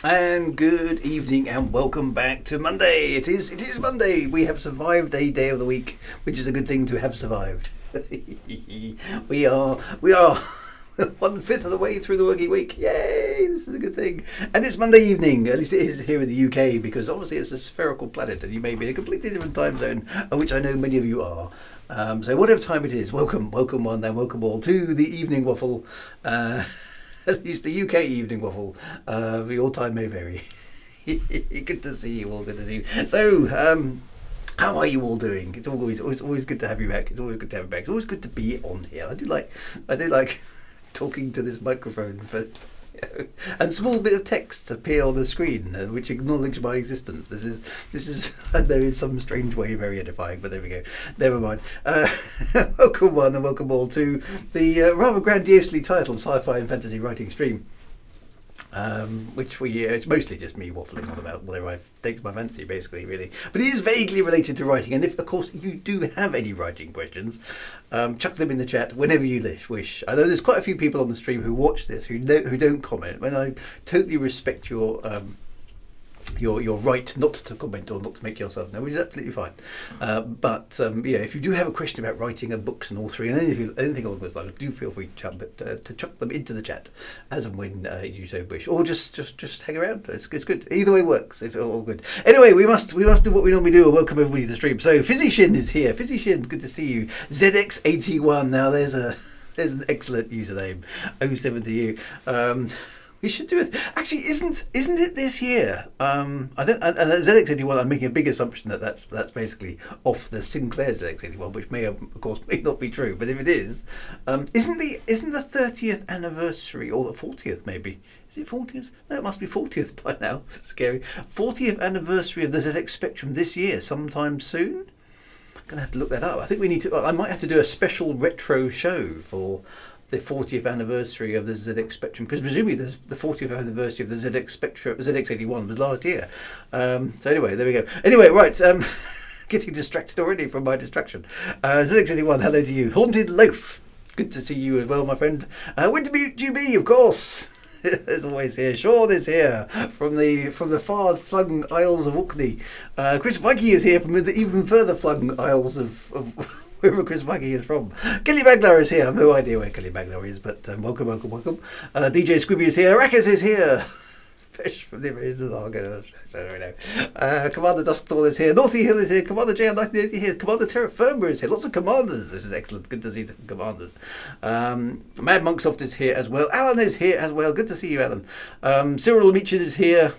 And good evening and welcome back to Monday. It is Monday. We have survived a day of the week, which is a good thing to have survived. we are 1/5 of the way through the working week. Yay! This is a good thing. And it's Monday evening. At least it is here in the UK, because obviously it's a spherical planet and you may be in a completely different time zone, which I know many of you are. So whatever time it is, welcome one and welcome all to the evening waffle. At least the UK evening waffle. Your time may vary. Good to see you all. Good to see you. So, how are you all doing? It's always good to have you back. It's always good to have you back. It's always good to be on here. I do like talking to this microphone for. And small bit of text appear on the screen which acknowledge my existence. This is I know in some strange way very edifying, but there we go. Never mind. Welcome one and welcome all to the rather grandiosely titled Sci-Fi and Fantasy Writing Stream. Which it's mostly just me waffling on about whatever takes my fancy, basically, really. But it is vaguely related to writing, and if, of course, you do have any writing questions, chuck them in the chat whenever you wish. I know there's quite a few people on the stream who watch this who don't comment, and I totally respect your right not to comment or not to make yourself know, which is absolutely fine. But if you do have a question about writing and books and all three and anything along those lines, do feel free to chuck them into the chat as and when you so wish, or just hang around. It's good. Either way works. It's all good. Anyway, we must do what we normally do and welcome everybody to the stream. So Fizzy Shin is here. Fizzy Shin, good to see you. ZX81. Now there's an excellent username. 07 to you. We should do it. Actually, isn't it this year? I don't. And ZX81, I'm making a big assumption that's basically off the Sinclair ZX81, which may not be true. But if it is, isn't the 30th anniversary or the 40th maybe? Is it 40th? No, it must be 40th by now. Scary. 40th anniversary of the ZX Spectrum this year, sometime soon. I'm gonna have to look that up. I think we need to. I might have to do a special retro show for the 40th anniversary of the ZX Spectrum, because presumably the 40th anniversary of the ZX Spectrum, ZX81 was last year. So anyway, there we go. Anyway, right, getting distracted already from my distraction. ZX81, hello to you. Haunted Loaf, good to see you as well, my friend. Wintermute GB, of course. As always here. Sean is here from the far-flung Isles of Orkney. Chris Vikey is here from the even further flung Isles of wherever Chris Maggie is from. Kelly Bagler is here. I have no idea where Kelly Bagler is, but welcome. DJ Squibby is here. Rackers is here. Fish from the Rivers of the Argo. Commander Duskdawn is here. Northy Hill is here. Commander JL1980 is here. Commander Terra Firma is here. Lots of commanders. This is excellent. Good to see the commanders. Mad Monksoft is here as well. Alan is here as well. Good to see you, Alan. Cyril Meechin is here.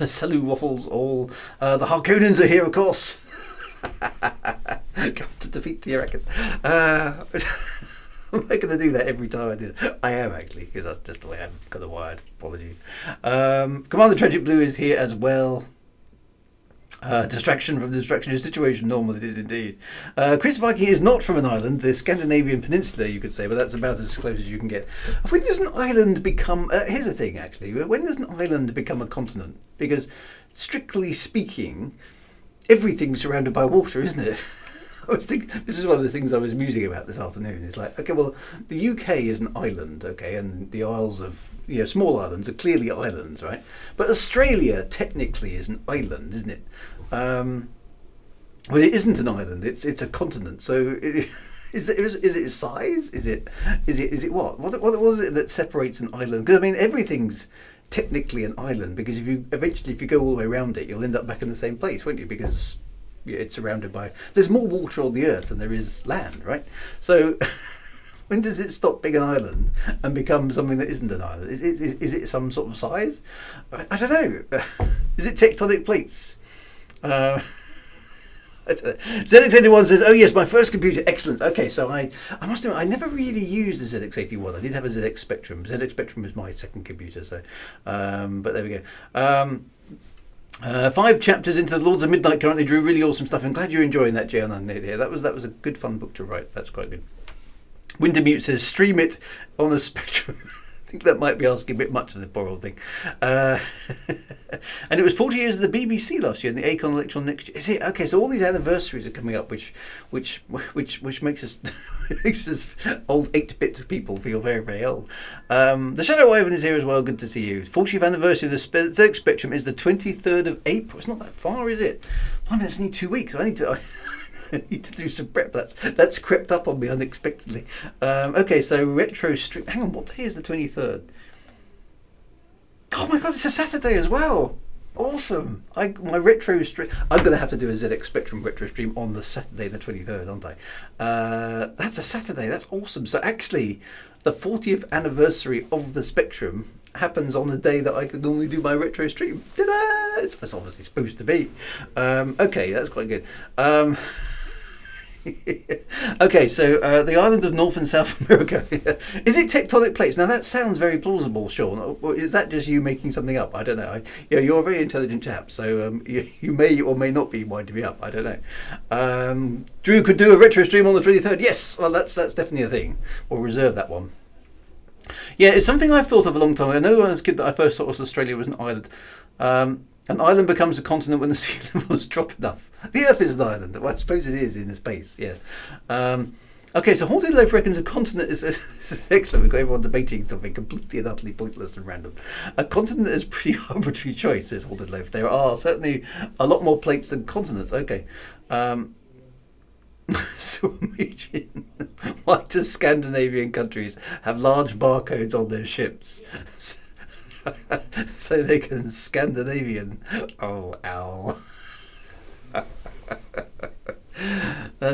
Salut Waffles all. The Harkonnens are here, of course. Come to defeat the Arakas. Am I going to do that every time I do it? I am, actually, because that's just the way I'm kind of wired. Apologies. Commander Tragic Blue is here as well. Distraction from the distraction is situation normal. It is indeed. Chris Viking is not from an island, the Scandinavian peninsula, you could say, but that's about as close as you can get. When does an island become... here's the thing, actually. When does an island become a continent? Because, strictly speaking, everything's surrounded by water, isn't it? I was thinking, this is one of the things I was musing about this afternoon. It's like, okay, well, the UK is an island, okay, and the Isles of, small islands are clearly islands, right? But Australia technically is an island, isn't it? Well, it isn't an island. It's a continent. So, is it size? Is it what? What was it that separates an island? Because I mean, everything's technically an island, because if you go all the way around it, you'll end up back in the same place, won't you? Because it's surrounded by... There's more water on the earth than there is land, right? So when does it stop being an island and become something that isn't an island? Is it some sort of size? I don't know. Is it tectonic plates? ZX81 says, oh yes, my first computer, excellent. Okay, so I must admit, I never really used the ZX81. I did have a ZX Spectrum. ZX Spectrum was my second computer, so but there we go. 5 chapters into the Lords of Midnight currently, Drew. Really awesome stuff. I'm glad you're enjoying that, JL9. Yeah, that was a good fun book to write. That's quite good. Wintermute says, stream it on a Spectrum. think that might be asking a bit much of the poor old thing. And it was 40 years of the BBC last year, and the Acorn Electron next year. Is it okay? So all these anniversaries are coming up, which makes us makes us old 8-bit people feel very, very old. The Shadow Ivan is here as well. Good to see you. 40th anniversary of the ZX Spectrum is the 23rd of April. It's not that far, is it? I mean, it's only 2 weeks. I need to do some prep. That's crept up on me unexpectedly. Okay, so retro stream. Hang on, what day is the 23rd? Oh my god, it's a Saturday as well. Awesome. My retro stream. I'm going to have to do a ZX Spectrum retro stream on the Saturday the 23rd, aren't I? That's a Saturday. That's awesome. So actually, the 40th anniversary of the Spectrum happens on the day that I could normally do my retro stream. Ta-da! It's obviously supposed to be. Okay, that's quite good. Okay, so the island of North and South America. Is it tectonic plates? Now that sounds very plausible, Sean. Or is that just you making something up? I don't know. You're a very intelligent chap, so you may or may not be winding me up. I don't know. Drew could do a retro stream on the 23rd. Yes, well that's definitely a thing. We'll reserve that one. Yeah, it's something I've thought of a long time ago. I know when I was a kid that I first thought Australia was an island. An island becomes a continent when the sea levels drop enough. The Earth is an island. Well, I suppose it is in the space, yeah. Okay, so Haunted Loaf reckons a continent is... This is excellent. We've got everyone debating something completely and utterly pointless and random. A continent is a pretty arbitrary choice, says Haunted Loaf. There are certainly a lot more plates than continents. Okay. So imagine, why do Scandinavian countries have large barcodes on their ships? So they can Scandinavian. Oh, ow.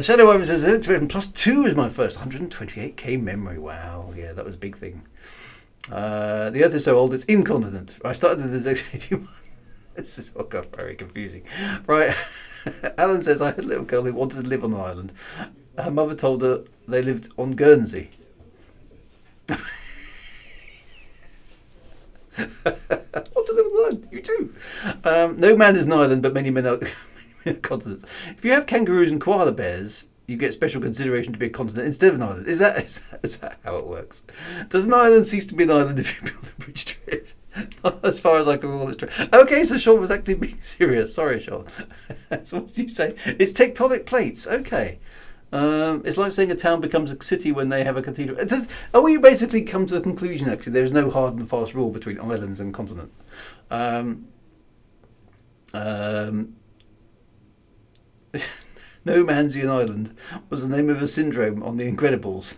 Shadow Ivan says +2 is my first 128k memory. Wow, yeah, that was a big thing. The Earth is so old it's incontinent. I started with the ZX81. This is all got very confusing. Right. Alan says I had a little girl who wanted to live on an island. Her mother told her they lived on Guernsey. Want to live on an island? You too. No man is an island, but many men are continents. If you have kangaroos and koala bears, you get special consideration to be a continent instead of an island. Is that how it works? Does an island cease to be an island if you build a bridge to it? Not as far as I can recall, it's true. Okay, so Sean was actually being serious. Sorry, Sean. So what did you say? It's tectonic plates. Okay. It's like saying a town becomes a city when they have a cathedral. Are we basically come to the conclusion, actually, there's no hard and fast rule between islands and continent? No Man's an Island was the name of a syndrome on The Incredibles.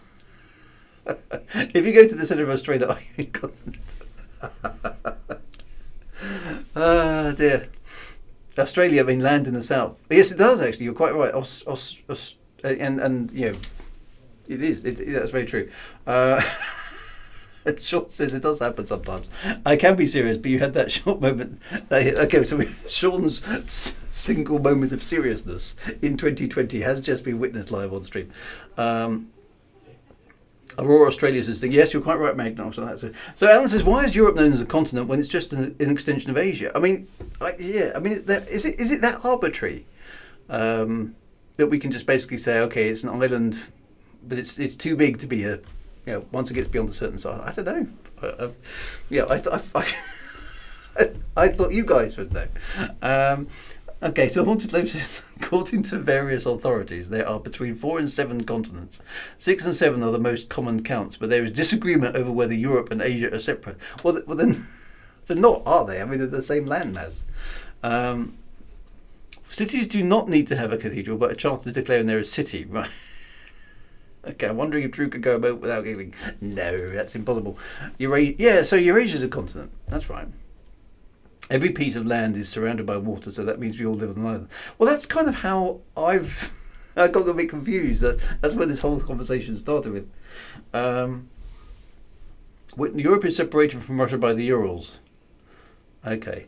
If you go to the centre of Australia, are you a continent? Ah, dear. Australia, I mean, land in the south. Yes, it does, actually. You're quite right. And you know, it is. That's very true. Sean says it does happen sometimes. I can be serious, but you had that short moment. Okay, so Sean's single moment of seriousness in 2020 has just been witnessed live on stream. Aurora Australia says, yes, you're quite right, Magnus. So Alan says, why is Europe known as a continent when it's just an extension of Asia? I mean, is it that arbitrary that we can just basically say, okay, it's an island, but it's too big to be once it gets beyond a certain size. I don't know. I thought you guys would know. Okay, so Haunted Loaf says, according to various authorities, there are between 4 and 7 continents. 6 and 7 are the most common counts, but there is disagreement over whether Europe and Asia are separate. Well then, they're not, are they? I mean, they're the same landmass. Cities do not need to have a cathedral, but a charter declaring they're a city, right? Okay, I'm wondering if Drew could go a moment without giggling. No, that's impossible. So Eurasia's a continent. That's right. Every piece of land is surrounded by water, so that means we all live on an island. Well, that's kind of how I got a bit confused. That's where this whole conversation started with. Europe is separated from Russia by the Urals. Okay,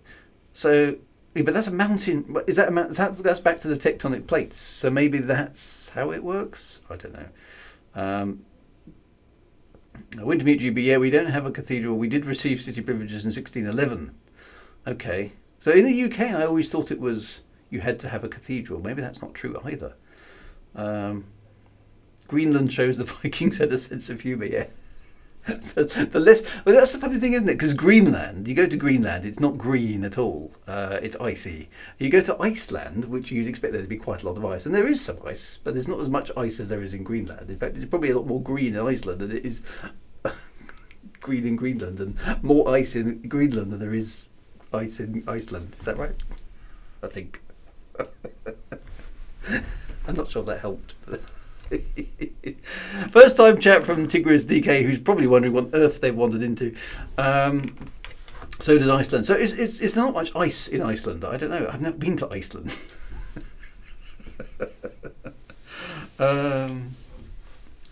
so but that's a mountain. Is that a mountain? That's back to the tectonic plates. So maybe that's how it works. I don't know. I went to meet you, but yeah, we don't have a cathedral. We did receive city privileges in 1611. Okay, so in the UK, I always thought it was you had to have a cathedral. Maybe that's not true either. Greenland shows the Vikings had a sense of humour. Yeah, So the less, well, that's the funny thing, isn't it? Because Greenland, you go to Greenland, it's not green at all. It's icy. You go to Iceland, which you'd expect there to be quite a lot of ice, and there is some ice, but there's not as much ice as there is in Greenland. In fact, it's probably a lot more green in Iceland than it is green in Greenland, and more ice in Greenland than there is ice in Iceland. Is that right? I think. I'm not sure if that helped. First time chat from Tigris DK, who's probably wondering what earth they've wandered into. So does Iceland. So it's not much ice in Iceland. I don't know. I've never been to Iceland.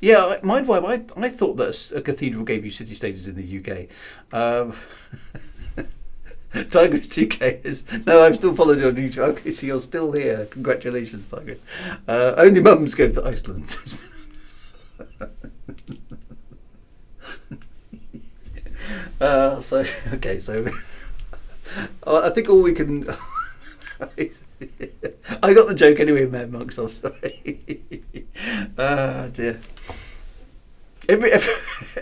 Yeah, mind vibe. I thought that a cathedral gave you city status in the UK. Tigris TK is no. I'm still following you on YouTube. Okay, so you're still here. Congratulations, Tigris. Only mums go to Iceland. So okay, so I think all we can. I got the joke anyway, Mad Monks. I'm sorry. Dear.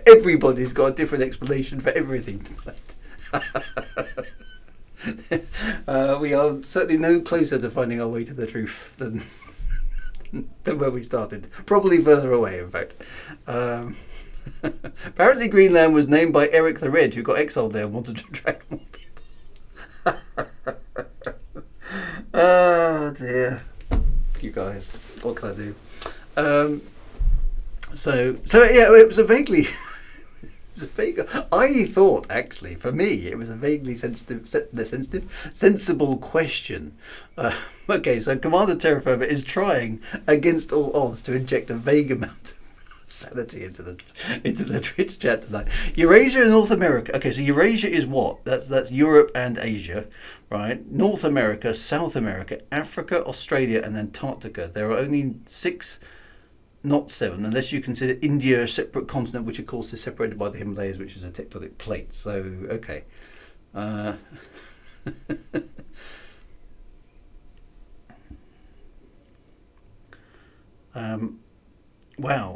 Everybody's got a different explanation for everything tonight. We are certainly no closer to finding our way to the truth than where we started. Probably further away, in fact. Apparently Greenland was named by Eric the Red, who got exiled there and wanted to attract more people. Oh dear. You guys, what can I do? So yeah, it was a vaguely... I thought, actually, for me, it was a vaguely sensible question. Okay, so Commander Terraformer is trying, against all odds, to inject a vague amount of sanity into the Twitch chat tonight. Eurasia and North America. Okay, so Eurasia is what? That's Europe and Asia, right? North America, South America, Africa, Australia, and Antarctica. There are only 6. Not 7, unless you consider India a separate continent, which of course is separated by the Himalayas, which is a tectonic plate. So, okay. Wow,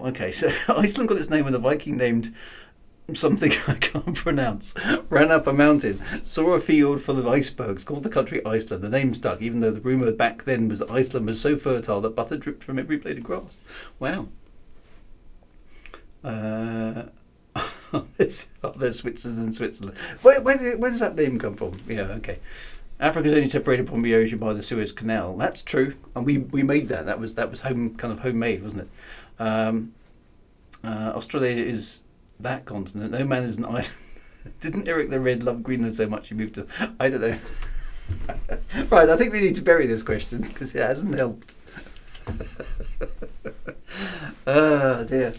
okay. So Iceland got its name when a Viking named something I can't pronounce ran up a mountain, saw a field full of icebergs, called the country Iceland. The name stuck, even though the rumour back then was that Iceland was so fertile that butter dripped from every blade of grass. Wow. There's Switzerland. Where does that name come from? Yeah, okay. Africa's only separated from the ocean by the Suez Canal. That's true, and we made that. That was homemade, wasn't it? Australia is that continent. No man is an island. Didn't Eric the Red love Greenland so much he moved to... I don't know. Right, I think we need to bury this question because it hasn't helped. Oh dear.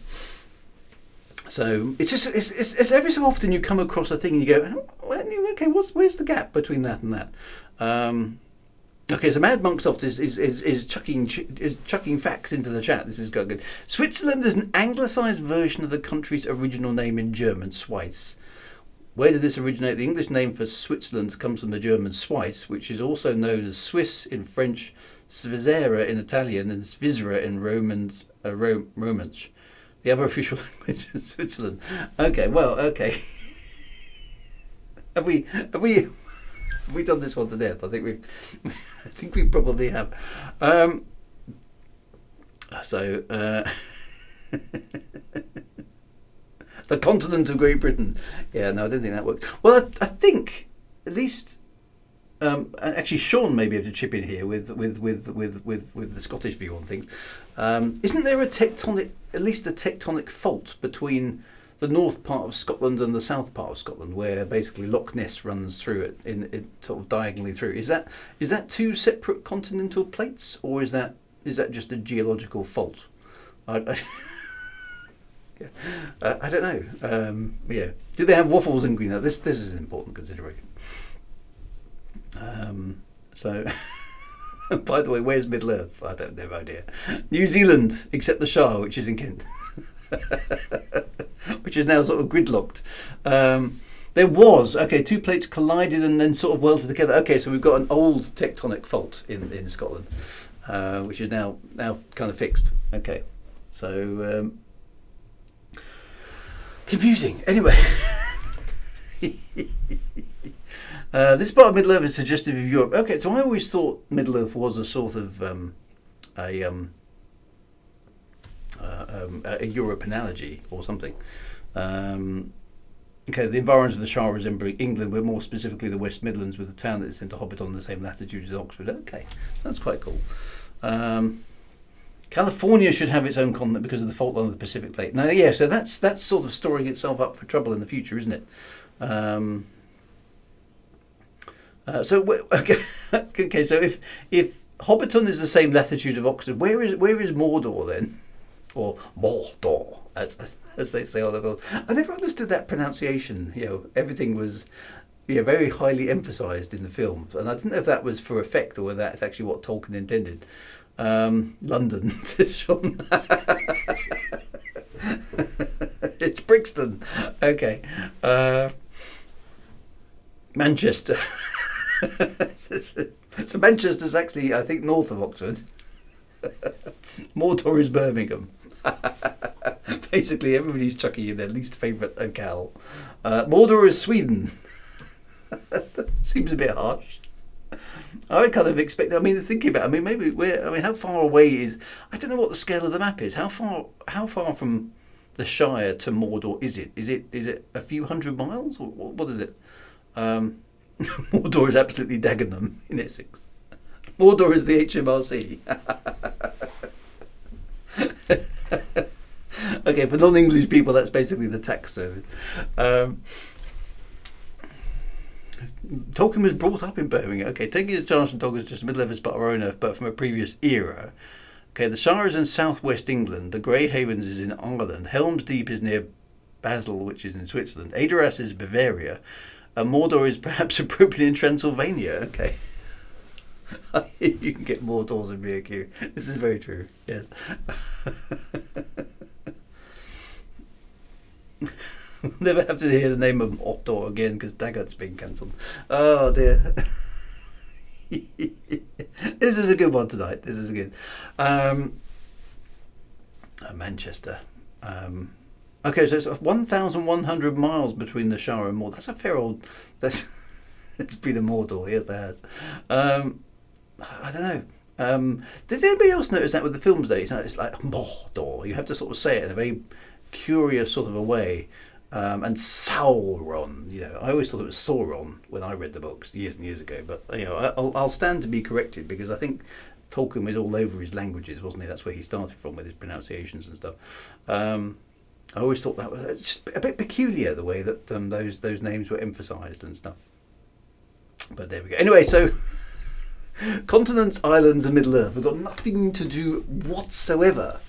So it's just it's every so often you come across a thing and you go, well, okay, where's the gap between that and that? Okay, so Mad Monksoft is chucking facts into the chat. This is good. Switzerland is an anglicised version of the country's original name in German, Schweiz. Where did this originate? The English name for Switzerland comes from the German Schweiz, which is also known as Swiss in French, Svizzera in Italian, and Svizzera in Romansh. The other official language in Switzerland. Okay, well, okay. Have we done this one to death? I think we probably have. The continent of Great Britain. Yeah, no, I don't think that works. Well, I think at least actually Sean may be able to chip in here with the Scottish view on things. Isn't there at least a tectonic fault between the north part of Scotland and the south part of Scotland, where basically Loch Ness runs through it, in sort of diagonally through? Is that two separate continental plates, or is that just a geological fault? Yeah. I don't know. Yeah. Do they have waffles in Greenland? This is an important consideration. So, by the way, where's Middle Earth? I don't have no idea. New Zealand, except the Shire, which is in Kent. Which is now sort of gridlocked. There was, two plates collided and then sort of welded together. Okay, so we've got an old tectonic fault in Scotland, which is now kind of fixed. Okay, so Confusing. Anyway. This part of Middle Earth is suggestive of Europe. Okay, so I always thought Middle Earth was a sort of a Europe analogy or something. Okay, the environs of the Shire resemble England, but more specifically the West Midlands, with the town that's in Hobbiton on the same latitude as Oxford. Okay, so that's quite cool. California should have its own continent because of the fault line of the Pacific Plate. Now, yeah, so that's sort of storing itself up for trouble in the future, isn't it? Okay, so if Hobbiton is the same latitude of Oxford, where is Mordor then, or Mordor as they say on the film? I never understood that pronunciation. Everything was very highly emphasised in the film, and I didn't know if that was for effect or whether that's actually what Tolkien intended. London, says Sean. It's Brixton. Okay. Manchester. So Manchester's actually, I think, north of Oxford. Mordor is Birmingham. Basically, everybody's chucking in their least favourite locale. Mordor is Sweden. Seems a bit harsh. I kind of expect. Thinking about. Maybe how far away is? I don't know what the scale of the map is. How far from the Shire to Mordor is it? Is it a few hundred miles, or what is it? Mordor is absolutely Dagenham in Essex. Mordor is the HMRC. Okay, for non-English people, that's basically the tax service. Tolkien was brought up in Birmingham. Okay, taking his chance from Tolkien is just middle of his part of our own earth, but from a previous era. Okay, the Shire is in southwest England. The Grey Havens is in Ireland. Helm's Deep is near Basel, which is in Switzerland. Adoras is Bavaria. And Mordor is perhaps appropriately in Transylvania. Okay. You can get Mordors in BQ. This is very true. Yes. We'll never have to hear the name of Mordor again because Daggert's been cancelled. Oh dear. This is a good one tonight. This is good. Manchester. Okay, so it's 1,100 miles between the Shire and Mordor. That's a fair old. It's been a Mordor. Yes, there has. I don't know. Did anybody else notice that with the films? Though it's like Mordor. You have to sort of say it in a very curious sort of a way. And Sauron. I always thought it was Sauron when I read the books years and years ago. But I'll stand to be corrected because I think Tolkien was all over his languages, wasn't he? That's where he started from with his pronunciations and stuff. I always thought that was just a bit peculiar, the way that those names were emphasised and stuff. But there we go. Anyway, so continents, islands, and Middle Earth have got nothing to do whatsoever.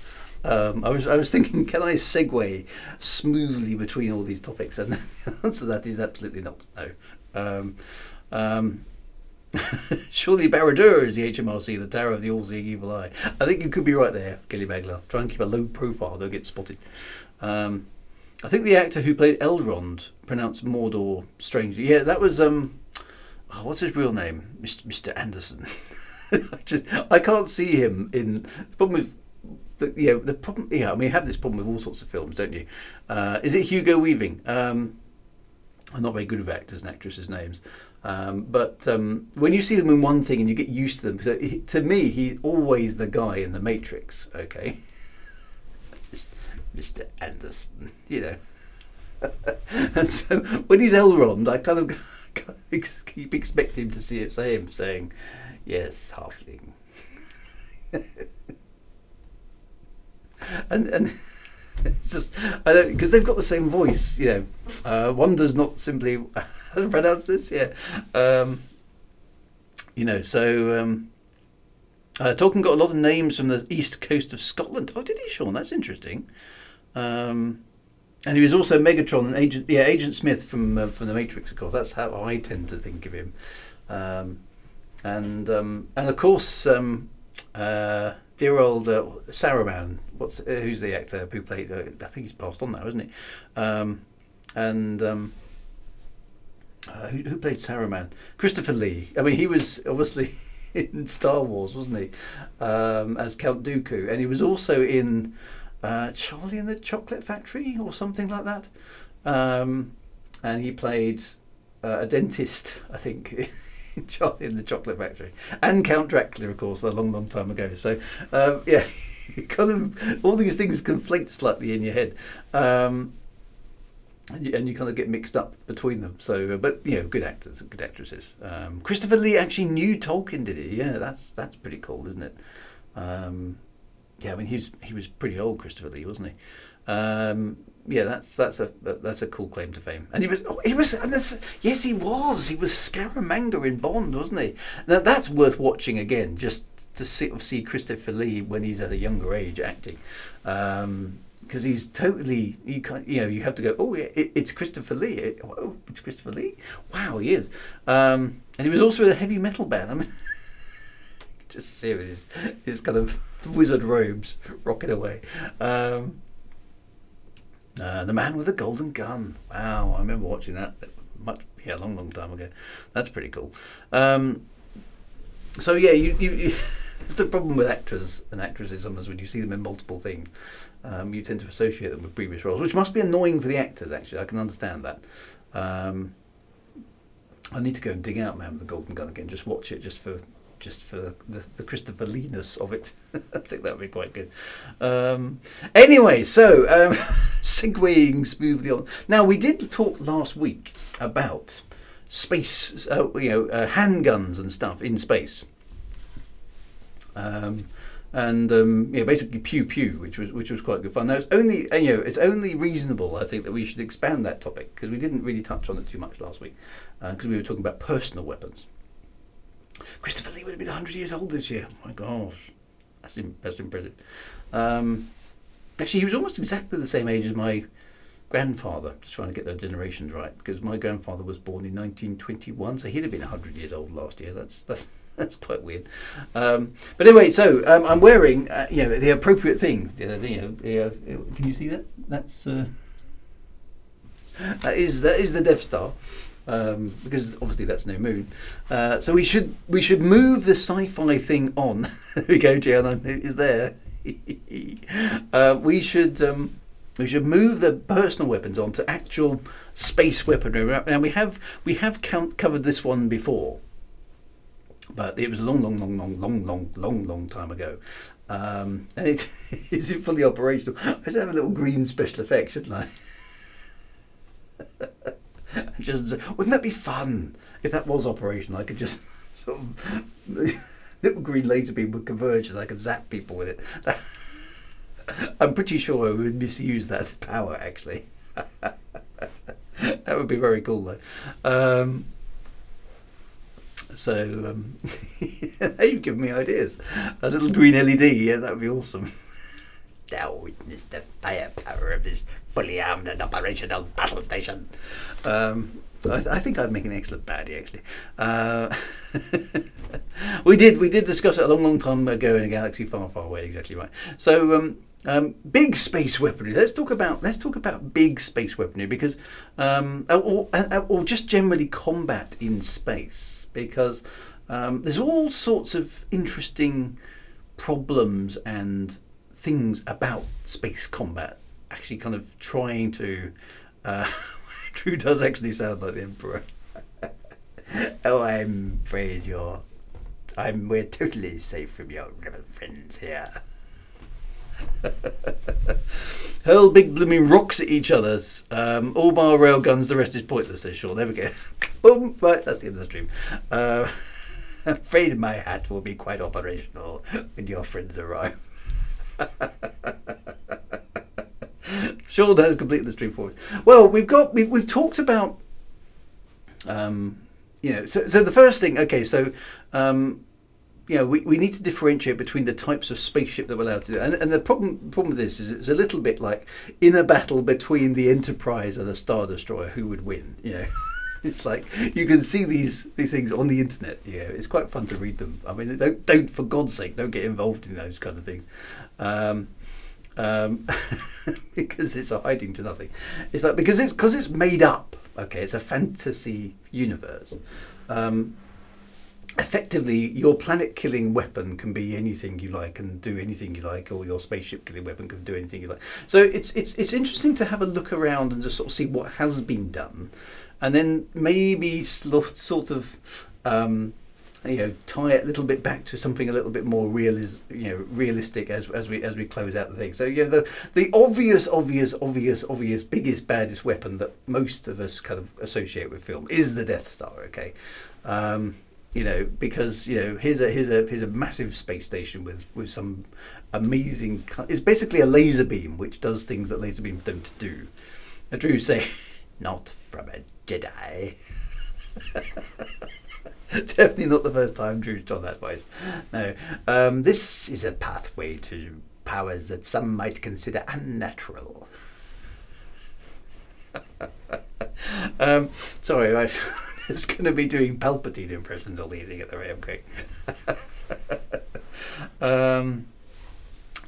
I was thinking, can I segue smoothly between all these topics? And the answer to that is absolutely not. No. Surely Barad-dûr is the HMRC, the Tower of the All-Seeing Evil Eye. I think you could be right there, Gilly Bagler. Try and keep a low profile, don't get spotted. I think the actor who played Elrond pronounced Mordor strangely. Yeah, that was what's his real name? Mr. Anderson. I can't see him in. The problem with the problem. Yeah, you have this problem with all sorts of films, don't you? Is it Hugo Weaving? I'm not very good with actors and actresses' names. But when you see them in one thing and you get used to them, so to me, he's always the guy in The Matrix. Okay, Mr. Anderson, and so when he's Elrond, I kind of keep expecting to say him saying, "Yes, halfling," and it's just I don't because they've got the same voice. One does not simply. How to pronounce this? Yeah. Tolkien got a lot of names from the east coast of Scotland. Oh, did he, Sean? That's interesting. And he was also Megatron and Agent Smith from The Matrix, of course. That's how I tend to think of him. And of course, dear old Saruman. Who's the actor who played? I think he's passed on now, isn't he? Who played Saruman? Christopher Lee. He was obviously in Star Wars, wasn't he? As Count Dooku, and he was also in Charlie and the Chocolate Factory or something like that. And he played a dentist, I think, in Charlie and the Chocolate Factory, and Count Dracula, of course, a long, long time ago. So, yeah, kind of all these things conflate slightly in your head, and you kind of get mixed up between them. So, but good actors, good actresses. Christopher Lee actually knew Tolkien, did he? Yeah, that's pretty cool, isn't it? Yeah, I mean he was pretty old, Christopher Lee, wasn't he? Yeah, that's a cool claim to fame. And yes, he was Scaramanga in Bond, wasn't he? Now that's worth watching again, just to see Christopher Lee when he's at a younger age acting, because he's totally, you have to go, oh yeah, it's Christopher Lee. It's Christopher Lee. Wow, he is. And he was also in a heavy metal band. I mean, just see his kind of wizard robes rocking away. The Man with the Golden Gun. Wow, I remember watching that a long time ago. That's pretty cool. So yeah, you it's the problem with actors and actresses sometimes when you see them in multiple things. You tend to associate them with previous roles, which must be annoying for the actors. Actually, I can understand that. I need to go and dig out Man with the Golden Gun again. Just watch it, just for the Christopher Lee-ness of it. I think that would be quite good. Anyway, so segueing smoothly on. Now, we did talk last week about space, handguns and stuff in space. Basically pew pew, which was quite good fun. Now it's only reasonable, I think, that we should expand that topic, because we didn't really touch on it too much last week, because we were talking about personal weapons. Christopher Lee would have been 100 years old this year. My gosh, that's impressive. Actually, he was almost exactly the same age as my grandfather. Just trying to get those generations right, because my grandfather was born in 1921, so he'd have been 100 years old last year. That's quite weird. But anyway, so I'm wearing the appropriate thing. Can you see that? That is the Death Star. Because obviously that's no moon, so we should move the sci-fi thing on. There we go, Gian is there. We should move the personal weapons on to actual space weaponry. Now we have covered this one before, but it was a long time ago, and it is fully operational. I should have a little green special effect, shouldn't I? Wouldn't that be fun if that was operational? I could just sort of little green laser beam would converge and I could zap people with it. I'm pretty sure I would misuse that power, actually. That would be very cool, though. You've given me ideas. A little green LED, yeah, that would be awesome. Now witness the firepower of this fully armed and operational battle station. I think I'd make an excellent baddie, actually. We did discuss it a long time ago in a galaxy far away. Exactly right. So big space weaponry. Let's talk about big space weaponry, because or just generally combat in space, because there's all sorts of interesting problems and things about space combat, actually kind of trying to Drew does actually sound like the Emperor. Oh, I'm afraid we're totally safe from your rebel friends here. Hurl big blooming rocks at each other's, all bar rail guns, the rest is pointless, says Sean. There we go. Boom, right, that's the end of the stream. I'm afraid my hat will be quite operational when your friends arrive. Sean has completed the stream for us. Well, we've talked about so the first thing, okay, so we need to differentiate between the types of spaceship that we're allowed to do, and the problem with this is it's a little bit like in a battle between the Enterprise and a Star Destroyer, who would win? It's like you can see these things on the internet. Yeah, it's quite fun to read them. I mean, don't for God's sake, don't get involved in those kind of things, because it's a hiding to nothing. It's like because it's made up. Okay, it's a fantasy universe. effectively, your planet-killing weapon can be anything you like and do anything you like, or your spaceship-killing weapon can do anything you like. So it's interesting to have a look around and just sort of see what has been done, and then maybe sort of tie it a little bit back to something a little bit more realistic as we close out the thing. So the obvious biggest baddest weapon that most of us kind of associate with film is the Death Star. Okay. Because here's a massive space station with some amazing. It's basically a laser beam which does things that laser beams don't do. Drew say, not from a Jedi. Definitely not the first time Drew's done that voice. No, this is a pathway to powers that some might consider unnatural. Sorry, I was going to be doing Palpatine impressions all evening at the rate. Okay.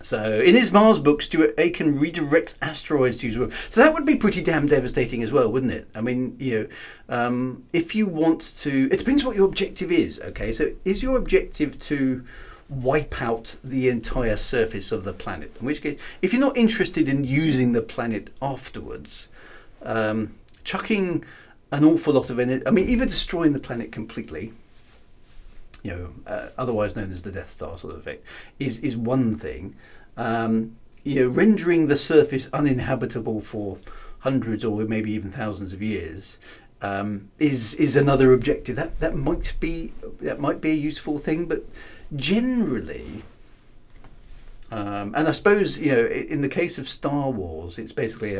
So, in his Mars book, Stuart Aiken redirects asteroids to use work. So that would be pretty damn devastating as well, wouldn't it? I mean, if you want to, it depends what your objective is. Okay, so is your objective to wipe out the entire surface of the planet? In which case, if you're not interested in using the planet afterwards, chucking an awful lot of energy, I mean, either destroying the planet completely, otherwise known as the Death Star sort of effect, is one thing. Rendering the surface uninhabitable for hundreds or maybe even thousands of years is another objective. That might be a useful thing, but generally, and I suppose in the case of Star Wars, it's basically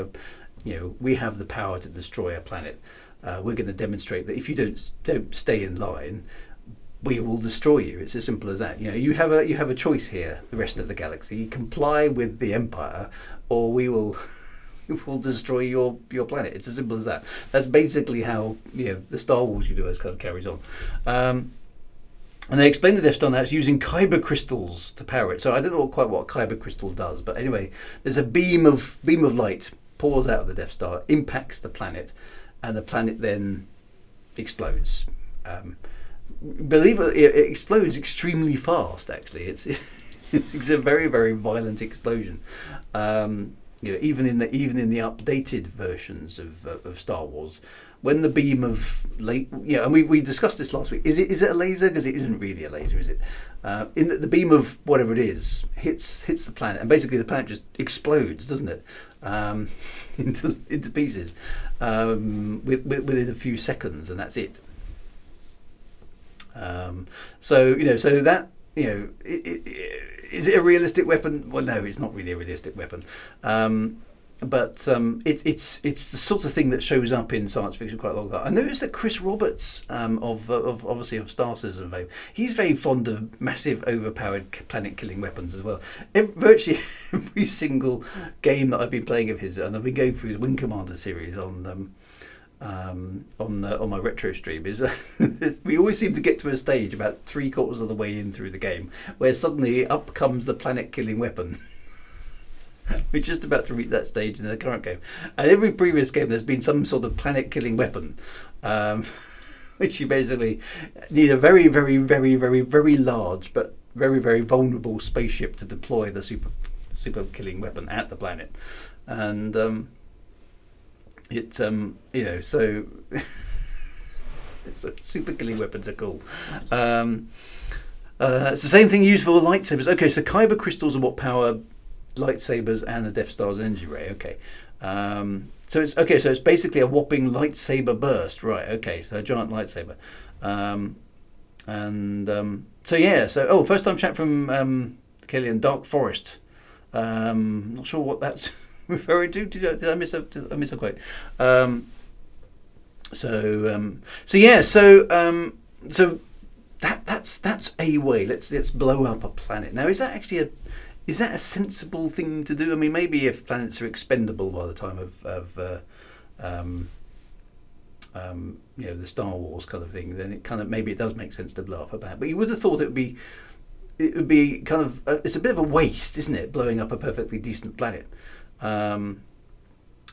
we have the power to destroy a planet. We're going to demonstrate that if you don't stay in line, we will destroy you. It's as simple as that. You have a choice here. The rest of the galaxy, comply with the Empire, or we will destroy your planet. It's as simple as that. That's basically how the Star Wars universe kind of carries on. And they explain the Death Star now. It's using kyber crystals to power it. So I don't know quite what a kyber crystal does, but anyway, there's a beam of light pours out of the Death Star, impacts the planet, and the planet then explodes. Believe it explodes extremely fast. Actually, it's a very, very violent explosion. Even in the updated versions of Star Wars, when the beam of and we discussed this last week. Is it a laser? Because it isn't really a laser, is it? The beam of whatever it is hits the planet, and basically the planet just explodes, doesn't it? Into pieces within a few seconds, and that's it. So that is it a realistic weapon? Well, no, it's not really a realistic weapon. But it's the sort of thing that shows up in science fiction quite a lot. I noticed that Chris Roberts of Star Citizen fame, he's very fond of massive, overpowered planet-killing weapons as well. Virtually every single game that I've been playing of his, and I've been going through his Wing Commander series on my retro stream, is we always seem to get to a stage about 3/4 of the way in through the game where suddenly up comes the planet-killing weapon. We're just about to reach that stage in the current game, and every previous game there's been some sort of planet-killing weapon, which you basically need a very, very, very, very, very large but very, very vulnerable spaceship to deploy the super killing weapon at the planet, and so super killing weapons are cool. It's the same thing used for lightsabers. Okay, so kyber crystals are what power lightsabers and the Death Star's energy ray. Okay, so it's basically a whopping lightsaber burst, right? Okay, so a giant lightsaber, first time chat from Killian, Dark Forest. Not sure what that's referring to. Did I miss a quote? So that's a way. Let's blow up a planet. Now, is that a sensible thing to do? I mean, maybe if planets are expendable by the time of the Star Wars kind of thing, then maybe it does make sense to blow up a planet. But you would have thought it would be kind of it's a bit of a waste, isn't it? Blowing up a perfectly decent planet. And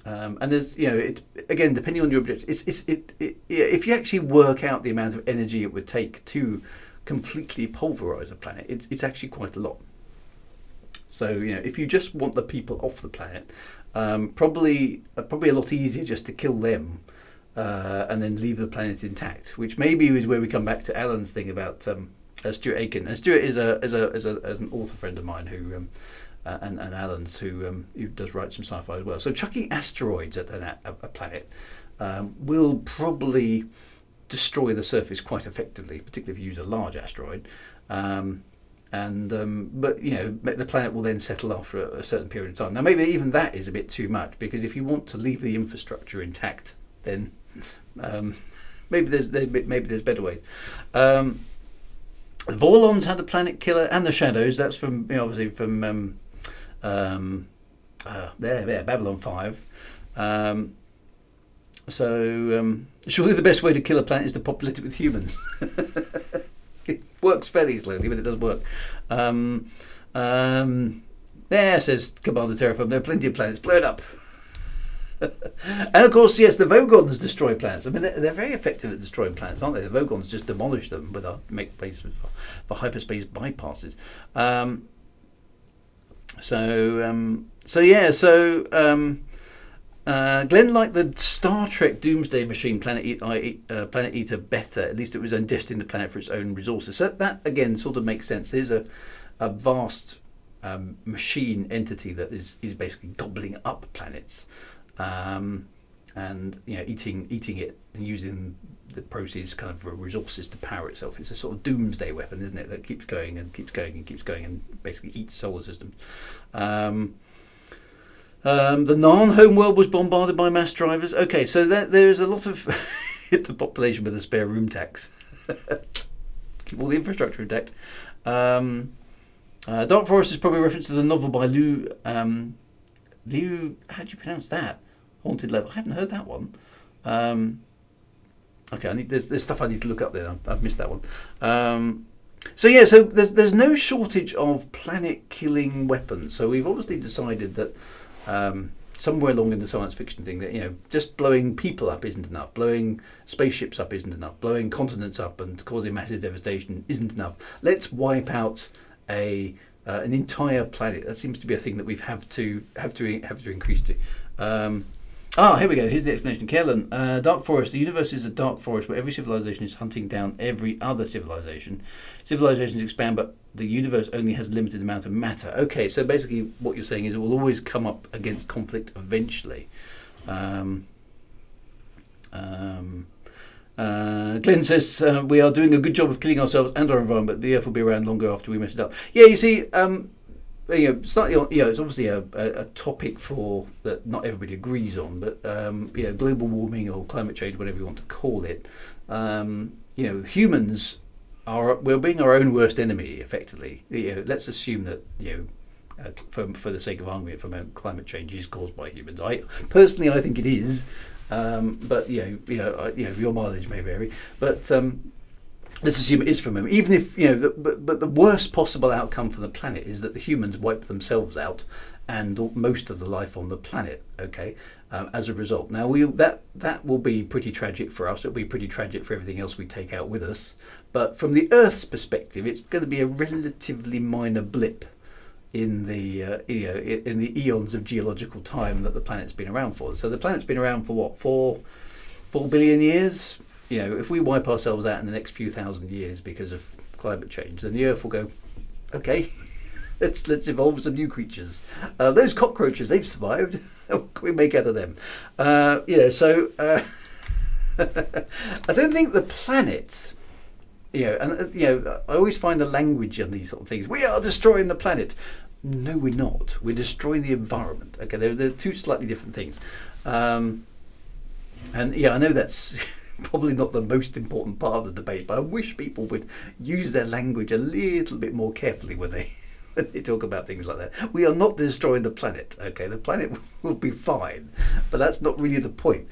there's it again, depending on your objective, if you actually work out the amount of energy it would take to completely pulverise a planet. It's actually quite a lot. So if you just want the people off the planet, probably a lot easier just to kill them and then leave the planet intact. Which maybe is where we come back to Alan's thing about Stuart Aiken. And Stuart is an author friend of mine who. And Alan's who does write some sci-fi as well. So chucking asteroids at a planet will probably destroy the surface quite effectively, particularly if you use a large asteroid. But the planet will then settle after a certain period of time. Now maybe even that is a bit too much, because if you want to leave the infrastructure intact, then maybe there's better ways. The Vorlons had the Planet Killer and the Shadows. That's from obviously from Babylon 5. Surely the best way to kill a planet is to populate it with humans. It works fairly slowly, but it does work. Says Commander Terraform, there are plenty of planets. Blow it up. And of course, yes, the Vogons destroy planets. I mean, they're very effective at destroying planets, aren't they? The Vogons just demolish them make place for hyperspace bypasses. Glenn liked the Star Trek Doomsday Machine Planet Eater better. At least it was ingesting the planet for its own resources. So that again sort of makes sense. There's a vast machine entity that is basically gobbling up planets. And eating it and using the proceeds kind of resources to power itself. It's a sort of doomsday weapon, isn't it? That keeps going and keeps going and keeps going and basically eats solar systems. The Narn homeworld was bombarded by mass drivers. Okay, so there is a lot of hit the population with a spare room tax. Keep all the infrastructure intact. Dark Forest is probably a reference to the novel by Lou. How do you pronounce that? Haunted Level. I haven't heard that one. Okay, there's stuff I need to look up there. I've missed that one. So there's no shortage of planet-killing weapons. So we've obviously decided that somewhere along in the science fiction thing that just blowing people up isn't enough, blowing spaceships up isn't enough, blowing continents up and causing massive devastation isn't enough. Let's wipe out an entire planet. That seems to be a thing that we've have to increase to. Here we go. Here's the explanation. Kellen, Dark Forest. The universe is a dark forest where every civilization is hunting down every other civilization. Civilizations expand, but the universe only has a limited amount of matter. Okay, so basically what you're saying is it will always come up against conflict eventually. Glenn says, we are doing a good job of killing ourselves and our environment, but the Earth will be around longer after we mess it up. Yeah, you see, it's obviously a topic that not everybody agrees on, but global warming or climate change, whatever you want to call it. Humans we're being our own worst enemy, effectively. Let's assume that for the sake of argument, for a moment, climate change is caused by humans. I think it is, but your mileage may vary. But let's assume it is from them. Even if but the worst possible outcome for the planet is that the humans wipe themselves out and most of the life on the planet. Okay, as a result. Now that will be pretty tragic for us. It'll be pretty tragic for everything else we take out with us. But from the Earth's perspective, it's going to be a relatively minor blip in the in the eons of geological time that the planet's been around for. So the planet's been around for what, 4 billion years? If we wipe ourselves out in the next few thousand years because of climate change, then the Earth will go, okay, let's evolve some new creatures. Those cockroaches, they've survived. What can we make out of them? I don't think the planet. I always find the language on these sort of things. We are destroying the planet. No, we're not. We're destroying the environment. Okay, they're two slightly different things. I know that's probably not the most important part of the debate, but I wish people would use their language a little bit more carefully when they talk about things like that. We are not destroying the planet. Okay, the planet will be fine, but that's not really the point.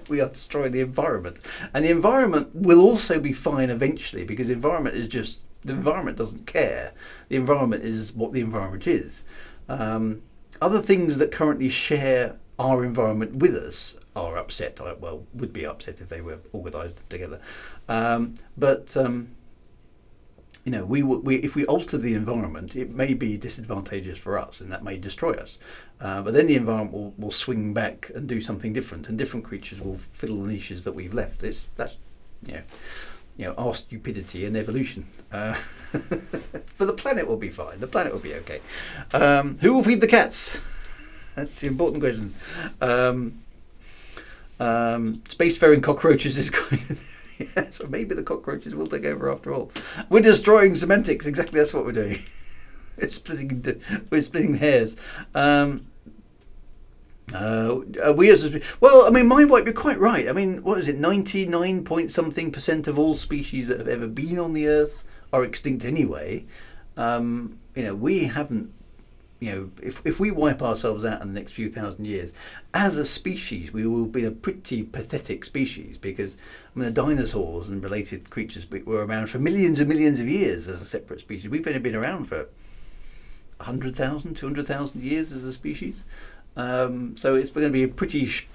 We are destroying the environment, and the environment will also be fine eventually, because the environment doesn't care. The environment is what the environment is. Other things that currently share our environment with us are upset. Well, would be upset if they were organised together. But we if we alter the environment, it may be disadvantageous for us, and that may destroy us. But then the environment will swing back and do something different, and different creatures will fill the niches that we've left. That's our stupidity and evolution. But the planet will be fine. The planet will be okay. Who will feed the cats? That's the important question. Spacefaring cockroaches is going to... Yeah, so maybe the cockroaches will take over after all. We're destroying semantics. Exactly, that's what we're doing. We're splitting hairs. Well, I mean, mine might be quite right. I mean, what is it? 99 point something % of all species that have ever been on the Earth are extinct anyway. We haven't. If we wipe ourselves out in the next few thousand years, as a species, we will be a pretty pathetic species, because the dinosaurs and related creatures were around for millions and millions of years as a separate species. We've only been around for 100,000, 200,000 years as a species. So it's going to be a pretty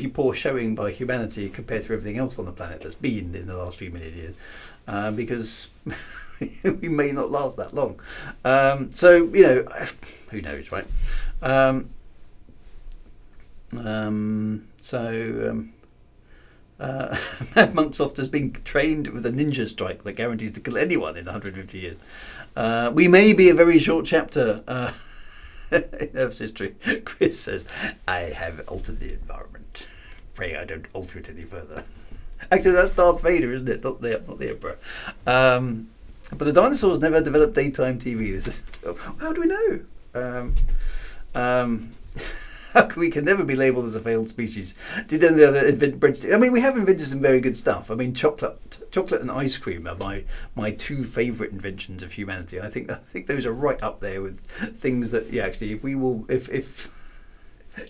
poor showing by humanity compared to everything else on the planet that's been in the last few million years, because we may not last that long. So who knows, right? Mad Monksoft has been trained with a ninja strike that guarantees to kill anyone in 150 years. We may be a very short chapter in Earth's history. Chris says, I have altered the environment. Pray I don't alter it any further. Actually, that's Darth Vader, isn't it? Not the Emperor. But the dinosaurs never developed daytime TV. How do we know? We can never be labelled as a failed species. Did any other invent breadsticks? I mean, we have invented some very good stuff. I mean, chocolate and ice cream are my two favourite inventions of humanity. I think those are right up there with things that, actually,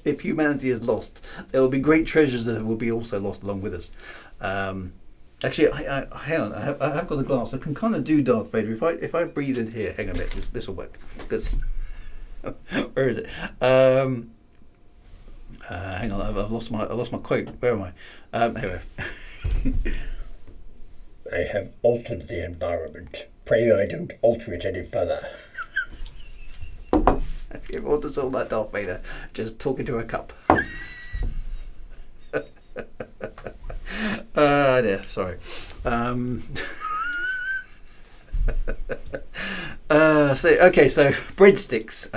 if humanity is lost, there will be great treasures that will be also lost along with us. Actually, hang on. I have got a glass. I can kind of do Darth Vader if I breathe in here. Hang on a minute. This will work. Because where is it? Hang on. I've lost my quote. Where am I? Here. I have altered the environment. Pray I don't alter it any further. If you ever want to solve that, Darth Vader, just talk into a cup. Dear, sorry. So breadsticks.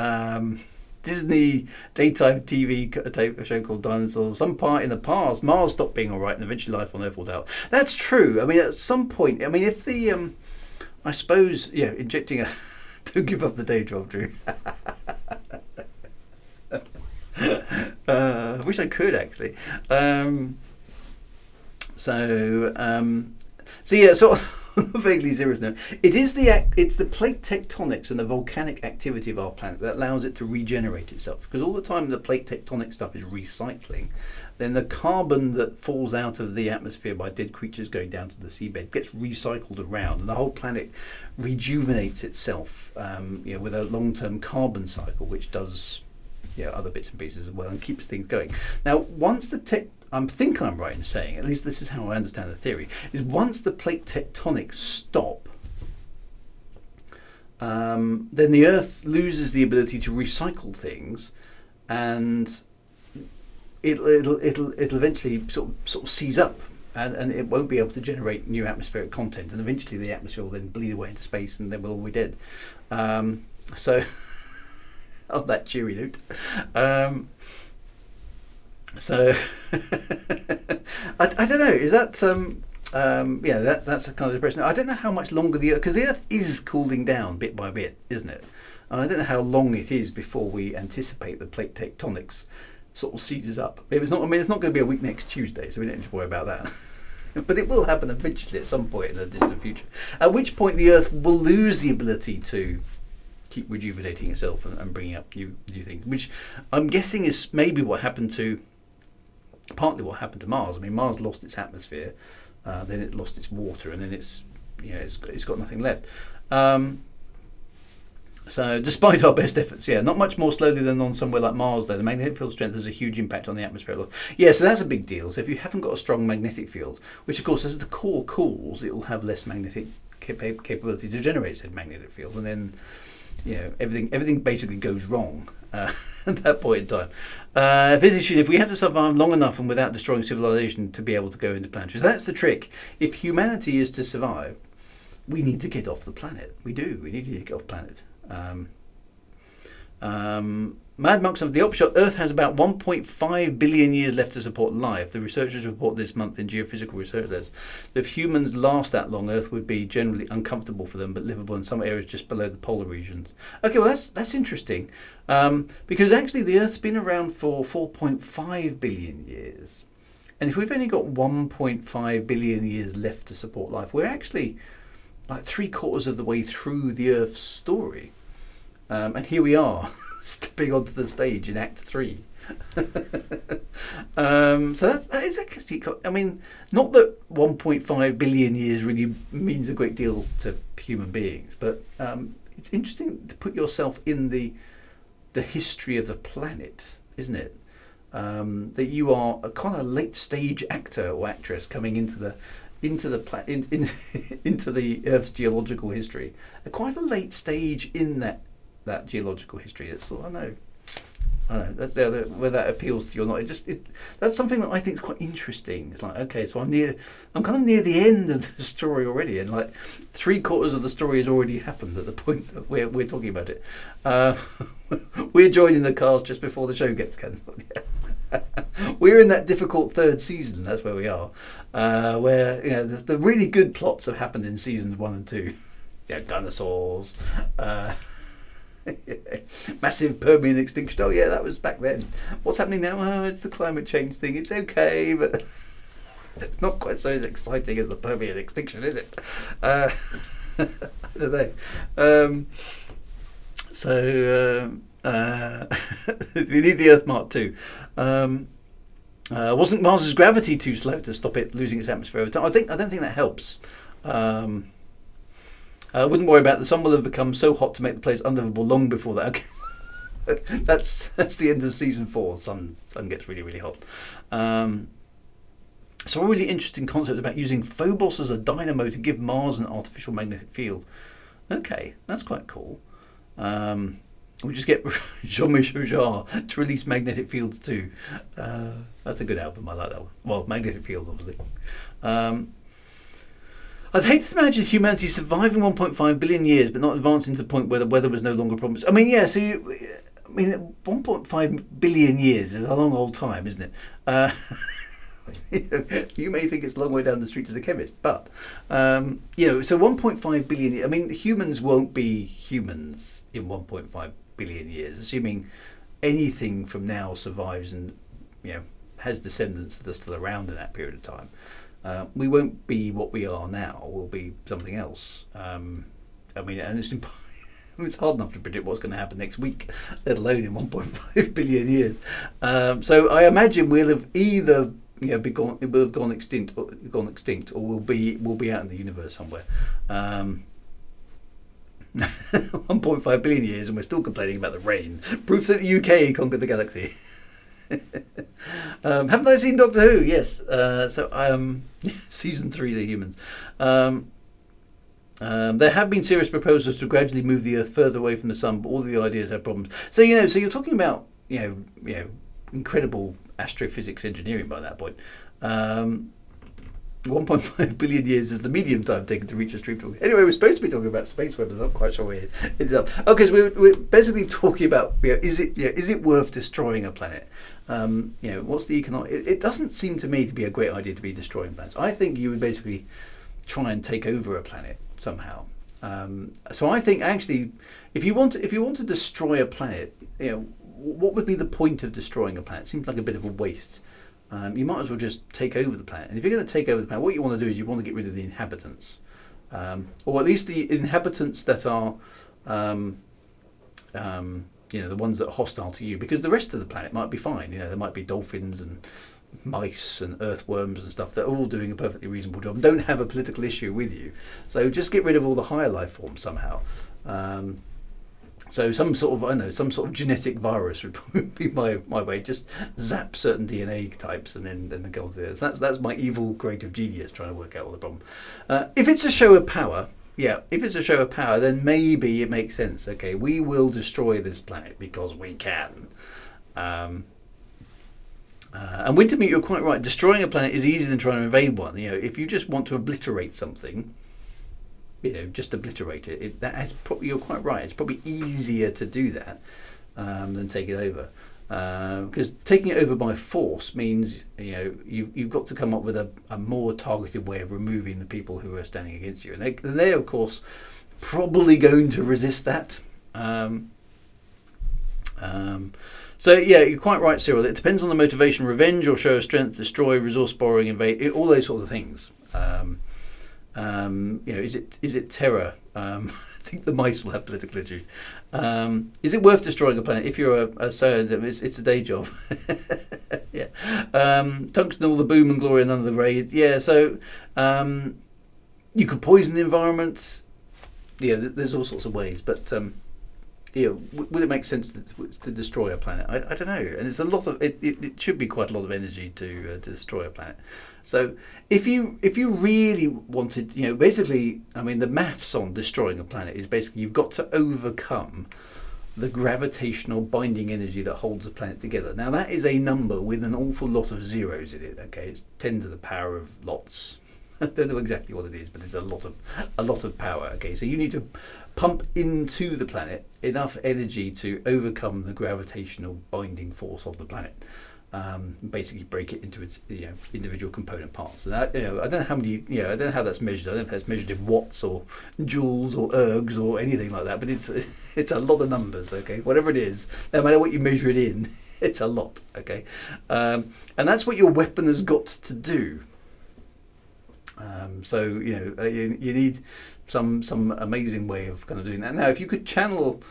Disney daytime TV show called Dinosaurs. Some part in the past, Mars stopped being alright, and eventually life on Earth will die. That's true. I mean, at some point, if the, I suppose, injecting a, don't give up the day job, Drew. I wish I could actually. Sort of vaguely serious now. It's the plate tectonics and the volcanic activity of our planet that allows it to regenerate itself. Because all the time the plate tectonic stuff is recycling, then the carbon that falls out of the atmosphere by dead creatures going down to the seabed gets recycled around, and the whole planet rejuvenates itself. With a long-term carbon cycle, which does other bits and pieces as well, and keeps things going. Now, once I think I'm right in saying, at least this is how I understand the theory, is once the plate tectonics stop, then the Earth loses the ability to recycle things, and it'll eventually sort of seize up, and it won't be able to generate new atmospheric content, and eventually the atmosphere will then bleed away into space, and then we'll all be dead. On that cheery note. I don't know. Is that that's a kind of depression. I don't know how much longer the Earth, because the Earth is cooling down bit by bit, isn't it? And I don't know how long it is before we anticipate the plate tectonics sort of seizes up. It's not going to be a week next Tuesday, so we don't need to worry about that. But it will happen eventually at some point in the distant future. At which point the Earth will lose the ability to keep rejuvenating itself and bringing up new things, which I'm guessing is maybe partly what happened to Mars. I mean, Mars lost its atmosphere, then it lost its water, and then it's got nothing left. So, despite our best efforts, yeah, not much more slowly than on somewhere like Mars, though. The magnetic field strength has a huge impact on the atmosphere. Yeah, so that's a big deal. So, if you haven't got a strong magnetic field, which of course, as the core cools, it will have less magnetic capability to generate said magnetic field, and then, everything basically goes wrong at that point in time. Physician, if we have to survive long enough and without destroying civilization to be able to go into planetary, so that's the trick. If humanity is to survive, we need to get off the planet. We do. We need to get off the planet. Mad Monk says the upshot: Earth has about 1.5 billion years left to support life. The researchers report this month in Geophysical Research that if humans last that long, Earth would be generally uncomfortable for them, but livable in some areas just below the polar regions. Okay, well that's interesting, because actually the Earth's been around for 4.5 billion years, and if we've only got 1.5 billion years left to support life, we're actually like 3/4 of the way through the Earth's story. And here we are, stepping onto the stage in Act 3. So that is actually, I mean, not that 1.5 billion years really means a great deal to human beings, but it's interesting to put yourself in the history of the planet, isn't it? That you are a kind of late stage actor or actress coming into the Earth's geological history, quite a late stage in that geological history. It's I know that's whether that appeals to you or not. That's something that I think is quite interesting. It's like, okay, so I'm kind of near the end of the story already, and like 3/4 of the story has already happened at the point that we're talking about it. We're joining the cast just before the show gets cancelled. Yeah. We're in that difficult third season. That's where we are, where the really good plots have happened in seasons 1 and 2. Dinosaurs, massive Permian extinction. Oh yeah, that was back then. What's happening now? Oh, it's the climate change thing. It's okay, but it's not quite so exciting as the Permian extinction, is it? I don't know. We need the Earth Mark II. Wasn't Mars's gravity too slow to stop it losing its atmosphere over time? I don't think that helps. I wouldn't worry about the sun will have become so hot to make the place unlivable long before that. Okay. that's the end of season 4. Sun gets really, really hot. So a really interesting concept about using Phobos as a dynamo to give Mars an artificial magnetic field. Okay, that's quite cool. We just get Jean-Michel Jarre to release Magnetic Fields too. That's a good album. I like that one. Well, Magnetic Fields, obviously. I'd hate to imagine humanity surviving 1.5 billion years, but not advancing to the point where the weather was no longer a problem. I mean, yeah. So, 1.5 billion years is a long old time, isn't it? You may think it's a long way down the street to the chemist, but so 1.5 billion. I mean, humans won't be humans in 1.5 billion years, assuming anything from now survives and has descendants that are still around in that period of time. We won't be what we are now. We'll be something else. And it's hard enough to predict what's going to happen next week, let alone in 1.5 billion years. So I imagine we'll have either gone extinct, or we'll be out in the universe somewhere. 1.5 billion years, and we're still complaining about the rain. Proof that the UK conquered the galaxy. Haven't I seen Doctor Who? Yes. Season 3, The Humans. There have been serious proposals to gradually move the Earth further away from the Sun, but all of the ideas have problems. So you're talking about incredible astrophysics engineering by that point. 1.5 billion years is the medium time taken to reach a stream talk. Anyway, we're supposed to be talking about space weather. I'm not quite sure where it ended up. Okay, so we're basically talking about is it worth destroying a planet? What's the economic? It doesn't seem to me to be a great idea to be destroying planets. I think you would basically try and take over a planet somehow. So I think actually, if you want to destroy a planet, what would be the point of destroying a planet? It seems like a bit of a waste. You might as well just take over the planet. And if you're going to take over the planet, what you want to do is you want to get rid of the inhabitants, or at least the inhabitants that are, the ones that are hostile to you, because the rest of the planet might be fine. There might be dolphins and mice and earthworms and stuff that are all doing a perfectly reasonable job and don't have a political issue with you. So just get rid of all the higher life forms somehow. So some sort of, I don't know, some sort of genetic virus would probably be my way. Just zap certain DNA types and then go on to this. That's my evil creative genius trying to work out all the problem. If it's a show of power, yeah, if it's a show of power, then maybe it makes sense. Okay, we will destroy this planet because we can. And Wintermute, you're quite right. Destroying a planet is easier than trying to invade one. You know, if you just want to obliterate something, you know, just obliterate it. You're quite right. It's probably easier to do that than take it over, because taking it over by force means, you know, you've got to come up with a more targeted way of removing the people who are standing against you, and they're of course probably going to resist that. So yeah, you're quite right, Cyril. It depends on the motivation: revenge or show of strength, destroy, resource borrowing, invade, all those sorts of things. You know, is it terror? I think the mice will have political issues. Is it worth destroying a planet? If you're a surgeon, it's a day job. Yeah. Tungsten, all the boom and glory, and none of the raid. Yeah. So you could poison the environment. Yeah, there's all sorts of ways, but yeah, would it make sense to destroy a planet? I don't know, and it's a lot of it should be quite a lot of energy to destroy a planet. So if you really wanted, you know, basically, I mean, the maths on destroying a planet is basically you've got to overcome the gravitational binding energy that holds the planet together. Now that is a number with an awful lot of zeros in it. Okay, it's 10 to the power of lots. I don't know exactly what it is, but it's a lot of power. Okay, so you need to pump into the planet enough energy to overcome the gravitational binding force of the planet. Basically break it into its, you know, individual component parts. And I don't know how many, I don't know how that's measured. I don't know if that's measured in watts or joules or ergs or anything like that. But it's a lot of numbers. Okay, whatever it is, no matter what you measure it in, it's a lot. Okay, and that's what your weapon has got to do. So you know, you need some amazing way of kind of doing that. Now, if you could channel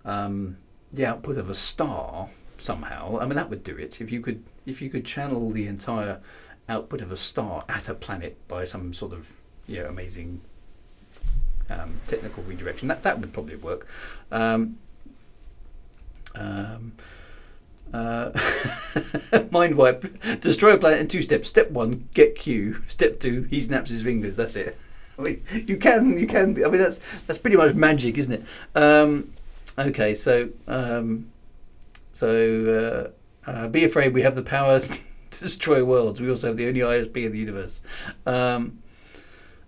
the output of a star somehow, I mean, that would do it. If you could channel the entire output of a star at a planet by some sort of, you know, amazing technical redirection, that would probably work. Mind wipe, destroy a planet in 2 steps. Step 1, get Q. Step 2, he snaps his fingers. That's it. I mean, you can. I mean, that's pretty much magic, isn't it? Okay, so be afraid. We have the power to destroy worlds. We also have the only ISP in the universe. Alan,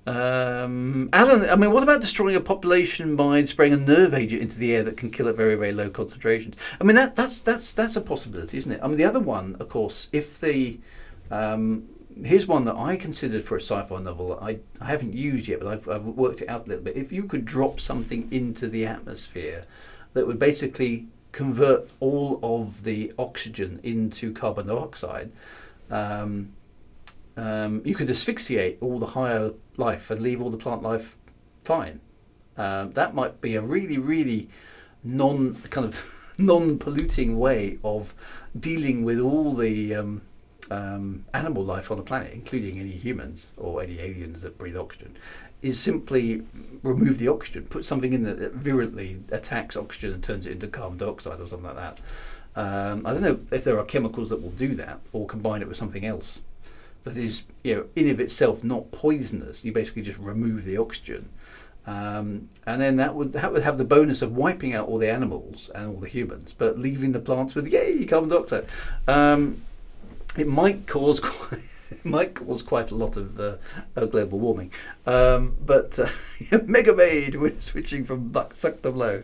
I mean, what about destroying a population by spraying a nerve agent into the air that can kill at very, very low concentrations? I mean, that's a possibility, isn't it? I mean, the other one, of course, if the here's one that I considered for a sci-fi novel. I haven't used yet, but I've worked it out a little bit. If you could drop something into the atmosphere that would basically convert all of the oxygen into carbon dioxide, you could asphyxiate all the higher life and leave all the plant life fine. That might be a really, really non-polluting way of dealing with all the animal life on the planet, including any humans or any aliens that breathe oxygen, is simply remove the oxygen, put something in there that virulently attacks oxygen and turns it into carbon dioxide or something like that. I don't know if there are chemicals that will do that, or combine it with something else that is, you know, in of itself not poisonous. You basically just remove the oxygen, and then that would have the bonus of wiping out all the animals and all the humans, but leaving the plants with yay carbon dioxide. It might cause quite a lot of global warming, but mega made. We're switching from suck to blow.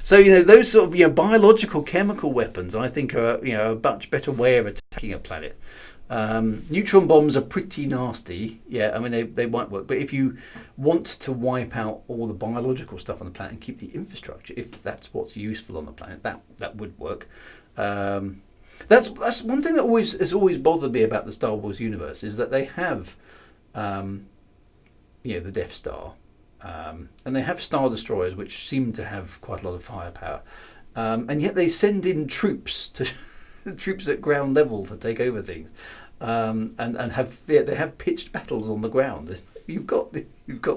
So, you know, those sort of, you know, biological chemical weapons, I think, are, you know, a much better way of attacking a planet. Neutron bombs are pretty nasty. Yeah, I mean, they might work, but if you want to wipe out all the biological stuff on the planet and keep the infrastructure, if that's what's useful on the planet, that would work. That's one thing that has always bothered me about the Star Wars universe, is that they have, you know, the Death Star, and they have Star Destroyers, which seem to have quite a lot of firepower, and yet they send in troops at ground level to take over things, and they have pitched battles on the ground. You've got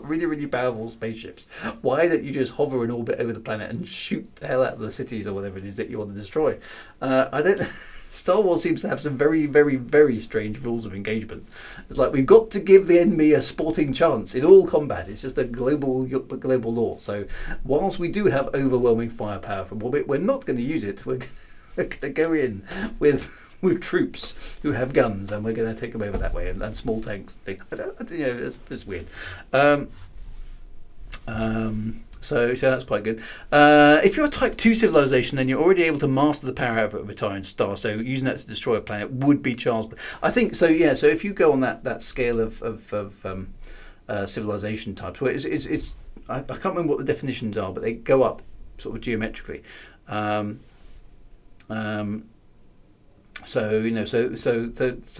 really, really powerful spaceships. Why don't you just hover in orbit over the planet and shoot the hell out of the cities or whatever it is that you want to destroy? I don't. Star Wars seems to have some very, very, very strange rules of engagement. It's like we've got to give the enemy a sporting chance in all combat. It's just a global law. So whilst we do have overwhelming firepower from orbit, we're not going to use it. We're going to go in with troops who have guns, and we're going to take them over that way, and small tanks. It's weird. So that's quite good. If you're a Type 2 civilization, then you're already able to master the power output of a retiring star. So using that to destroy a planet would be Charles. I think so. Yeah. So if you go on that scale of civilization types, where it's I can't remember what the definitions are, but they go up sort of geometrically. So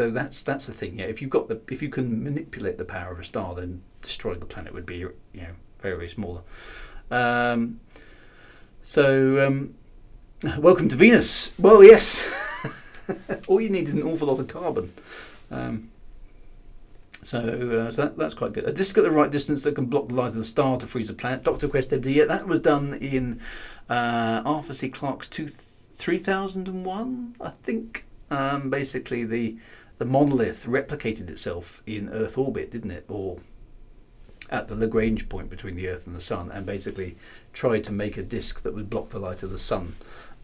that's the thing. Yeah. If you can manipulate the power of a star, then destroying the planet would be very, very smaller. Welcome to Venus. Well, yes. All you need is an awful lot of carbon. So that's quite good. A disk at the right distance that can block the light of the star to freeze a planet. Dr. Quest MD. Yeah, that was done in Arthur C. Clarke's 3001, I think. Basically, the monolith replicated itself in Earth orbit, didn't it? Or at the Lagrange point between the Earth and the Sun, and basically tried to make a disk that would block the light of the Sun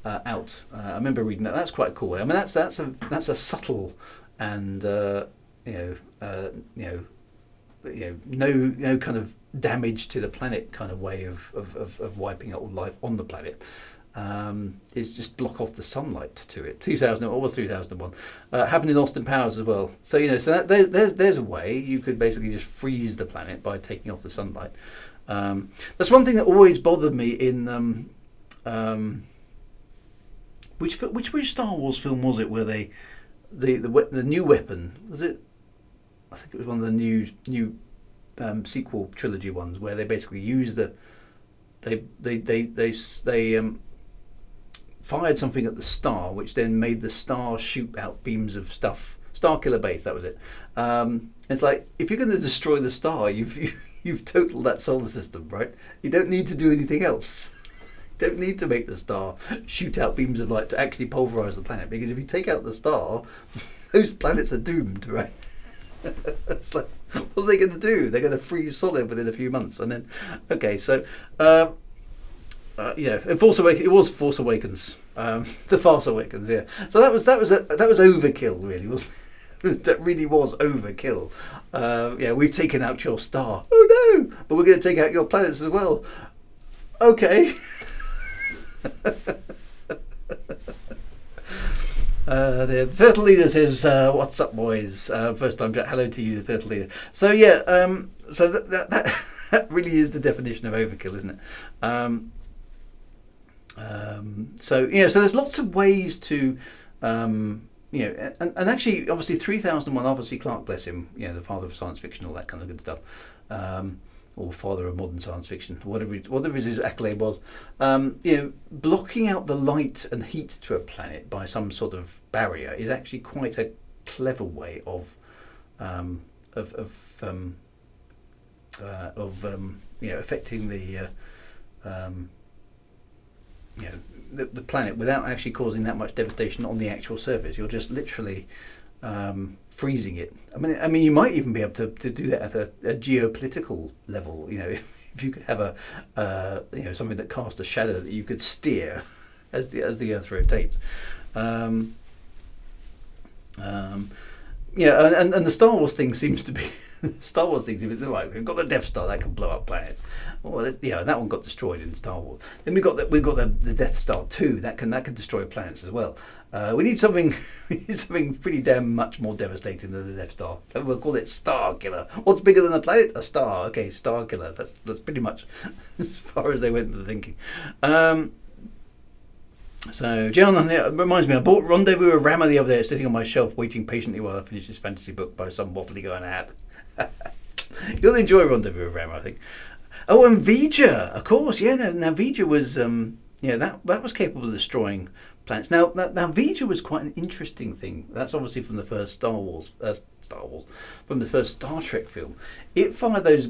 out. I remember reading that. That's quite cool. I mean, that's a subtle and no kind of damage to the planet kind of way of wiping out all life on the planet. Is just block off the sunlight to it. 2000 or was 3001. Happened in Austin Powers as well. So there's a way you could basically just freeze the planet by taking off the sunlight. That's one thing that always bothered me in which Star Wars film was it where the new weapon was it? I think it was one of the new sequel trilogy ones where they basically used they fired something at the star, which then made the star shoot out beams of stuff. Star Killer Base, that was it. It's like, if you're going to destroy the star, you've totaled that solar system, right? You don't need to do anything else. You don't need to make the star shoot out beams of light to actually pulverize the planet, because if you take out the star, those planets are doomed, right? It's like, what are they going to do? They're going to freeze solid within a few months, and then, okay, so. It was Force Awakens, the Farce Awakens, yeah. So that was overkill, really. That really was overkill. We've taken out your star. Oh no! But we're going to take out your planets as well. Okay. The Turtle Leader says, "What's up, boys? First time chat. Hello to you, the Turtle Leader." So yeah, so that really is the definition of overkill, isn't it? So there's lots of ways to, and actually, obviously, 3001, Arthur C. Clarke, bless him, the father of science fiction, all that kind of good stuff, or father of modern science fiction, whatever his accolade was, blocking out the light and heat to a planet by some sort of barrier is actually quite a clever way of affecting the planet without actually causing that much devastation on the actual surface. You're just literally freezing it. I mean, you might even be able to do that at a geopolitical level. If you could have something that casts a shadow that you could steer as the Earth rotates. And the Star Wars thing seems to be right. We've got the Death Star that can blow up planets. Well, that one got destroyed in Star Wars. Then we've got the Death Star 2 that can destroy planets as well. We need something pretty damn much more devastating than the Death Star. So we'll call it Star Killer. What's bigger than a planet? A star. Okay, Star Killer. That's pretty much as far as they went with the thinking. So, John, it reminds me, I bought Rendezvous of Rama the other day. It's sitting on my shelf waiting patiently while I finish this fantasy book by some waffly guy in a hat. You'll enjoy Rendezvous of Rama, I think. Oh, and Vija, of course. Yeah, now Vija was yeah, that was capable of destroying planets. Now Vija was quite an interesting thing. That's obviously from the first Star Wars, from the first Star Trek film. It fired those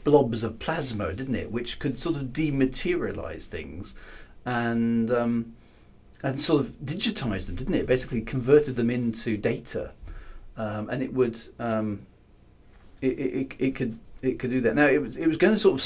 blobs of plasma, didn't it, which could sort of dematerialize things, and sort of digitize them, didn't it? Basically converted them into data, and it would it could do that. Now it was going to sort of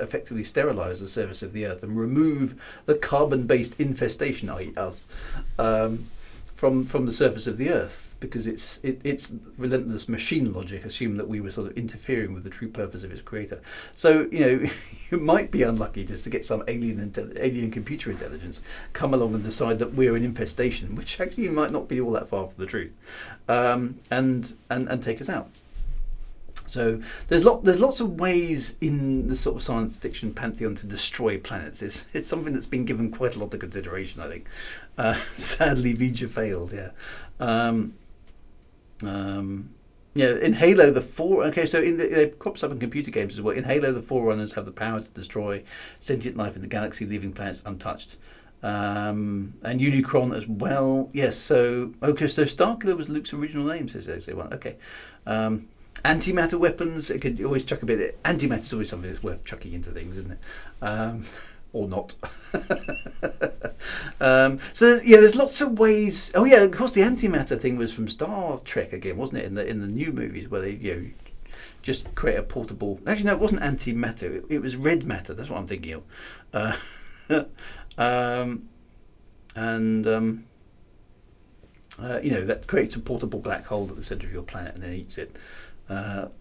effectively sterilize the surface of the Earth and remove the carbon-based infestation, i.e., us, from the surface of the Earth, because its relentless machine logic assumed that we were sort of interfering with the true purpose of its creator. So you might be unlucky just to get some alien computer intelligence come along and decide that we're an infestation, which actually might not be all that far from the truth, and take us out. So there's lots of ways in the sort of science fiction pantheon to destroy planets. It's something that's been given quite a lot of consideration, I think. Sadly, Vija failed. In Halo, it crops up in computer games as well. In Halo, the Forerunners have the power to destroy sentient life in the galaxy, leaving planets untouched. And Unicron as well. Yes. So Starkiller was Luke's original name. Says one. Okay. Antimatter weapons. It could always chuck a bit. Antimatter is always something that's worth chucking into things, isn't it? Or not. So there's lots of ways. Oh yeah, of course the antimatter thing was from Star Trek again, wasn't it? In the new movies where they just create a portable. Actually, no, it wasn't antimatter. It was red matter. That's what I'm thinking of. That creates a portable black hole at the center of your planet and then eats it. So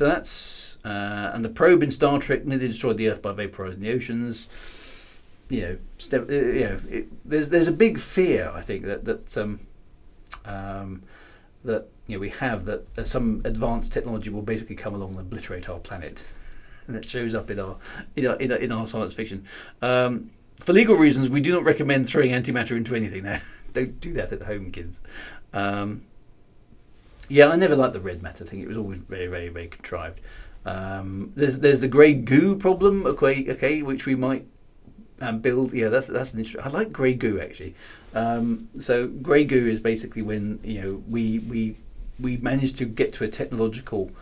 that's and the probe in Star Trek nearly destroyed the Earth by vaporizing the oceans. There's a big fear, I think, that we have that some advanced technology will basically come along and obliterate our planet. And that shows up in our science fiction. For legal reasons, we do not recommend throwing antimatter into anything. Now, don't do that at home, kids. I never liked the red matter thing. It was always very, very, very contrived. There's the grey goo problem, okay, which we might build. Yeah, that's an interesting. I like grey goo actually. So grey goo is basically when we manage to get to a technological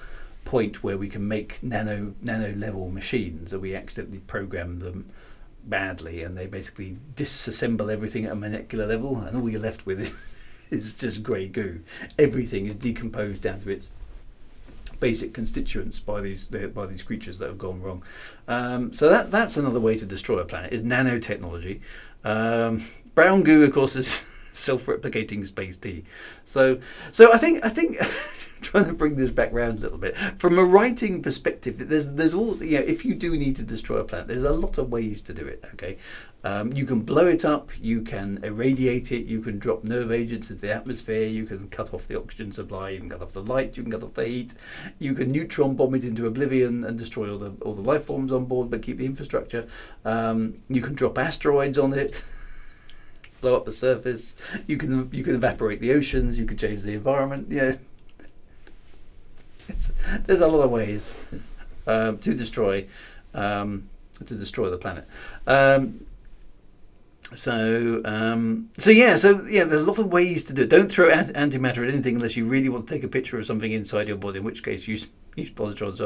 point where we can make nano level machines, and we accidentally program them badly, and they basically disassemble everything at a molecular level, and all you're left with is just grey goo. Everything is decomposed down to its basic constituents by these creatures that have gone wrong. So that's another way to destroy a planet, is nanotechnology. Brown goo, of course, is self-replicating space tea. So I think trying to bring this back round a little bit from a writing perspective, there's all if you do need to destroy a planet, there's a lot of ways to do it. Okay, you can blow it up, you can irradiate it, you can drop nerve agents into the atmosphere, you can cut off the oxygen supply, you can cut off the light, you can cut off the heat, you can neutron bomb it into oblivion and destroy all the life forms on board, but keep the infrastructure. You can drop asteroids on it. Blow up the surface. You can evaporate the oceans. You can change the environment. There's a lot of ways to destroy the planet. There's a lot of ways to do it. Don't throw antimatter at anything unless you really want to take a picture of something inside your body, in which case use positrons as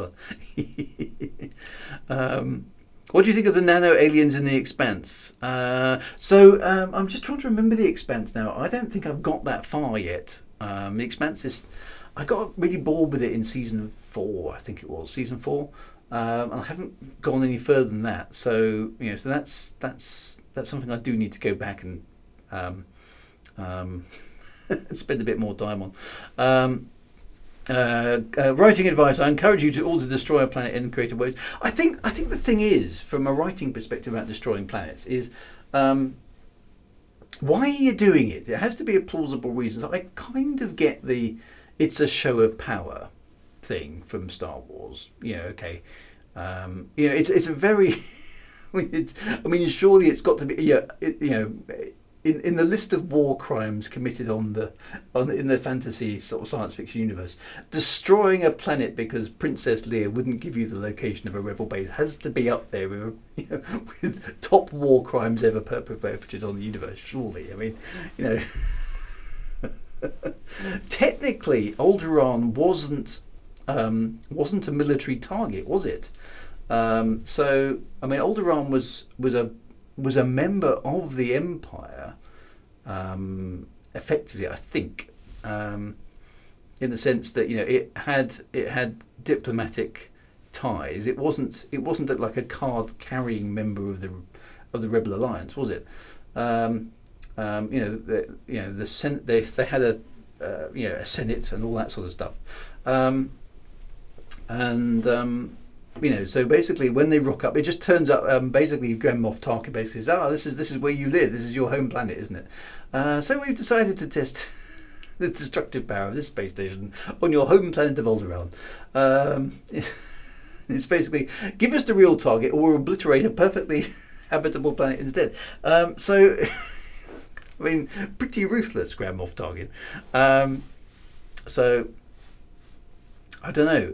well. What do you think of the nano aliens in The Expanse? I'm just trying to remember The Expanse now. I don't think I've got that far yet. The Expanse is... I got really bored with it in season 4, I think it was, season 4. And I haven't gone any further than that. So, so that's something I do need to go back and spend a bit more time on. Writing advice: I encourage you to all to destroy a planet in creative ways. I think the thing is, from a writing perspective about destroying planets, is why are you doing it? It has to be a plausible reason. So I kind of get the it's a show of power thing from Star Wars. Okay. It's a very surely it's got to be in the list of war crimes committed in the fantasy sort of science fiction universe, destroying a planet because Princess Leia wouldn't give you the location of a rebel base has to be up there with, with top war crimes ever perpetrated on the universe. Surely, I mean, technically, Alderaan wasn't a military target, was it? So I mean, Alderaan was a member of the Empire, effectively, I think, in the sense that it had diplomatic ties. It wasn't like a card-carrying member of the Rebel Alliance, was it? The Senate, they had a Senate and all that sort of stuff, so basically when they rock up, it just turns up. Basically, Grand Moff Tarkin basically says, this is where you live. This is your home planet, isn't it? So we've decided to test the destructive power of this space station on your home planet of Alderaan. It's basically, give us the real target, or we'll obliterate a perfectly habitable planet instead. So, I mean, pretty ruthless, Grand Moff Tarkin. So, I don't know.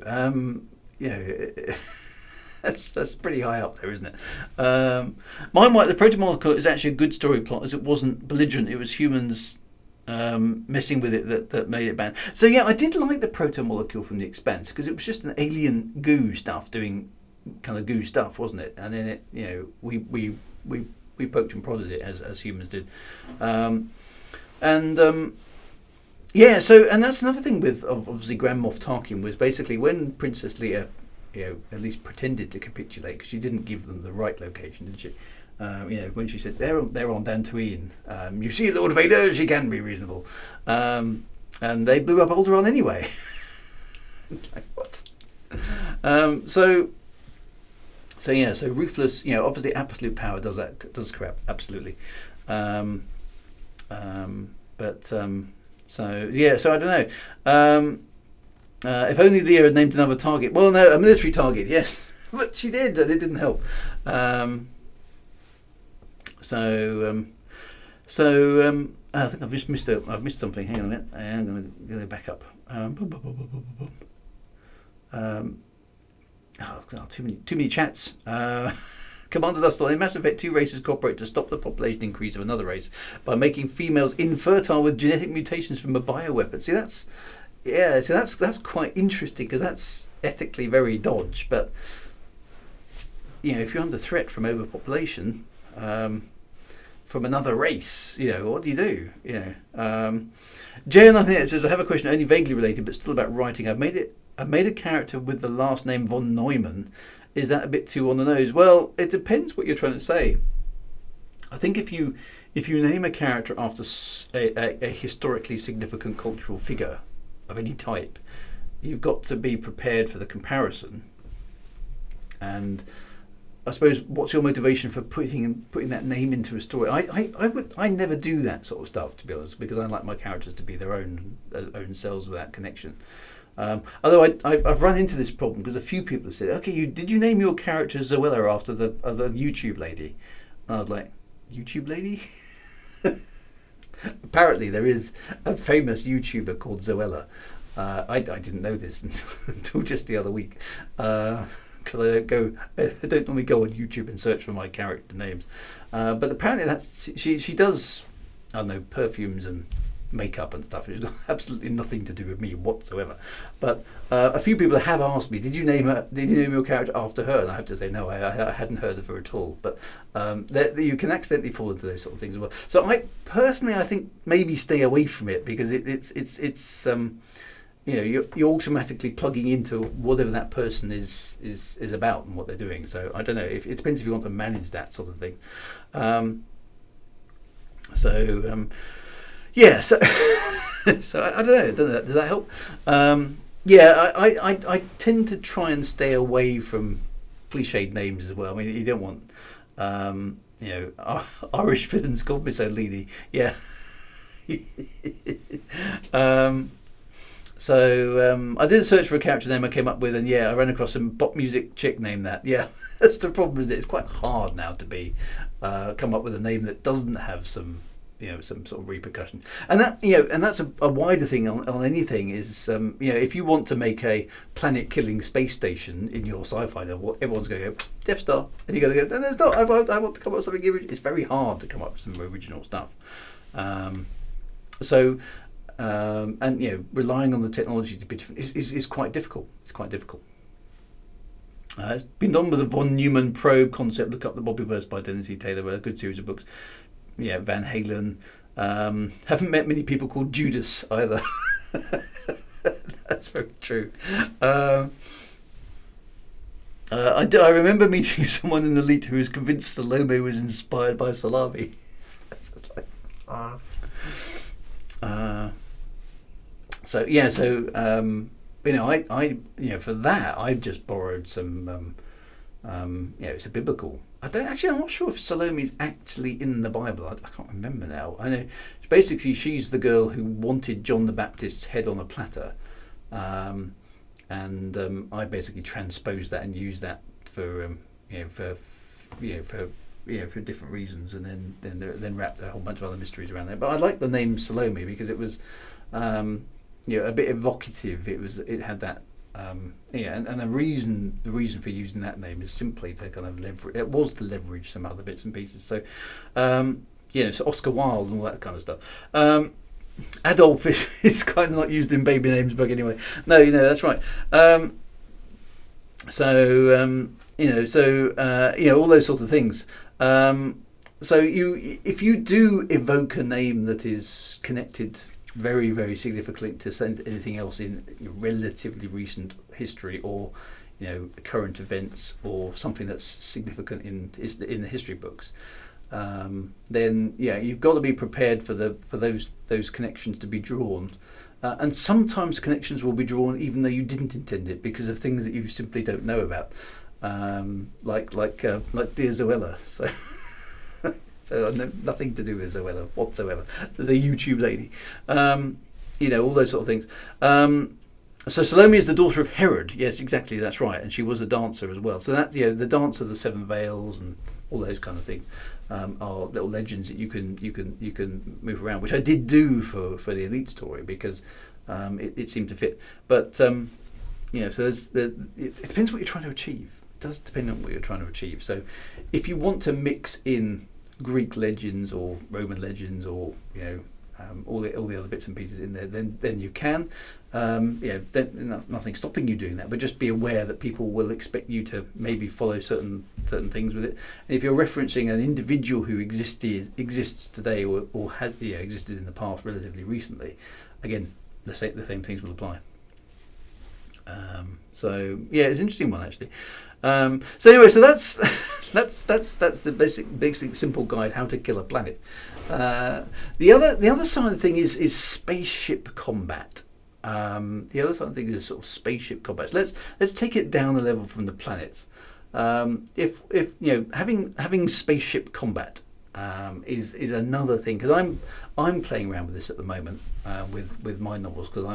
That's pretty high up there, isn't it? The proto-molecule is actually a good story plot, as it wasn't belligerent. It was humans messing with it that made it bad. So yeah, I did like the proto-molecule from The Expanse, because it was just an alien goo stuff doing kind of goo stuff, wasn't it? And then we poked and prodded it as humans did. So that's another thing with obviously Grand Moff Tarkin, was basically when Princess Leia at least pretended to capitulate, because she didn't give them the right location, did she? When she said they're on Dantooine, you see, Lord Vader, she can be reasonable, and they blew up Alderaan anyway. Like, what? So ruthless. Obviously, absolute power does corrupt, absolutely. So I don't know. If only Leia had named another target. Well, no, a military target, yes, but she did, and it didn't help. I think I've missed something. Hang on a minute. I'm going to go back up. Too many chats. Commander Dustle, in Mass Effect, 2 races cooperate to stop the population increase of another race by making females infertile with genetic mutations from a bioweapon. See, that's quite interesting, because that's ethically very dodge. But if you're under threat from overpopulation, from another race, what do you do? Jay, I think it says, I have a question only vaguely related, but still about writing. I've made a character with the last name von Neumann. Is that a bit too on the nose? Well, it depends what you're trying to say. I think if you name a character after a historically significant cultural figure of any type, you've got to be prepared for the comparison. And I suppose, what's your motivation for putting that name into a story? I never do that sort of stuff, to be honest, because I like my characters to be their own selves without connection. Although I've run into this problem, because a few people have said, okay, did you name your character Zoella after the YouTube lady? And I was like, YouTube lady? Apparently there is a famous YouTuber called Zoella. I didn't know this until just the other week, because I don't normally go on YouTube and search for my character names. But apparently she does, I don't know, perfumes and makeup and stuff. It's got absolutely nothing to do with me whatsoever. But a few people have asked me, did you name your character after her? And I have to say, no, I hadn't heard of her at all. But you can accidentally fall into those sort of things as well. So I think maybe stay away from it, because it's you're automatically plugging into whatever that person is about and what they're doing. So I don't know. It depends if you want to manage that sort of thing. Yeah, so I don't know. Does that help? I tend to try and stay away from cliched names as well. I mean, you don't want, Irish villains called Mussolini. Yeah. I did a search for a character name I came up with, and I ran across some pop music chick named that. Yeah, that's the problem. Is it's quite hard now to come up with a name that doesn't have some some sort of repercussion. And that's a wider thing on anything is if you want to make a planet-killing space station in your sci-fi novel, everyone's going to go Death Star, and you're going to go, no, there's not. I want to come up with something original. It's very hard to come up with some original stuff. Relying on the technology to be different is quite difficult. It's quite difficult. It's been done with the von Neumann probe concept. Look up the Bobbyverse by Dennis E. Taylor, a good series of books. Yeah, Van Halen. Haven't met many people called Judas either. That's very true. I remember meeting someone in Elite who was convinced Salome was inspired by salami. For that I've just borrowed some. It's a biblical. I'm not sure if Salome is actually in the Bible. I can't remember now. I know basically she's the girl who wanted John the Baptist's head on a platter, and I basically transposed that and used that for different reasons, and then wrapped a whole bunch of other mysteries around there. But I like the name Salome because it was a bit evocative. It had that. And the reason for using that name is simply to kind of leverage some other bits and pieces. So, so Oscar Wilde and all that kind of stuff. Adolf is kind of not used in baby names, but anyway, no, that's right. All those sorts of things. If you do evoke a name that is connected very, very significantly to anything else in relatively recent history, or current events, or something that's significant in the history books, then you've got to be prepared for those connections to be drawn, and sometimes connections will be drawn even though you didn't intend it because of things that you simply don't know about, like dear Zoella. So I know nothing to do with Zoella whatsoever. The YouTube lady, all those sort of things. So Salome is the daughter of Herod. Yes, exactly, that's right, and she was a dancer as well. So that the dance of the seven veils and all those kind of things are little legends that you can move around, which I did do for the Elite story because it seemed to fit. But so it depends what you're trying to achieve. It does depend on what you're trying to achieve. So if you want to mix in Greek legends or Roman legends, or all the other bits and pieces in there, then you can. Nothing stopping you doing that, but just be aware that people will expect you to maybe follow certain things with it. And if you're referencing an individual who exists today, or has existed in the past relatively recently, again the same things will apply. It's an interesting one actually. So that's the basic simple guide how to kill a planet. The other side of the thing is spaceship combat. The other side of the thing is sort of spaceship combat. So let's take it down a level from the planets. If having spaceship combat is another thing, because I'm playing around with this at the moment with my novels, because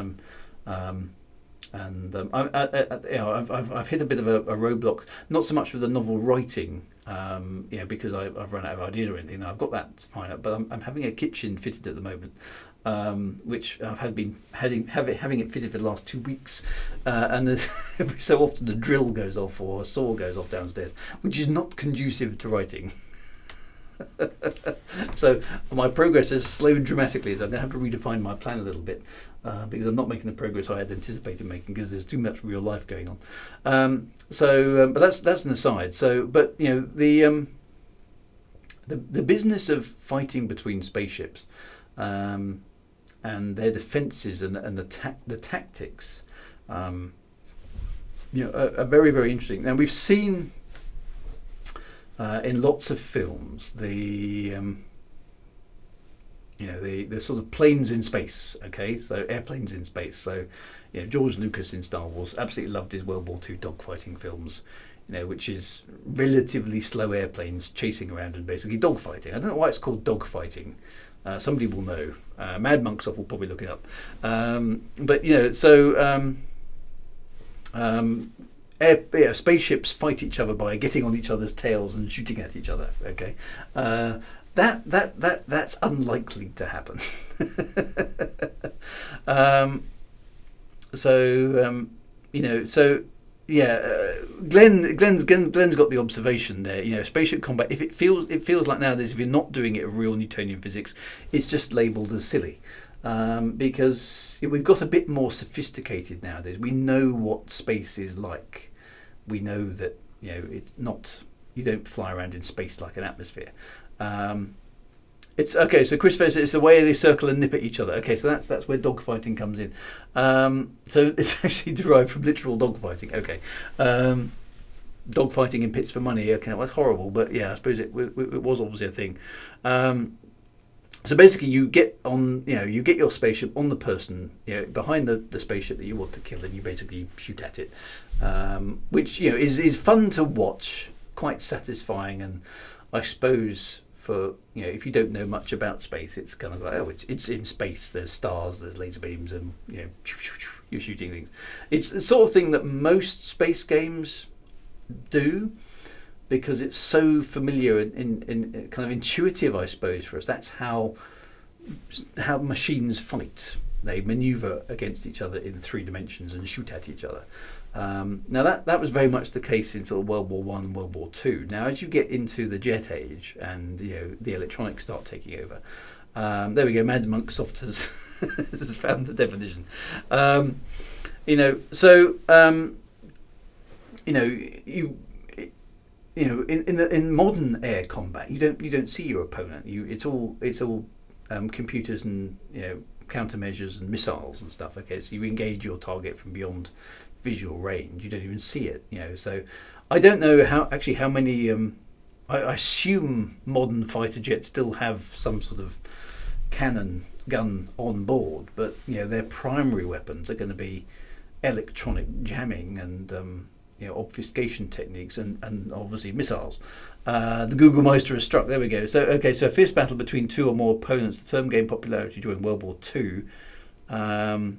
I've hit a bit of a roadblock, not so much with the novel writing, because I've run out of ideas or anything. I've got that fine, but I'm having a kitchen fitted at the moment, which I've been having it fitted for the last 2 weeks, and every so often a drill goes off or a saw goes off downstairs, which is not conducive to writing. So my progress has slowed dramatically, so I'm going to have to redefine my plan a little bit, because I'm not making the progress I had anticipated making because there's too much real life going on. But that's an aside. So, but the business of fighting between spaceships, and their defences and the tactics, are very, very interesting. Now we've seen in lots of films the sort of planes in space. Okay, so airplanes in space. So George Lucas in Star Wars absolutely loved his World War II dogfighting films, which is relatively slow airplanes chasing around and basically dogfighting. I don't know why it's called dogfighting. Somebody will know. Mad Monksoff will probably look it up. Spaceships fight each other by getting on each other's tails and shooting at each other. Okay, That's unlikely to happen. um, so you know, so yeah, Glenn's got the observation there. You know, spaceship combat. If it feels like nowadays, if you're not doing it in real Newtonian physics, it's just labelled as silly. Because we've got a bit more sophisticated nowadays. We know what space is like. We know that, you know, it's not, you don't fly around in space like an atmosphere. It's okay. So Chris says it's the way they circle and nip at each other. Okay, so that's where dogfighting comes in. So it's actually derived from literal dogfighting. Okay, dogfighting in pits for money. Okay, well, that's horrible, but yeah, I suppose it was obviously a thing. So basically, you get your spaceship on the person, you know, behind the spaceship that you want to kill, and you basically shoot at it, which, you know, is fun to watch, quite satisfying, and I suppose for, you know, if you don't know much about space, it's kind of like, oh, it's in space. There's stars, there's laser beams, and, you know, you're shooting things. It's the sort of thing that most space games do, because it's so familiar and kind of intuitive, I suppose, for us. That's how machines fight. They maneuver against each other in 3 dimensions and shoot at each other. Now that was very much the case in sort of World War One and World War Two. Now, as you get into the jet age and, you know, the electronics start taking over, there we go. Mad Monk Soft has found the definition. You know, so you know, in modern air combat, you don't see your opponent. It's all computers and, you know, countermeasures and missiles and stuff. Okay, so you engage your target from beyond visual range. You don't even see it. You know, so I don't know how many. I assume modern fighter jets still have some sort of cannon gun on board, but, you know, their primary weapons are going to be electronic jamming and you know, obfuscation techniques and obviously missiles. The Google Meister has struck. There we go. So okay, so a fierce battle between 2 or more opponents. The term gained popularity during World War Two, though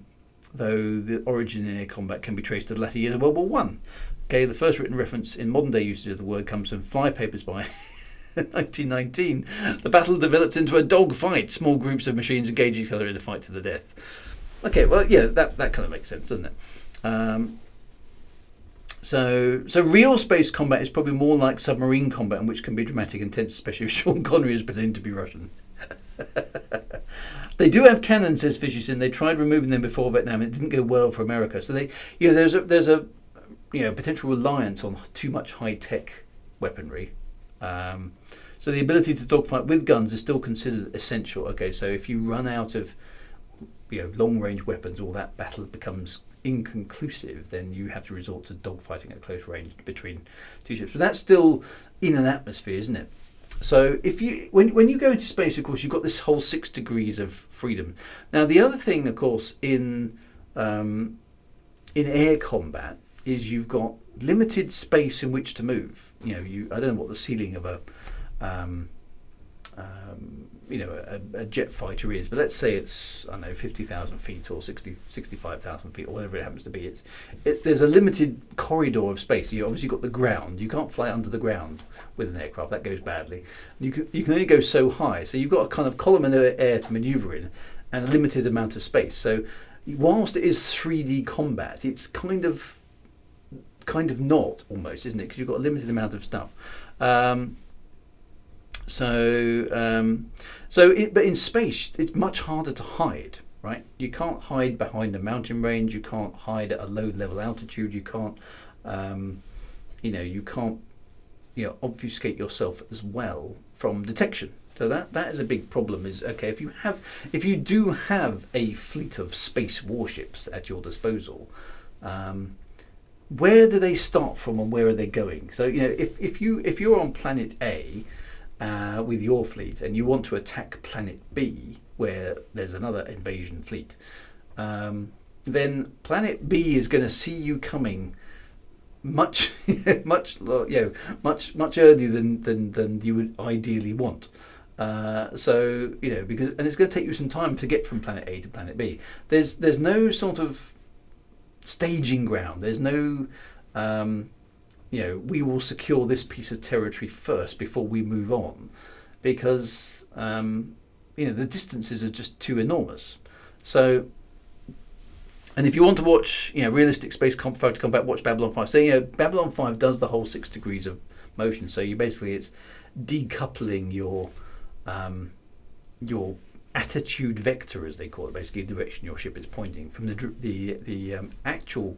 the origin in air combat can be traced to the latter years of World War One. Okay, the first written reference in modern day usage of the word comes from flypapers by 1919. The battle developed into a dog fight. Small groups of machines engage each other in a fight to the death. Okay, well, yeah, that kind of makes sense, doesn't it? So real space combat is probably more like submarine combat, in which can be dramatic and tense, especially if Sean Connery is pretending to be Russian. They do have cannons, says Fisherson. They tried removing them before Vietnam. It didn't go well for America. So they, you know, there's a you know, potential reliance on too much high tech weaponry. So the ability to dogfight with guns is still considered essential. Okay, so if you run out of, you know, long range weapons, or that battle becomes inconclusive, then you have to resort to dogfighting at close range between 2 ships. But that's still in an atmosphere, isn't it? So if you when you go into space, of course, you've got this whole 6 degrees of freedom. Now, the other thing, of course, in air combat is you've got limited space in which to move. You know, I don't know what the ceiling of a a jet fighter is, but let's say it's, I don't know, 50,000 feet or 65,000 feet or whatever it happens to be. There's a limited corridor of space. You obviously got the ground. You can't fly under the ground with an aircraft. That goes badly. You can only go so high. So you've got a kind of column in the air to manoeuvre in, and a limited amount of space. So whilst it is 3D combat, it's kind of not, almost, isn't it? Because you've got a limited amount of stuff. But in space, it's much harder to hide, right? You can't hide behind a mountain range. You can't hide at a low level altitude. You can't, obfuscate yourself as well from detection. So that is a big problem. Is okay if you do have a fleet of space warships at your disposal. Where do they start from and where are they going? So, you know, if you're on planet A with your fleet and you want to attack planet B where there's another invasion fleet, then planet B is going to see you coming much earlier than you would ideally want. So, you know, because it's going to take you some time to get from planet A to planet B. There's no sort of staging ground. There's no, we will secure this piece of territory first before we move on. because the distances are just too enormous. So, and if you want to watch realistic space fighter combat, watch Babylon 5. So Babylon 5 does the whole 6 degrees of motion. So it's decoupling your attitude vector, as they call it, basically the direction your ship is pointing, from the actual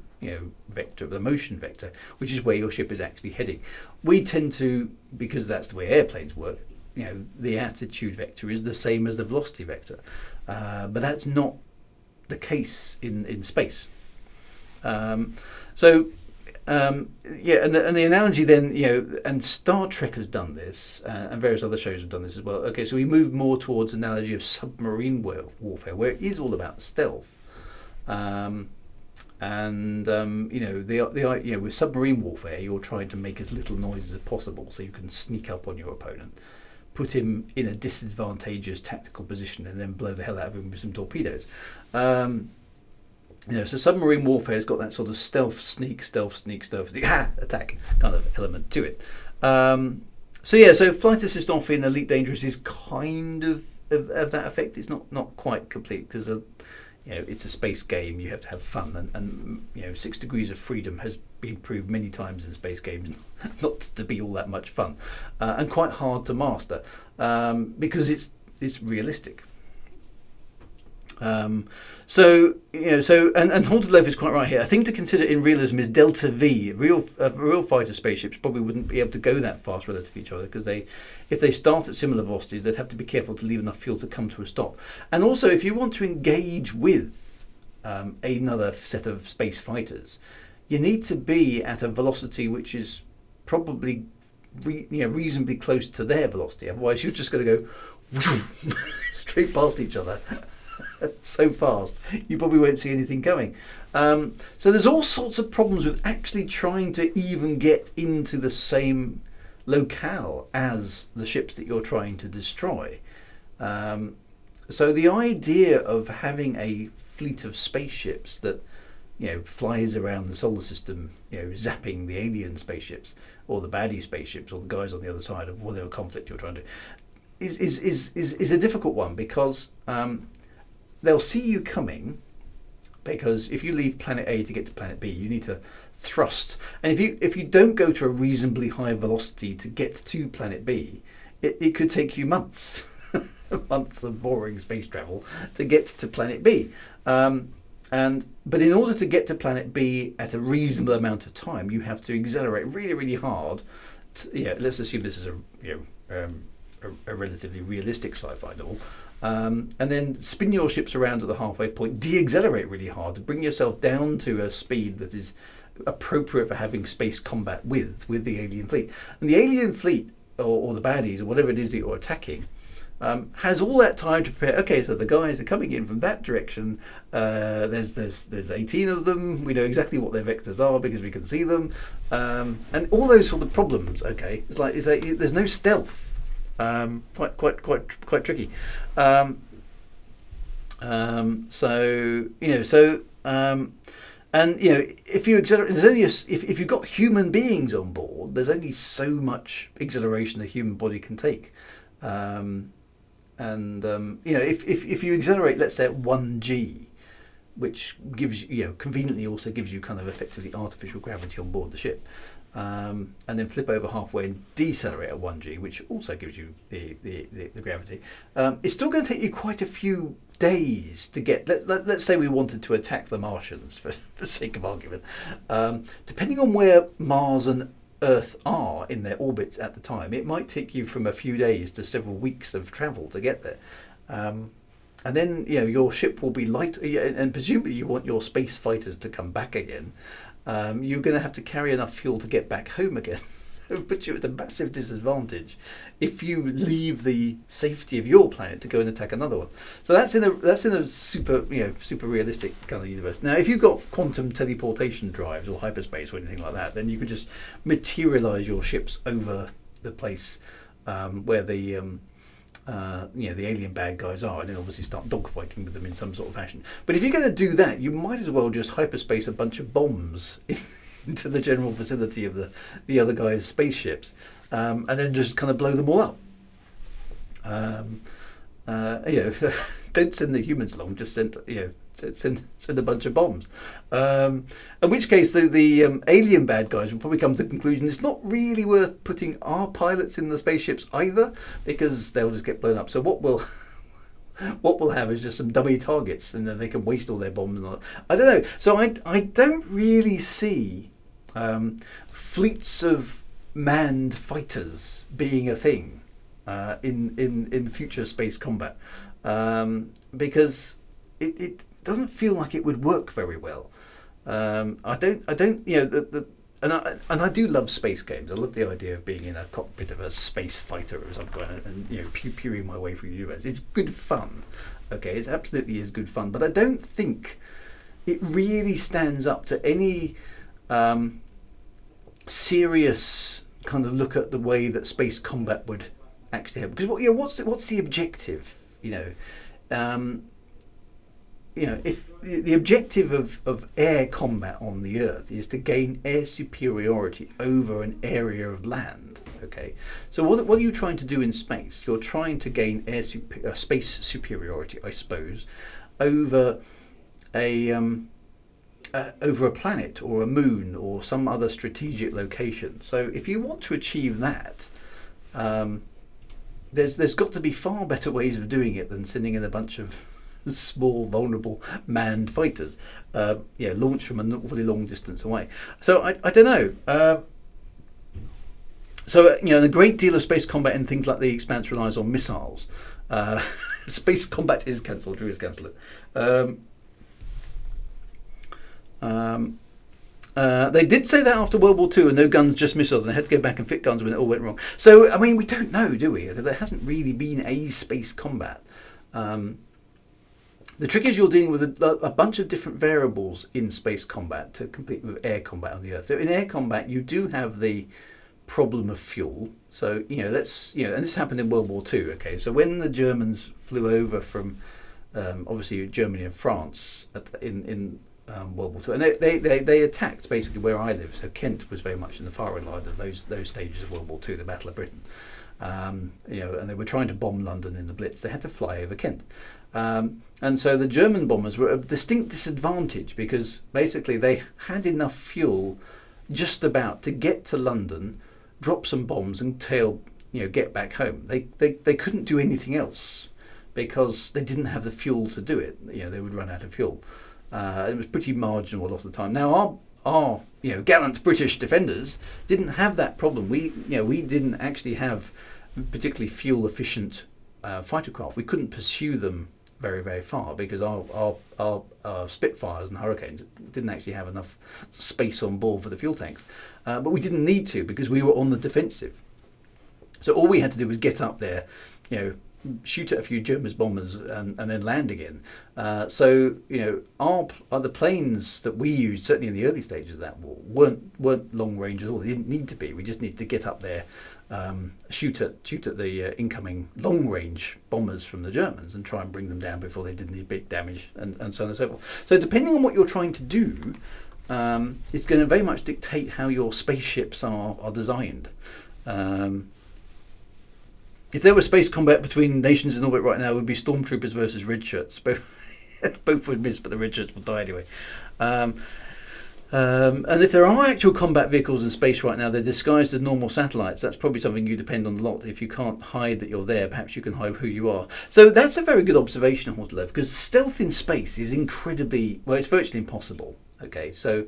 vector, the motion vector, which is where your ship is actually heading. We tend to, because that's the way airplanes work, the attitude vector is the same as the velocity vector, but that's not the case in space. And the analogy then, and Star Trek has done this, and various other shows have done this as well. Okay, so we move more towards an analogy of submarine warfare, where it is all about stealth. With submarine warfare, you're trying to make as little noise as possible, so you can sneak up on your opponent, put him in a disadvantageous tactical position, and then blow the hell out of him with some torpedoes. So submarine warfare has got that sort of stealth, sneak, attack kind of element to it. So Flight Assist On in Elite Dangerous is kind of that effect. It's not quite complete, because it's a space game. You have to have fun, and 6 degrees of freedom has been proved many times in space games not to be all that much fun, and quite hard to master, because it's realistic. And Haunted Loaf is quite right here. A thing to consider in realism is delta V. Real fighter spaceships probably wouldn't be able to go that fast relative to each other, because if they start at similar velocities, they'd have to be careful to leave enough fuel to come to a stop. And also, if you want to engage with another set of space fighters, you need to be at a velocity which is probably reasonably close to their velocity. Otherwise, you're just going to go straight past each other. So fast, you probably won't see anything coming. So there's all sorts of problems with actually trying to even get into the same locale as the ships that you're trying to destroy. So the idea of having a fleet of spaceships that flies around the solar system, zapping the alien spaceships or the baddie spaceships or the guys on the other side of whatever conflict you're trying to, is a difficult one, because they'll see you coming, because if you leave planet A to get to planet B, you need to thrust. And if you don't go to a reasonably high velocity to get to planet B, it could take you months, months of boring space travel to get to planet B. But in order to get to planet B at a reasonable amount of time, you have to accelerate really, really hard. Let's assume this is a relatively realistic sci-fi novel. And then spin your ships around at the halfway point, de-accelerate really hard to bring yourself down to a speed that is appropriate for having space combat with the alien fleet. And the alien fleet, or the baddies, or whatever it is that you're attacking, has all that time to prepare. Okay, so the guys are coming in from that direction. There's 18 of them. We know exactly what their vectors are because we can see them, and all those sort of problems. Okay, it's like there's no stealth. Quite tricky. If you accelerate, there's only if you've got human beings on board, there's only so much acceleration a human body can take. If you accelerate, let's say at 1g, which gives conveniently also gives you kind of effectively artificial gravity on board the ship. And then flip over halfway and decelerate at 1g, which also gives you the gravity. It's still going to take you quite a few days to get. Let's say we wanted to attack the Martians, for sake of argument. Depending on where Mars and Earth are in their orbits at the time, it might take you from a few days to several weeks of travel to get there. And then your ship will be light, and presumably you want your space fighters to come back again. You're going to have to carry enough fuel to get back home again. It puts you at a massive disadvantage if you leave the safety of your planet to go and attack another one. So that's in a super realistic kind of universe. Now, if you've got quantum teleportation drives or hyperspace or anything like that, then you could just materialize your ships over the place where the alien bad guys are, and then obviously start dogfighting with them in some sort of fashion. But if you're going to do that, you might as well just hyperspace a bunch of bombs into the general vicinity of the other guys' spaceships, and then just kind of blow them all up. Um, you know, so don't send the humans along. Just send send a bunch of bombs. In which case, the alien bad guys will probably come to the conclusion it's not really worth putting our pilots in the spaceships either, because they'll just get blown up. So what we'll have is just some dummy targets, and then they can waste all their bombs. And all. I don't know. So I don't really see fleets of manned fighters being a thing in future space combat, because it doesn't feel like it would work very well. I don't, and I do love space games. I love the idea of being in a cockpit of a space fighter or some kind, and pew-pewing my way through the universe. It's good fun. Okay, it absolutely is good fun, but I don't think it really stands up to any serious kind of look at the way that space combat would actually happen. Because what's the objective? If the objective of air combat on the Earth is to gain air superiority over an area of land, okay. So what are you trying to do in space? You're trying to gain space superiority, I suppose, over over a planet or a moon or some other strategic location. So if you want to achieve that, there's got to be far better ways of doing it than sending in a bunch of small, vulnerable, manned fighters, launched from an awfully long distance away. So I don't know. A great deal of space combat in things like The Expanse relies on missiles. Space combat is cancelled. Dru-ids cancel it. They did say that after World War II, and no guns, just missiles, and they had to go back and fit guns when it all went wrong. So, I mean, we don't know, do we? There hasn't really been a space combat. The trick is you're dealing with a bunch of different variables in space combat to compete with air combat on the Earth. So in air combat, you do have the problem of fuel. So, and this happened in World War II, okay? So when the Germans flew over from, obviously, Germany and France in World War II, and they attacked basically where I live. So Kent was very much in the firing line of those stages of World War II, the Battle of Britain. And they were trying to bomb London in the Blitz. They had to fly over Kent. And so the German bombers were at a distinct disadvantage because basically they had enough fuel just about to get to London, drop some bombs and get back home. They couldn't do anything else because they didn't have the fuel to do it. They would run out of fuel. It was pretty marginal a lot of the time. Now our gallant British defenders didn't have that problem. We didn't actually have particularly fuel efficient fighter craft. We couldn't pursue them very, very far because our Spitfires and Hurricanes didn't actually have enough space on board for the fuel tanks. But we didn't need to because we were on the defensive. So all we had to do was get up there, shoot at a few German bombers and then land again. So the planes that we used, certainly in the early stages of that war, weren't long range at all. They didn't need to be. We just needed to get up there, shoot at the incoming long range bombers from the Germans and try and bring them down before they did any big damage and so on and so forth. So depending on what you're trying to do, it's going to very much dictate how your spaceships are designed. If there was space combat between nations in orbit right now, it would be stormtroopers versus red shirts. Both would miss, but the red shirts will die anyway. And if there are actual combat vehicles in space right now, they're disguised as normal satellites. That's probably something you depend on a lot. If you can't hide that you're there, perhaps you can hide who you are. So that's a very good observation, Hortelev, because stealth in space is incredibly, it's virtually impossible. Okay, so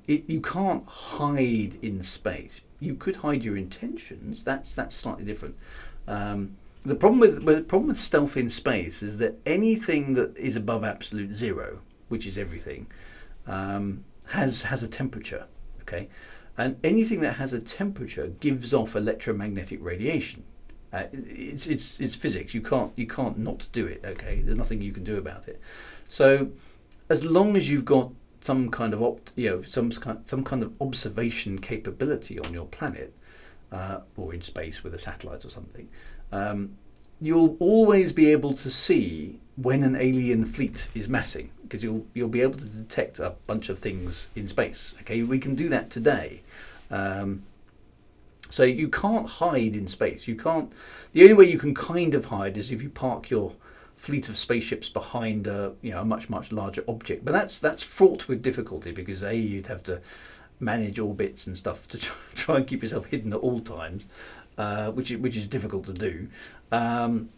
you can't hide in space. You could hide your intentions. That's slightly different. The problem with stealth in space is that anything that is above absolute zero, which is everything, has a temperature. Okay, and anything that has a temperature gives off electromagnetic radiation. It's physics. You can't not do it. Okay, there's nothing you can do about it. So as long as you've got some kind of some kind of observation capability on your planet or in space with a satellite or something, you'll always be able to see when an alien fleet is massing because you'll be able to detect a bunch of things in space. Okay, we can do that today. So you can't hide in space. You can't. The only way you can kind of hide is if you park your fleet of spaceships behind a a much larger object. But that's fraught with difficulty because you'd have to manage orbits and stuff to try and keep yourself hidden at all times, which is difficult to do, and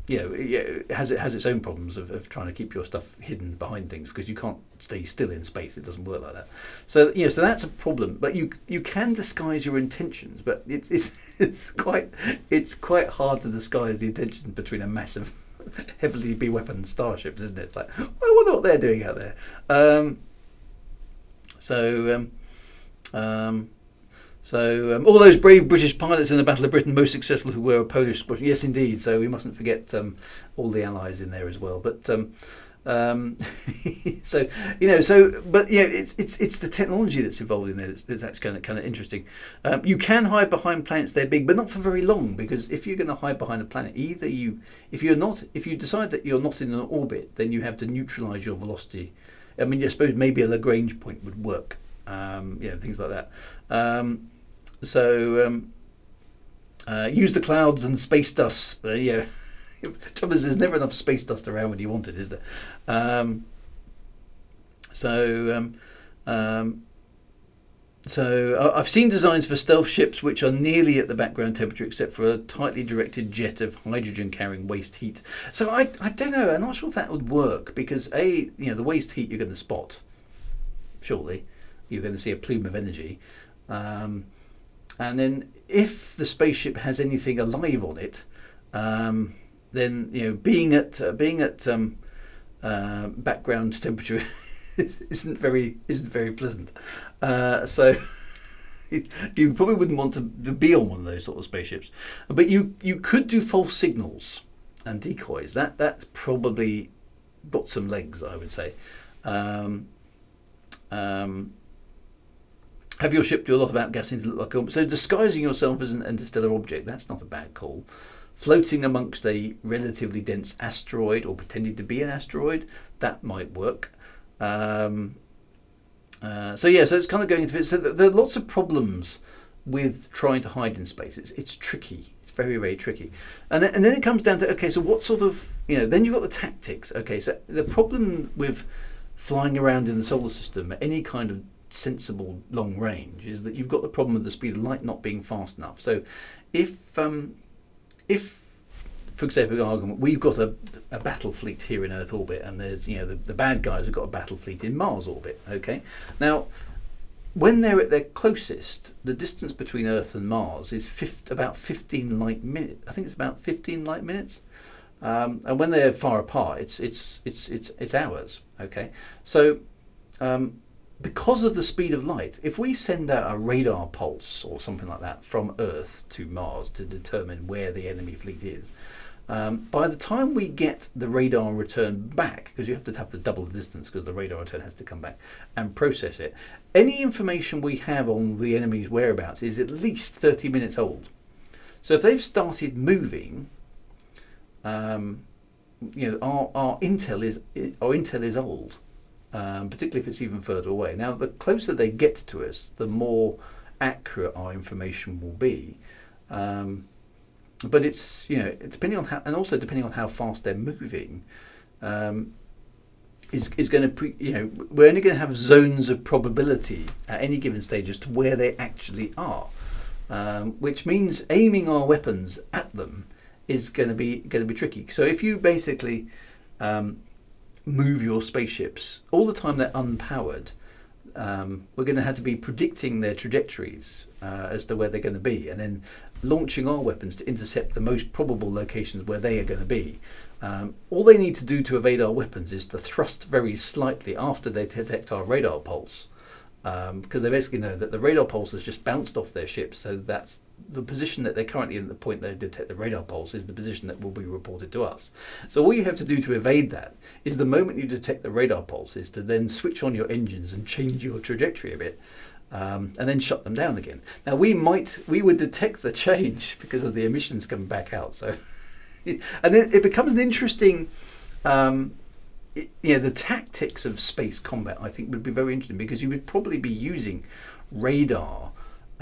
it has its own problems of trying to keep your stuff hidden behind things because you can't stay still in space. It doesn't work like that. So so that's a problem. But you can disguise your intentions, but it's quite hard to disguise the intention between a massive, heavily beweaponed starships, isn't it? It's like, I wonder what they're doing out there. All those brave British pilots in the Battle of Britain, most successful who were a Polish squadron. Yes, indeed. So we mustn't forget all the allies in there as well. But it's the technology that's involved in there that's kind of interesting. You can hide behind planets they're big, but not for very long, because if you're going to hide behind a planet, if you decide that you're not in an orbit, then you have to neutralise your velocity. I mean, I suppose maybe a Lagrange point would work. Things like that. Use the clouds and space dust. Trouble is, there's never enough space dust around when you want it, is there? I've seen designs for stealth ships which are nearly at the background temperature, except for a tightly directed jet of hydrogen-carrying waste heat. So I don't know. I'm not sure if that would work because the waste heat you're going to spot. Surely, you're going to see a plume of energy. And then if the spaceship has anything alive on it, then being at background temperature isn't very pleasant. So you probably wouldn't want to be on one of those sort of spaceships. But you could do false signals and decoys. That's probably got some legs, I would say. Have your ship do a lot of outgassing to look like so disguising yourself as an interstellar object, that's not a bad call. Floating amongst a relatively dense asteroid or pretending to be an asteroid, that might work. So it's kind of going into it. So there are lots of problems with trying to hide in space. It's tricky. It's very, very tricky. And then it comes down to, okay, so what sort of, then you've got the tactics. Okay, so the problem with flying around in the solar system at any kind of sensible long range is that you've got the problem of the speed of light not being fast enough. So if for example, we've got a battle fleet here in Earth orbit, and there's the bad guys have got a battle fleet in Mars orbit. Okay, now when they're at their closest, the distance between Earth and Mars is about 15 light minutes. I think it's about 15 light minutes. And when they're far apart, it's hours. Okay, so because of the speed of light, if we send out a radar pulse or something like that from Earth to Mars to determine where the enemy fleet is, by the time we get the radar return back, because you have to have the double the distance because the radar return has to come back and process it, any information we have on the enemy's whereabouts is at least 30 minutes old. So if they've started moving, our intel is old. Particularly if it's even further away. Now, the closer they get to us, the more accurate our information will be. But it's depending on how, and also depending on how fast they're moving, is going to we're only going to have zones of probability at any given stage as to where they actually are, which means aiming our weapons at them is going to be tricky. So if you basically move your spaceships all the time they're unpowered, we're going to have to be predicting their trajectories as to where they're going to be, and then launching our weapons to intercept the most probable locations where they are going to be. All they need to do to evade our weapons is to thrust very slightly after they detect our radar pulse, because they basically know that the radar pulse has just bounced off their ship, so that's the position that they're currently in at the point they detect the radar pulse is the position that will be reported to us. So all you have to do to evade that is the moment you detect the radar pulse is to then switch on your engines and change your trajectory a bit, and then shut them down again. Now we would detect the change because of the emissions coming back out. So, and then it becomes an interesting, the tactics of space combat I think would be very interesting, because you would probably be using radar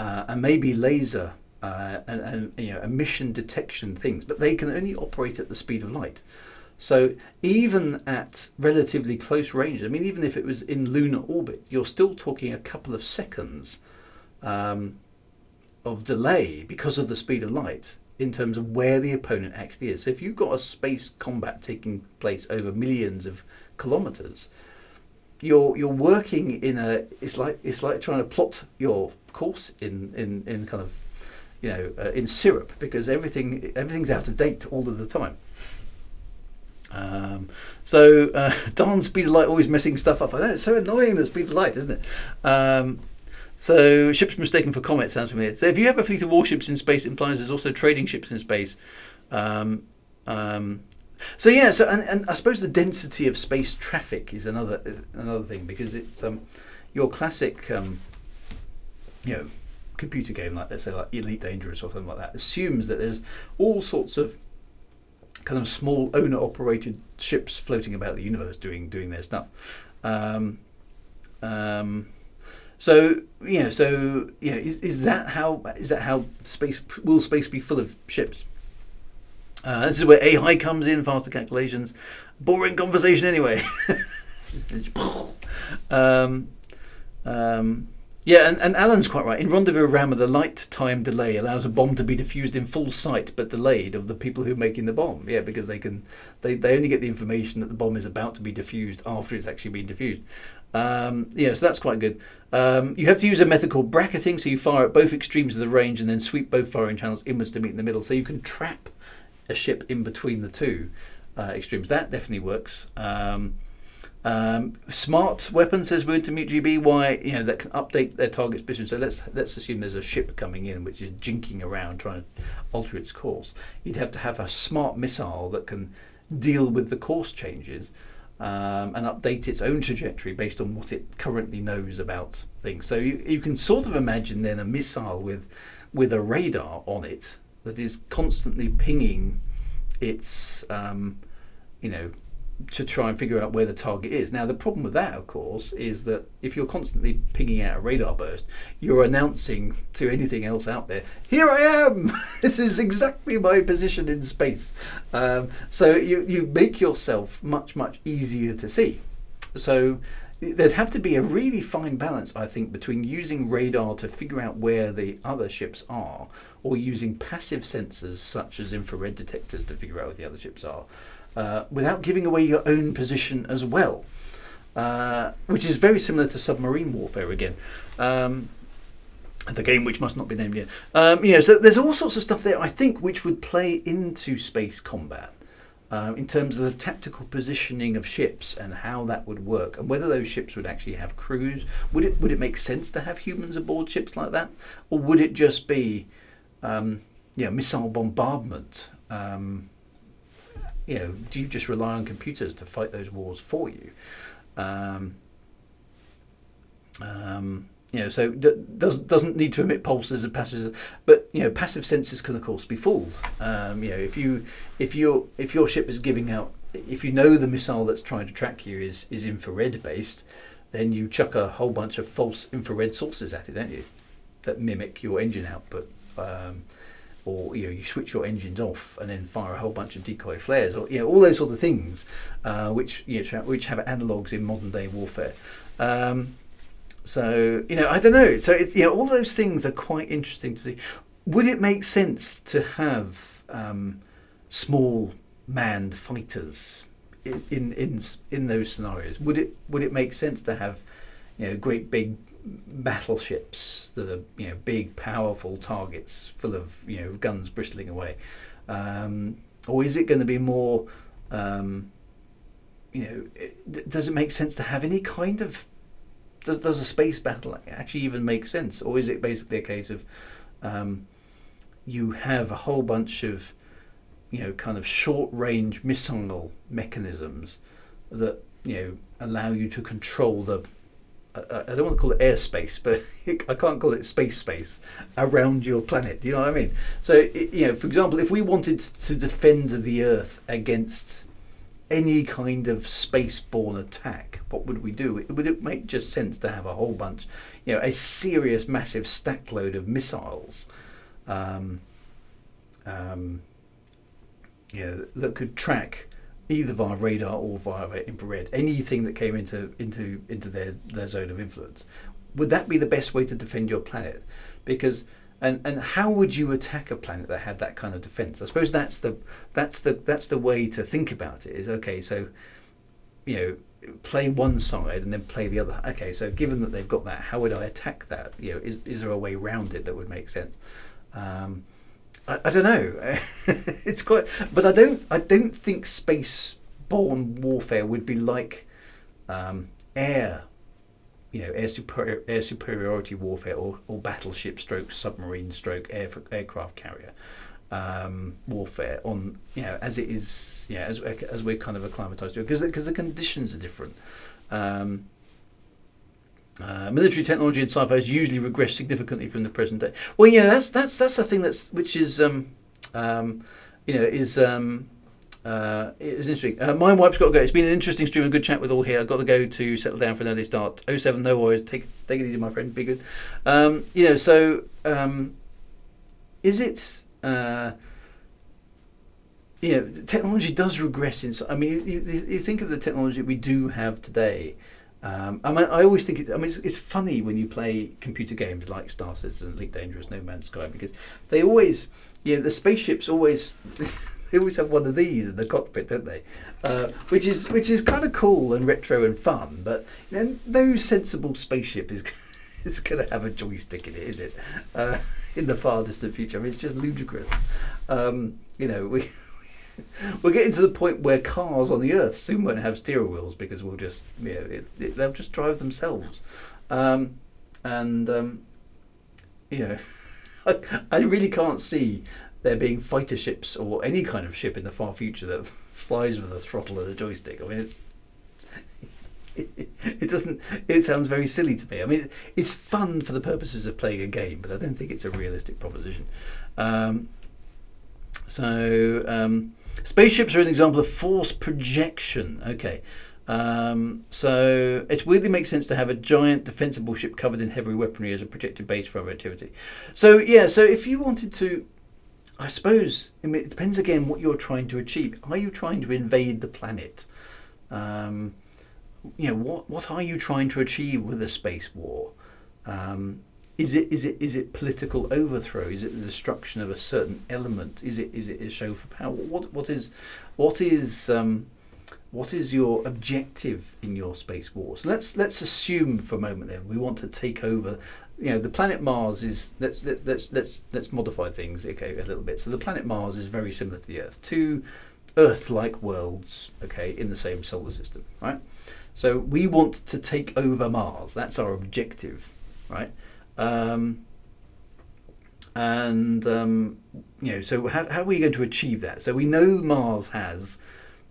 and maybe laser and emission detection things, but they can only operate at the speed of light. So even at relatively close range, I mean, even if it was in lunar orbit, you're still talking a couple of seconds of delay because of the speed of light in terms of where the opponent actually is. So if you've got a space combat taking place over millions of kilometers, you're working in a it's like trying to plot your course in kind of in syrup, because everything's out of date all of the time. Darn speed of light, always messing stuff up. I know, it's so annoying, the speed of light, isn't it? So ships mistaken for comets sounds familiar. So if you have a fleet of warships in space, it implies there's also trading ships in space. And I suppose the density of space traffic is another thing, because it's your classic computer game, like let's say like Elite Dangerous or something like that, assumes that there's all sorts of kind of small owner operated ships floating about the universe doing their stuff. Is that how space be full of ships? This is where AI comes in, faster calculations, boring conversation anyway. And Alan's quite right. In Rendezvous Rammer, the light time delay allows a bomb to be diffused in full sight, but delayed of the people who are making the bomb. Yeah, because they only get the information that the bomb is about to be diffused after it's actually been diffused. So that's quite good. You have to use a method called bracketing, so you fire at both extremes of the range and then sweep both firing channels inwards to meet in the middle. So you can trap a ship in between the two extremes. That definitely works. Smart weapon, says Word to Mute GB, why that can update their target's position. So let's assume there's a ship coming in which is jinking around trying to alter its course. You'd have to have a smart missile that can deal with the course changes and update its own trajectory based on what it currently knows about things. So you can sort of imagine then a missile with a radar on it that is constantly pinging its to try and figure out where the target is. Now the problem with that, of course, is that if you're constantly pinging out a radar burst, you're announcing to anything else out there, here I am! This is exactly my position in space. So you make yourself much, much easier to see. So there'd have to be a really fine balance, I think, between using radar to figure out where the other ships are, or using passive sensors such as infrared detectors to figure out where the other ships are, without giving away your own position as well, which is very similar to submarine warfare again. The game which must not be named yet. So there's all sorts of stuff there, I think, which would play into space combat in terms of the tactical positioning of ships and how that would work, and whether those ships would actually have crews. Would it make sense to have humans aboard ships like that, or would it just be missile bombardment? Do you just rely on computers to fight those wars for you? So doesn't need to emit pulses and passive, but passive sensors can of course be fooled. If your ship is giving out, if you know the missile that's trying to track you is infrared based, then you chuck a whole bunch of false infrared sources at it, don't you, that mimic your engine output. Or you switch your engines off and then fire a whole bunch of decoy flares, or all those sort of things, which have analogues in modern day warfare. So I don't know. So it's all those things are quite interesting to see. Would it make sense to have small manned fighters in those scenarios? Would it make sense to have great big battleships that are big powerful targets full of guns bristling away, or is it going to be more does it make sense to have any kind of does a space battle actually even make sense, or is it basically a case of you have a whole bunch of kind of short range missile mechanisms that allow you to control the I don't want to call it airspace, but I can't call it space around your planet. Do you know what I mean? So, for example, if we wanted to defend the Earth against any kind of space-borne attack, what would we do? Would it make just sense to have a whole bunch, a serious, massive stack load of missiles, that could track either via radar or via infrared anything that came into their zone of influence? Would that be the best way to defend your planet? Because and how would you attack a planet that had that kind of defense? I suppose that's the way to think about it. Is okay. So, play one side and then play the other. Okay. So given that they've got that, how would I attack that? Is there a way around it that would make sense? I don't know. It's quite, but I don't think space-borne warfare would be like air superiority warfare or battleship stroke submarine stroke aircraft carrier warfare on as it is as we're kind of acclimatized to it, because the conditions are different. Military technology in sci-fi has usually regressed significantly from the present day. Well, that's the thing is interesting. My wipe's got to go. It's been an interesting stream, a good chat with all here. I've got to go to settle down for an early start. 07, no worries. Take it easy, my friend. Be good. Is it? Technology does regress in. I mean, you think of the technology we do have today. I always think it's funny when you play computer games like Star Citizen, Elite Dangerous, No Man's Sky, because they always, the spaceships always, they always have one of these in the cockpit, don't they? Which is kind of cool and retro and fun, but no sensible spaceship is going to have a joystick in it, is it? In the far distant future, it's just ludicrous. We're getting to the point where cars on the Earth soon won't have steering wheels, because we'll just, they'll just drive themselves. I really can't see there being fighter ships or any kind of ship in the far future that flies with a throttle and a joystick. I mean, it sounds very silly to me. I mean, it's fun for the purposes of playing a game, but I don't think it's a realistic proposition. Spaceships are an example of force projection. Okay. So it weirdly makes sense to have a giant defensible ship covered in heavy weaponry as a projected base for other activity. So if you wanted to, I suppose, it depends again what you're trying to achieve. Are you trying to invade the planet? What are you trying to achieve with a space war? Is it political overthrow? Is it the destruction of a certain element? Is it a show for power? What is your objective in your space war? So let's assume for a moment then we want to take over. The planet Mars is let's modify things a little bit. So the planet Mars is very similar to the Earth, two Earth-like worlds, in the same solar system, right? So we want to take over Mars. That's our objective, right? So how are we going to achieve that? So we know Mars has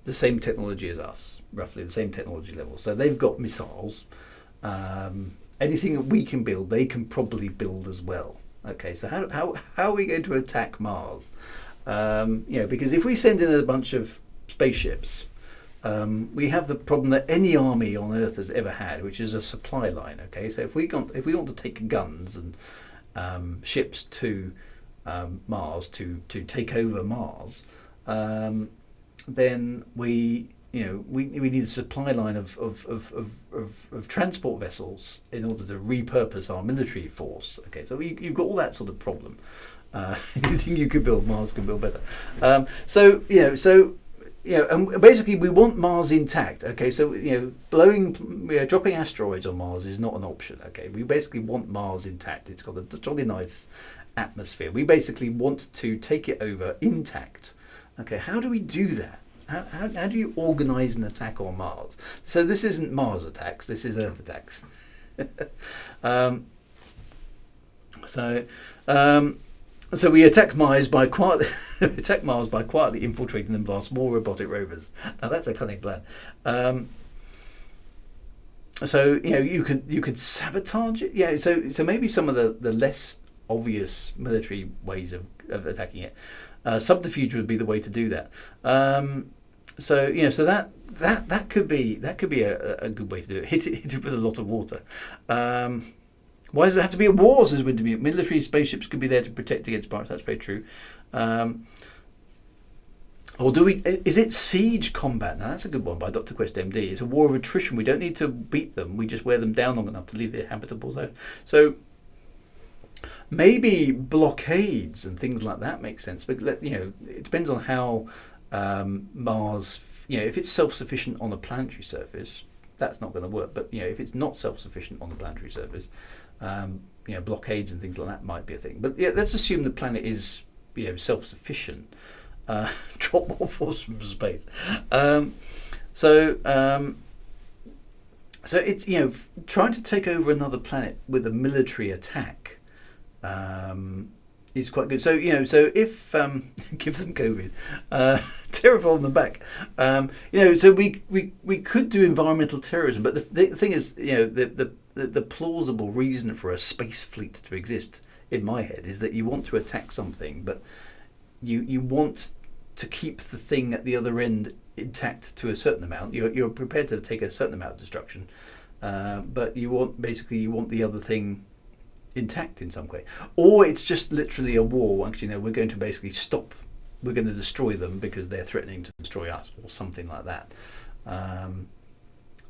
the same technology as us, roughly the same technology level. So they've got missiles. Anything that we can build, they can probably build as well. Okay, so how are we going to attack Mars? Because if we send in a bunch of spaceships, we have the problem that any army on Earth has ever had, which is a supply line. Okay, so if we want to take guns and ships to Mars to take over Mars, then we need a supply line of transport vessels in order to repurpose our military force. Okay, so you've got all that sort of problem. Anything you could build, Mars can build better. And basically we want Mars intact. Okay, so dropping asteroids on Mars is not an option. Okay, we basically want Mars intact. It's got a jolly nice atmosphere. We basically want to take it over intact. Okay, how do we do that? How do you organise an attack on Mars? So this isn't Mars attacks. This is Earth attacks. So we attack Mars by quietly infiltrating them via small robotic rovers. Now that's a cunning plan. You could sabotage it. Yeah. So maybe some of the less obvious military ways of attacking it. Subterfuge would be the way to do that. so so that could be a good way to do it. Hit it with a lot of water. Why does it have to be at war? Says Wintermute. Military spaceships could be there to protect against pirates. That's very true. Or do we? Is it siege combat? Now that's a good one by Dr. Quest MD. It's a war of attrition. We don't need to beat them. We just wear them down long enough to leave their habitable zone. So maybe blockades and things like that make sense. But it depends on how Mars. If it's self-sufficient on a planetary surface, that's not going to work. But if it's not self-sufficient on the planetary surface, blockades and things like that might be a thing. But let's assume the planet is self-sufficient. Drop more force from space. So it's trying to take over another planet with a military attack is quite good. So so if give them COVID, terraform them back. So we could do environmental terrorism, but the thing is, the plausible reason for a space fleet to exist in my head is that you want to attack something, but you want to keep the thing at the other end intact to a certain amount. You're prepared to take a certain amount of destruction, but you want the other thing intact in some way. Or it's just literally a war. Actually, we're going to basically stop. We're going to destroy them because they're threatening to destroy us, or something like that.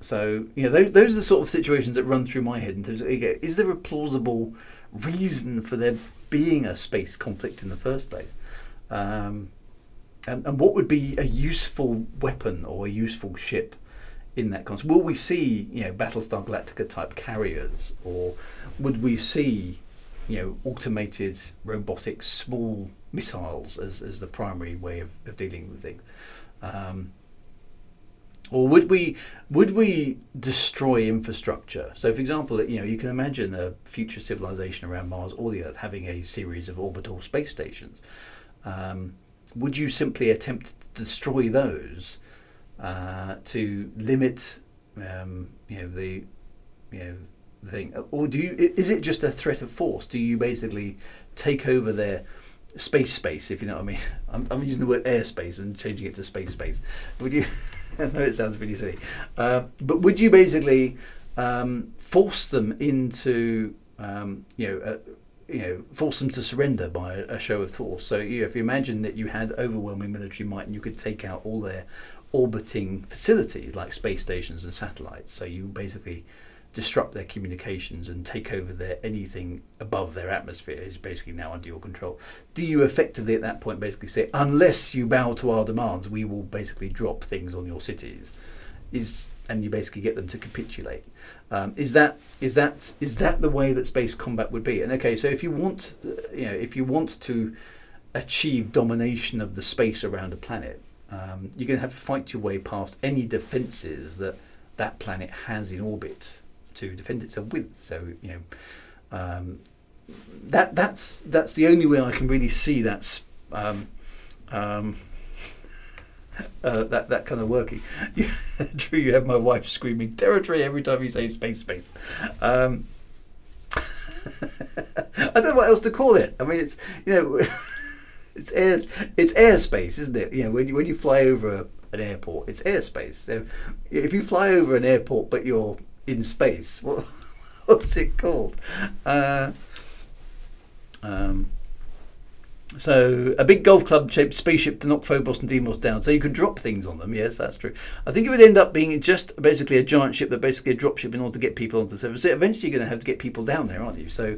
So those are the sort of situations that run through my head in terms of, is there a plausible reason for there being a space conflict in the first place? And what would be a useful weapon or a useful ship in that context? Will we see Battlestar Galactica type carriers, or would we see automated robotic small missiles as the primary way of dealing with things? Or would we destroy infrastructure? So, for example, you can imagine a future civilization around Mars or the Earth having a series of orbital space stations. Would you simply attempt to destroy those to limit, the thing, or is it just a threat of force? Do you basically take over their space, if you know what I mean? I'm using the word airspace and changing it to space. Would you? I know it sounds really silly, but would you basically force them into, force them to surrender by a show of force? So if you imagine that you had overwhelming military might and you could take out all their orbiting facilities like space stations and satellites, so you basically disrupt their communications and take over anything above their atmosphere is basically now under your control. Do you effectively at that point basically say, unless you bow to our demands, we will basically drop things on your cities? And you basically get them to capitulate. Is that the way that space combat would be? And okay, so if you want to achieve domination of the space around a planet, you're going to have to fight your way past any defences that planet has in orbit to defend itself with. So that's the only way I can really see that's that kind of working. True, you have my wife screaming territory every time you say space. I don't know what else to call it. I mean, it's it's airspace, isn't it? When you fly over an airport, it's airspace. So if you fly over an airport but you're in space, what's it called? So a big golf club shaped spaceship to knock Phobos and Deimos down, so you could drop things on them. Yes, that's true. I think it would end up being just basically a giant ship, that basically a drop ship in order to get people onto the surface. So eventually you're going to have to get people down there, aren't you? So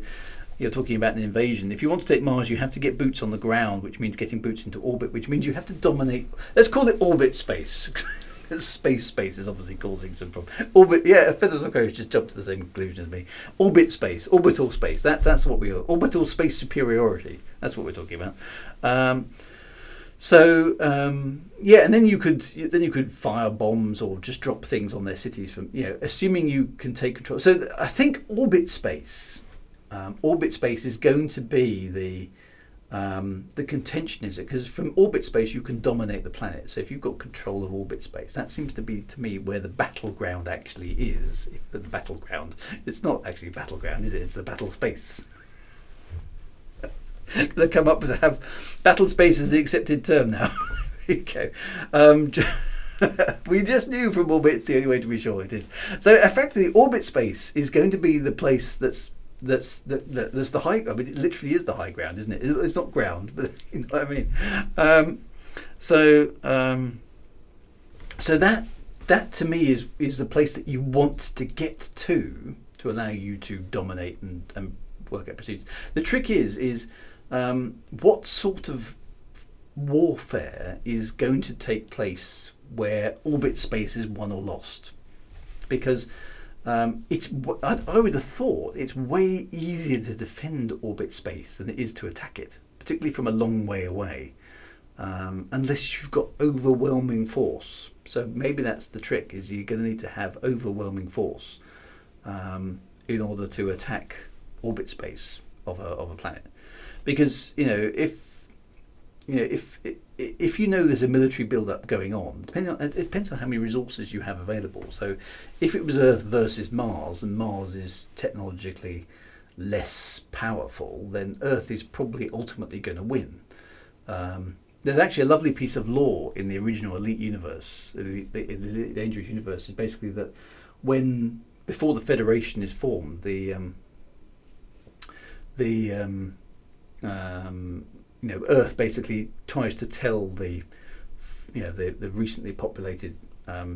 you're talking about an invasion. If you want to take Mars, you have to get boots on the ground, which means getting boots into orbit, which means you have to dominate. Let's call it orbit space. Space is obviously causing some problem. Orbit, Feathers of Courage just jumped to the same conclusion as me. Orbital space. That's what we are. Orbital space superiority. That's what we're talking about. And then you could fire bombs or just drop things on their cities from assuming you can take control. So I think orbit space is going to be the contention, is it? Because from orbit space you can dominate the planet. So if you've got control of orbit space, that seems to be, to me, where the battleground actually is. The battleground, it's not actually a battleground, is it? It's the battle space. They come up with have battle space as the accepted term now. There you go. We just knew from orbit it's the only way to be sure it is. So effectively, orbit space is going to be the place that's the high. I mean, it literally is the high ground, isn't it? It's not ground, but you know what I mean. So that to me is the place that you want to get to allow you to dominate and work out procedures. The trick is what sort of warfare is going to take place where orbit space is won or lost, because I would have thought it's way easier to defend orbit space than it is to attack it, particularly from a long way away, unless you've got overwhelming force. So maybe that's the trick, is you're going to need to have overwhelming force in order to attack orbit space of a planet, because if you know there's a military build-up going on, it depends on how many resources you have available. So if it was Earth versus Mars, and Mars is technologically less powerful, then Earth is probably ultimately going to win. There's actually a lovely piece of lore in the original Elite universe, in the Dangerous universe, is basically that before the Federation is formed, Earth basically tries to tell the recently populated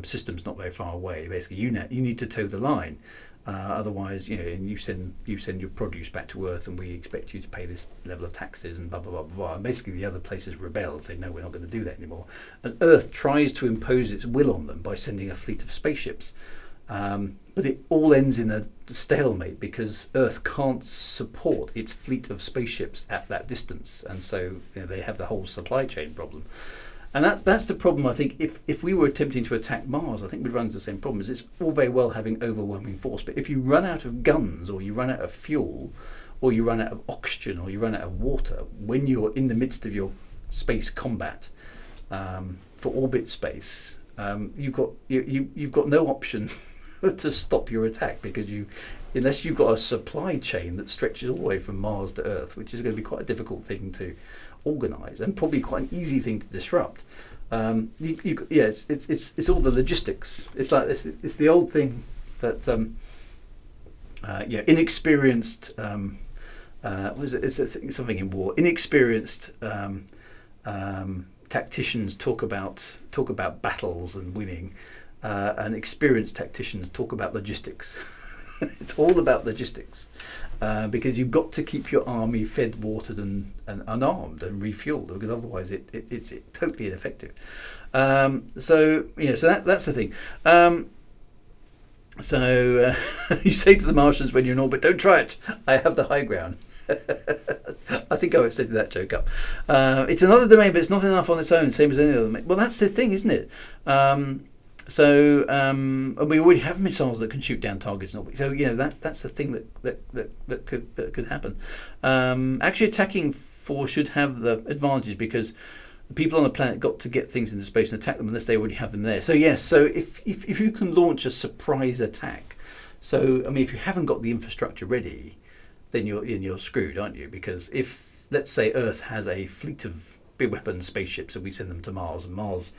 systems not very far away. Basically, you need to toe the line, otherwise, and you send your produce back to Earth, and we expect you to pay this level of taxes and blah blah blah blah. blah. And basically, the other places rebel and say, no, we're not going to do that anymore. And Earth tries to impose its will on them by sending a fleet of spaceships. But it all ends in a stalemate, because Earth can't support its fleet of spaceships at that distance, and so they have the whole supply chain problem. And that's the problem. I think if we were attempting to attack Mars, I think we'd run into the same problem. Is it's all very well having overwhelming force, but if you run out of guns, or you run out of fuel, or you run out of oxygen, or you run out of water when you're in the midst of your space combat for orbit space, you've got no option to stop your attack, because unless you've got a supply chain that stretches all the way from Mars to Earth, which is going to be quite a difficult thing to organise, and probably quite an easy thing to disrupt. It's all the logistics. It's like this. It's the old thing that inexperienced. What is it? It's something in war. Inexperienced tacticians talk about battles and winning. And experienced tacticians talk about logistics. It's all about logistics, because you've got to keep your army fed, watered, and unarmed and refueled, because otherwise it's totally ineffective. So that's the thing. You say to the Martians when you're in orbit, "Don't try it. I have the high ground." I think I was setting that joke up. It's another domain, but it's not enough on its own, same as any other domain. Well, that's the thing, isn't it? And we already have missiles that can shoot down targets. So that's the thing that could happen. Actually, attacking force should have the advantage, because the people on the planet got to get things into space and attack them unless they already have them there. So yes, so if you can launch a surprise attack, so I mean, if you haven't got the infrastructure ready, then you're screwed, aren't you? Because if, let's say, Earth has a fleet of big weapon spaceships and we send them to Mars, and Mars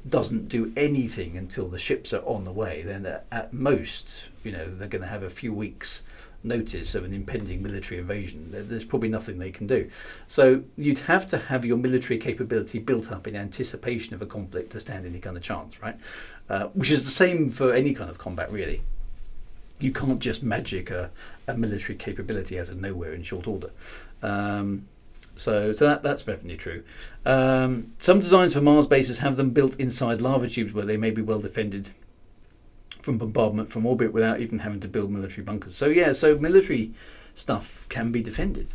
doesn't do anything until the ships are on the way, then at most, they're going to have a few weeks notice of an impending military invasion. There's probably nothing they can do. So you'd have to have your military capability built up in anticipation of a conflict to stand any kind of chance, right? Which is the same for any kind of combat, really. You can't just magic a military capability out of nowhere in short order. So that's definitely true. Some designs for Mars bases have them built inside lava tubes, where they may be well defended from bombardment from orbit without even having to build military bunkers. So so military stuff can be defended.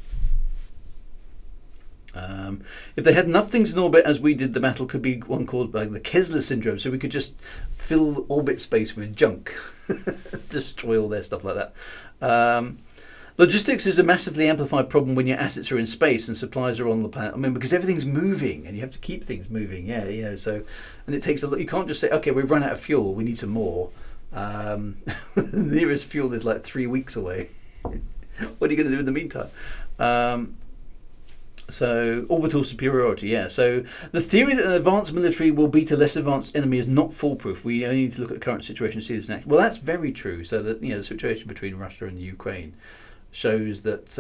If they had enough things in orbit, as we did, the battle could be one called by the Kessler syndrome. So we could just fill orbit space with junk, destroy all their stuff like that. Logistics is a massively amplified problem when your assets are in space and supplies are on the planet. I mean, because everything's moving and you have to keep things moving. So, and it takes a lot. You can't just say, okay, we've run out of fuel, we need some more. The nearest fuel is like 3 weeks away. What are you going to do in the meantime? So orbital superiority, yeah. So the theory that an advanced military will beat a less advanced enemy is not foolproof. We only need to look at the current situation and see this next. Well, that's very true. So that the situation between Russia and the Ukraine shows that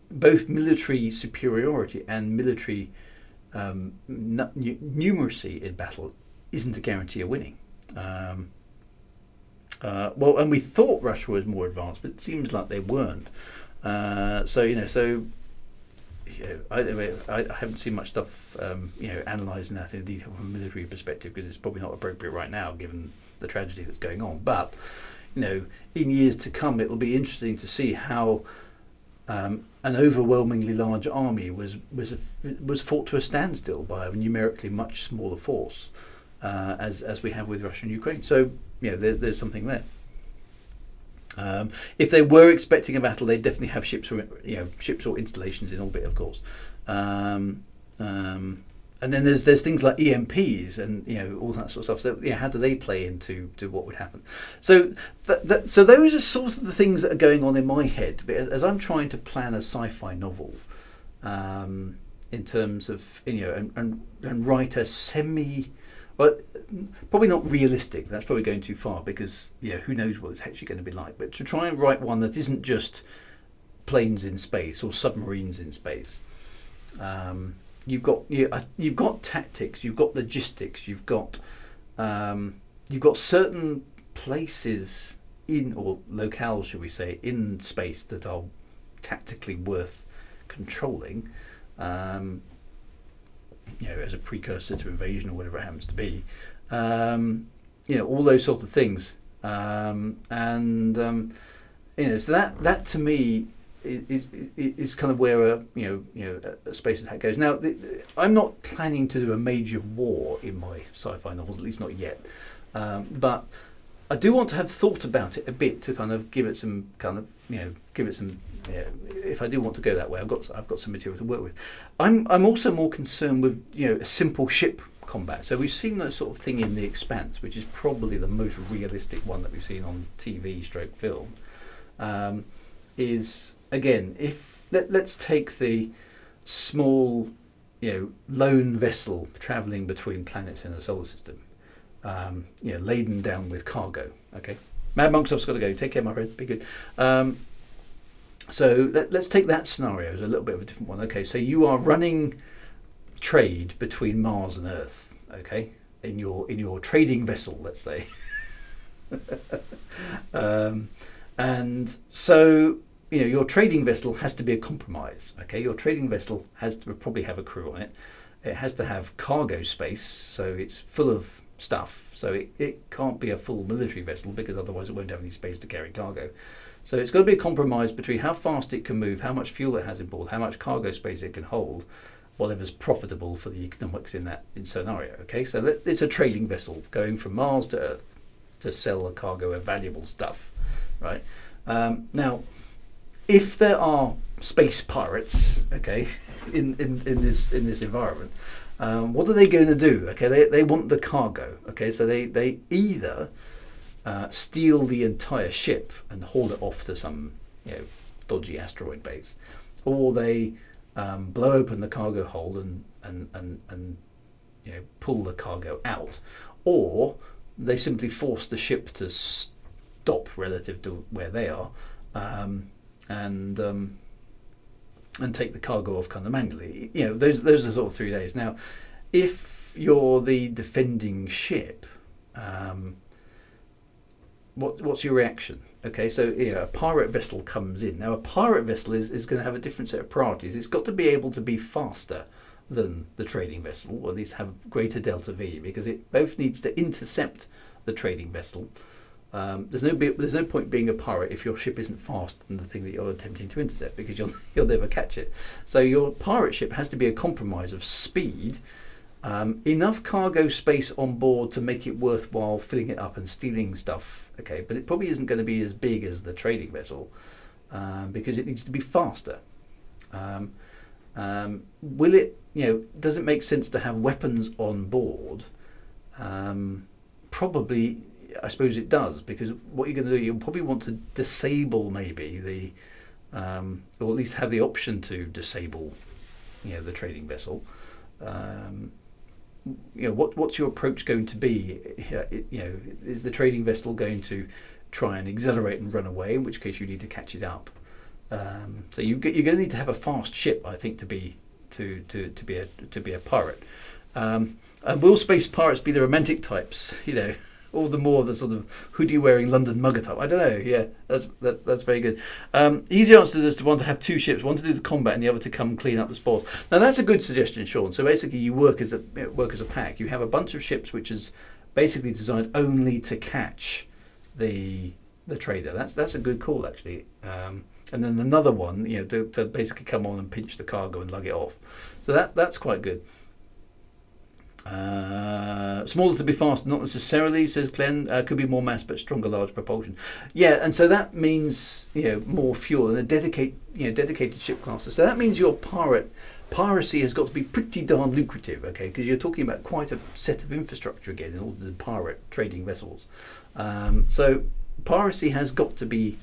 both military superiority and military numeracy in battle isn't a guarantee of winning. And we thought Russia was more advanced, but it seems like they weren't. I haven't seen much stuff, analysing that in detail from a military perspective because it's probably not appropriate right now given the tragedy that's going on. But in years to come, it will be interesting to see how an overwhelmingly large army was fought to a standstill by a numerically much smaller force, as we have with Russia and Ukraine. So there's something there. If they were expecting a battle, they definitely have ships or installations in orbit, of course. And then there's things like EMPs and all that sort of stuff. So how do they play into what would happen? So so those are sort of the things that are going on in my head as I'm trying to plan a sci-fi novel, in terms of and write a well, probably not realistic. That's probably going too far because who knows what it's actually going to be like. But to try and write one that isn't just planes in space or submarines in space. You've got tactics, you've got logistics, you've got certain places or locales, should we say, in space that are tactically worth controlling. As a precursor to invasion or whatever it happens to be, all those sorts of things, so that to me is kind of where a space attack goes. Now, I'm not planning to do a major war in my sci-fi novels, at least not yet, but I do want to have thought about it a bit to kind of give it some if I do want to go that way, I've got some material to work with. I'm also more concerned with a simple ship combat. So we've seen that sort of thing in The Expanse, which is probably the most realistic one that we've seen on TV/film. Is again, let's take the small, lone vessel travelling between planets in the solar system, laden down with cargo. Okay, Mad Monk's got to go. Take care, my friend. Be good. So let's take that scenario as a little bit of a different one. Okay, so you are running trade between Mars and Earth. Okay, in your trading vessel, let's say. And so your trading vessel has to be a compromise. Okay, your trading vessel has to probably have a crew on it. It has to have cargo space, so it's full of stuff. So it can't be a full military vessel because otherwise it won't have any space to carry cargo. So it's got to be a compromise between how fast it can move, how much fuel it has on board, how much cargo space it can hold, whatever's profitable for the economics in scenario. Okay, so it's a trading vessel going from Mars to Earth to sell a cargo of valuable stuff, right? Now, if there are space pirates, okay, in this environment, what are they going to do? Okay, they want the cargo. Okay, so they either steal the entire ship and haul it off to some dodgy asteroid base, or they blow open the cargo hold and pull the cargo out, or they simply force the ship to stop relative to where they are, and take the cargo off kind of manually. Those are sort of 3 days. Now, if you're the defending ship, what's your reaction? Okay, so a pirate vessel comes in. Now, a pirate vessel is going to have a different set of priorities. It's got to be able to be faster than the trading vessel, or at least have greater delta V, because it both needs to intercept the trading vessel. There's no point being a pirate if your ship isn't faster than the thing that you're attempting to intercept, because you'll never catch it. So your pirate ship has to be a compromise of speed, enough cargo space on board to make it worthwhile filling it up and stealing stuff. Okay, but it probably isn't going to be as big as the trading vessel, because it needs to be faster. Will it? Does it make sense to have weapons on board? Probably. I suppose it does, because what you're going to do, you'll probably want to disable maybe or at least have the option to disable the trading vessel, what's your approach going to be? Is the trading vessel going to try and accelerate and run away? In which case you need to catch it up. So you're going to need to have a fast ship, I think, to be a pirate. And will space pirates be the romantic types? Or the more the sort of hoodie-wearing London mugger type? I don't know. Yeah, that's very good. Easy answer is to want to have two ships, one to do the combat and the other to come clean up the spoils. Now that's a good suggestion, Sean. So basically, you work as a pack. You have a bunch of ships which is basically designed only to catch the trader. That's a good call, actually. And then another one, to basically come on and pinch the cargo and lug it off. So that's quite good. Smaller to be faster, not necessarily, says Glenn. Could be more mass, but stronger, large propulsion. Yeah, and so that means more fuel and a dedicated ship classes. So that means your piracy has got to be pretty darn lucrative, okay? Because you're talking about quite a set of infrastructure again in order to pirate trading vessels. So piracy has got to be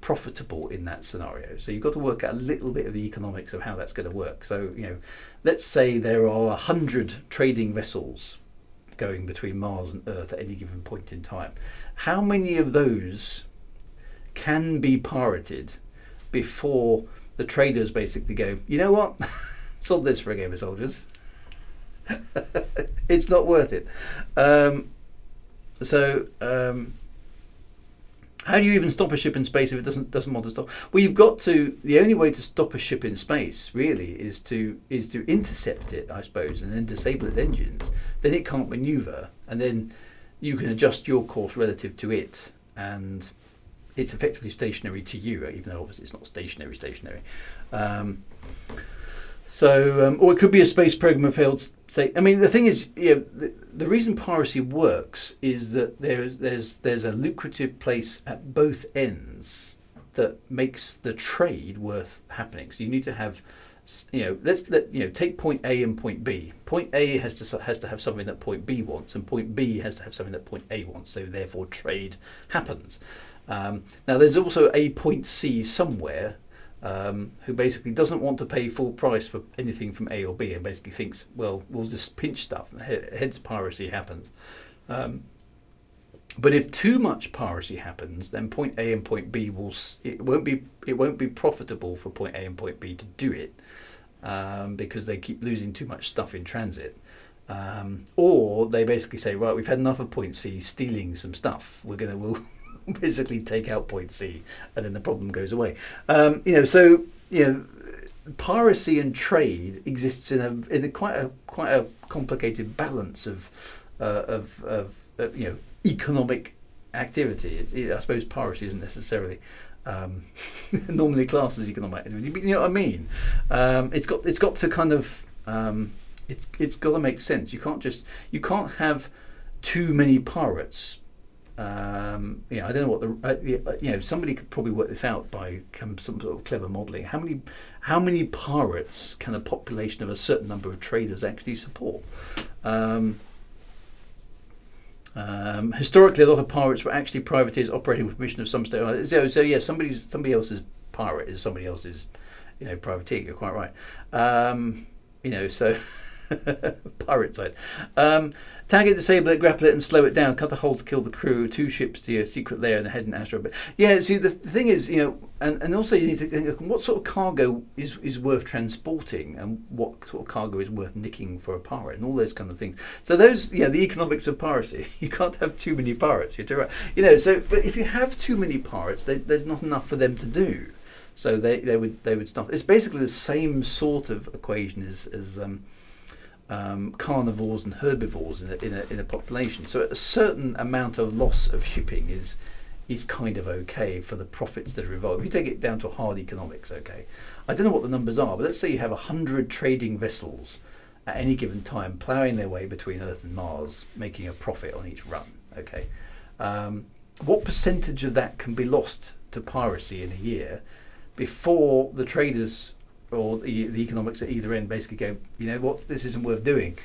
profitable in that scenario. So you've got to work out a little bit of the economics of how that's going to work. So let's say there are 100 trading vessels going between Mars and Earth at any given point in time. How many of those can be pirated before the traders basically go, you know what, sold this for a game of soldiers? It's not worth it. How do you even stop a ship in space if it doesn't want to stop? Well, you've got to. The only way to stop a ship in space really is to intercept it, I suppose, and then disable its engines. Then it can't maneuver, and then you can adjust your course relative to it, and it's effectively stationary to you, even though obviously it's not stationary. Or it could be a space program of failed state. I mean, the thing is, the reason piracy works is that there's a lucrative place at both ends that makes the trade worth happening. So you need to have, take point A and point B. Point A has to have something that point B wants, and point B has to have something that point A wants. So therefore, trade happens. Now, there's also a point C somewhere. Who basically doesn't want to pay full price for anything from A or B and basically thinks, well, we'll just pinch stuff, hence piracy happens. But if too much piracy happens, then point A and point B it won't be profitable for point A and point B to do it because they keep losing too much stuff in transit. Or they basically say, right, we've had enough of point C stealing some stuff. We'll basically take out point C, and then the problem goes away. Piracy and trade exists in a quite a complicated balance of economic activity. I suppose piracy isn't necessarily normally classed as economic activity, but you know what I mean. It's got to kind of it's got to make sense. You can't have too many pirates. I don't know what somebody could probably work this out by some sort of clever modelling. How many pirates can a population of a certain number of traders actually support? Historically, a lot of pirates were actually privateers operating with permission of some state. So yeah, somebody else's pirate is somebody else's, privateer. You're quite right. So. Pirate side. Tag it, disable it, grapple it, and slow it down. Cut a hole to kill the crew. 2 ships to your secret lair and head an asteroid. But yeah, see, the thing is, and also you need to think what sort of cargo is worth transporting, and what sort of cargo is worth nicking for a pirate, and all those kind of things. So those, the economics of piracy. You can't have too many pirates. You're too right. So but if you have too many pirates, there's not enough for them to do. So they would stop. It's basically the same sort of equation as carnivores and herbivores in a population. So a certain amount of loss of shipping is kind of okay for the profits that are involved. If you take it down to hard economics, okay. I don't know what the numbers are, but let's say you have 100 trading vessels at any given time ploughing their way between Earth and Mars, making a profit on each run, okay. What percentage of that can be lost to piracy in a year before the traders or the economics at either end basically go, you know what, this isn't worth doing.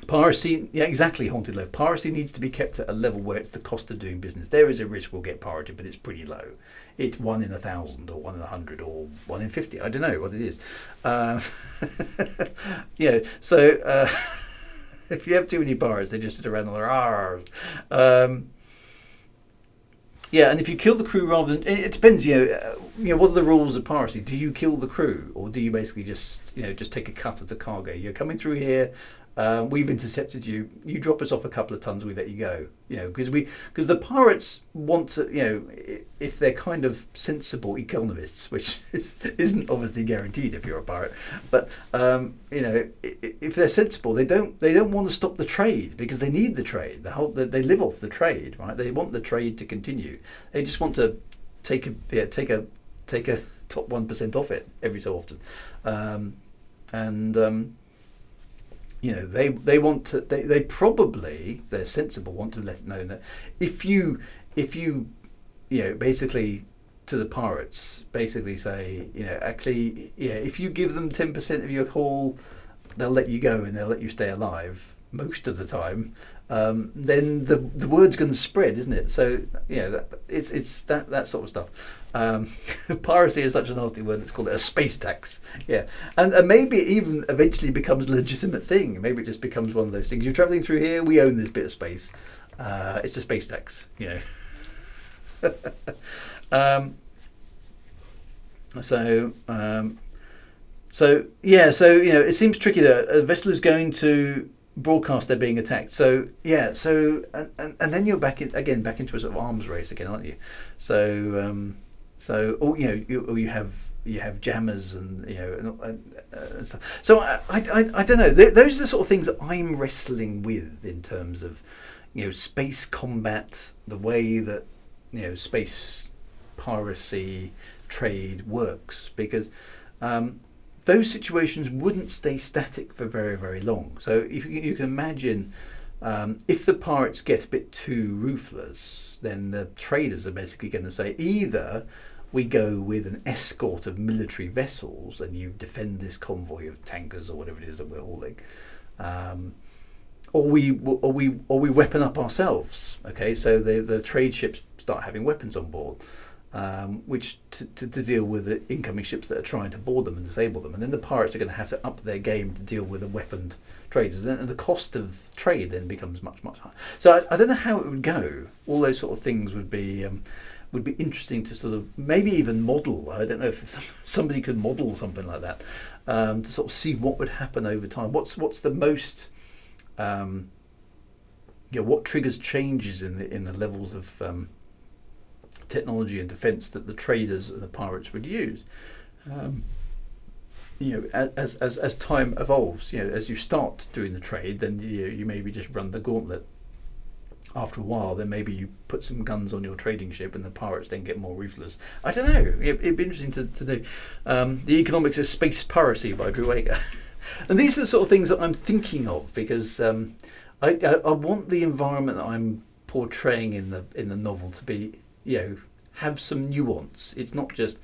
Piracy, yeah, exactly, haunted low. Piracy needs to be kept at a level where it's the cost of doing business. There is a risk we'll get pirated, but it's pretty low. It's 1 in 1,000 or 1 in 100 or 1 in 50. I don't know what it is. So if you have too many pirates, they just sit around on their R's. Yeah, and if you kill the crew rather than, it depends. What are the rules of piracy? Do you kill the crew, or do you basically just take a cut of the cargo? You're coming through here. We've intercepted you. You drop us off a couple of tons, we let you go. Because the pirates want to, if they're kind of sensible economists, which isn't obviously guaranteed if you're a pirate, but if they're sensible, they don't want to stop the trade because they need the trade. They live off the trade, right? They want the trade to continue. They just want to take a top 1% off it every so often, they want to. They probably, they're sensible, want to let it know that if you basically to the pirates basically say if you give them 10% of your haul, they'll let you go and they'll let you stay alive most of the time. Then the word's going to spread, isn't it? So it's that sort of stuff. Piracy is such a nasty word. Let's call it a space tax. Yeah, and maybe it even eventually becomes a legitimate thing. Maybe it just becomes one of those things. You're travelling through here. We own this bit of space. It's a space tax. It seems tricky that a vessel is going to broadcast they're being attacked. And then you're back into a sort of arms race again, aren't you? You have jammers and stuff. So I don't know. Those are the sort of things that I'm wrestling with in terms of space combat, the way that space piracy trade works, because those situations wouldn't stay static for very, very long. So if you can imagine, if the pirates get a bit too ruthless, then the traders are basically going to say either we go with an escort of military vessels and you defend this convoy of tankers or whatever it is that we're hauling, or we weapon up ourselves. Okay, so the trade ships start having weapons on board. Which to deal with the incoming ships that are trying to board them and disable them, and then the pirates are going to have to up their game to deal with the weaponed traders, and the cost of trade then becomes much, much higher. So I don't know how it would go. All those sort of things would be interesting to sort of maybe even model. I don't know if somebody could model something like that, to sort of see what would happen over time. What's the most what triggers changes in the levels of technology and defence that the traders and the pirates would use, as time evolves. As you start doing the trade, then you maybe just run the gauntlet. After a while, then maybe you put some guns on your trading ship, and the pirates then get more ruthless. I don't know. It'd be interesting to do. The Economics of Space Piracy by Dru-ids. And these are the sort of things that I'm thinking of, because I want the environment that I'm portraying in the novel to be, have some nuance. It's not just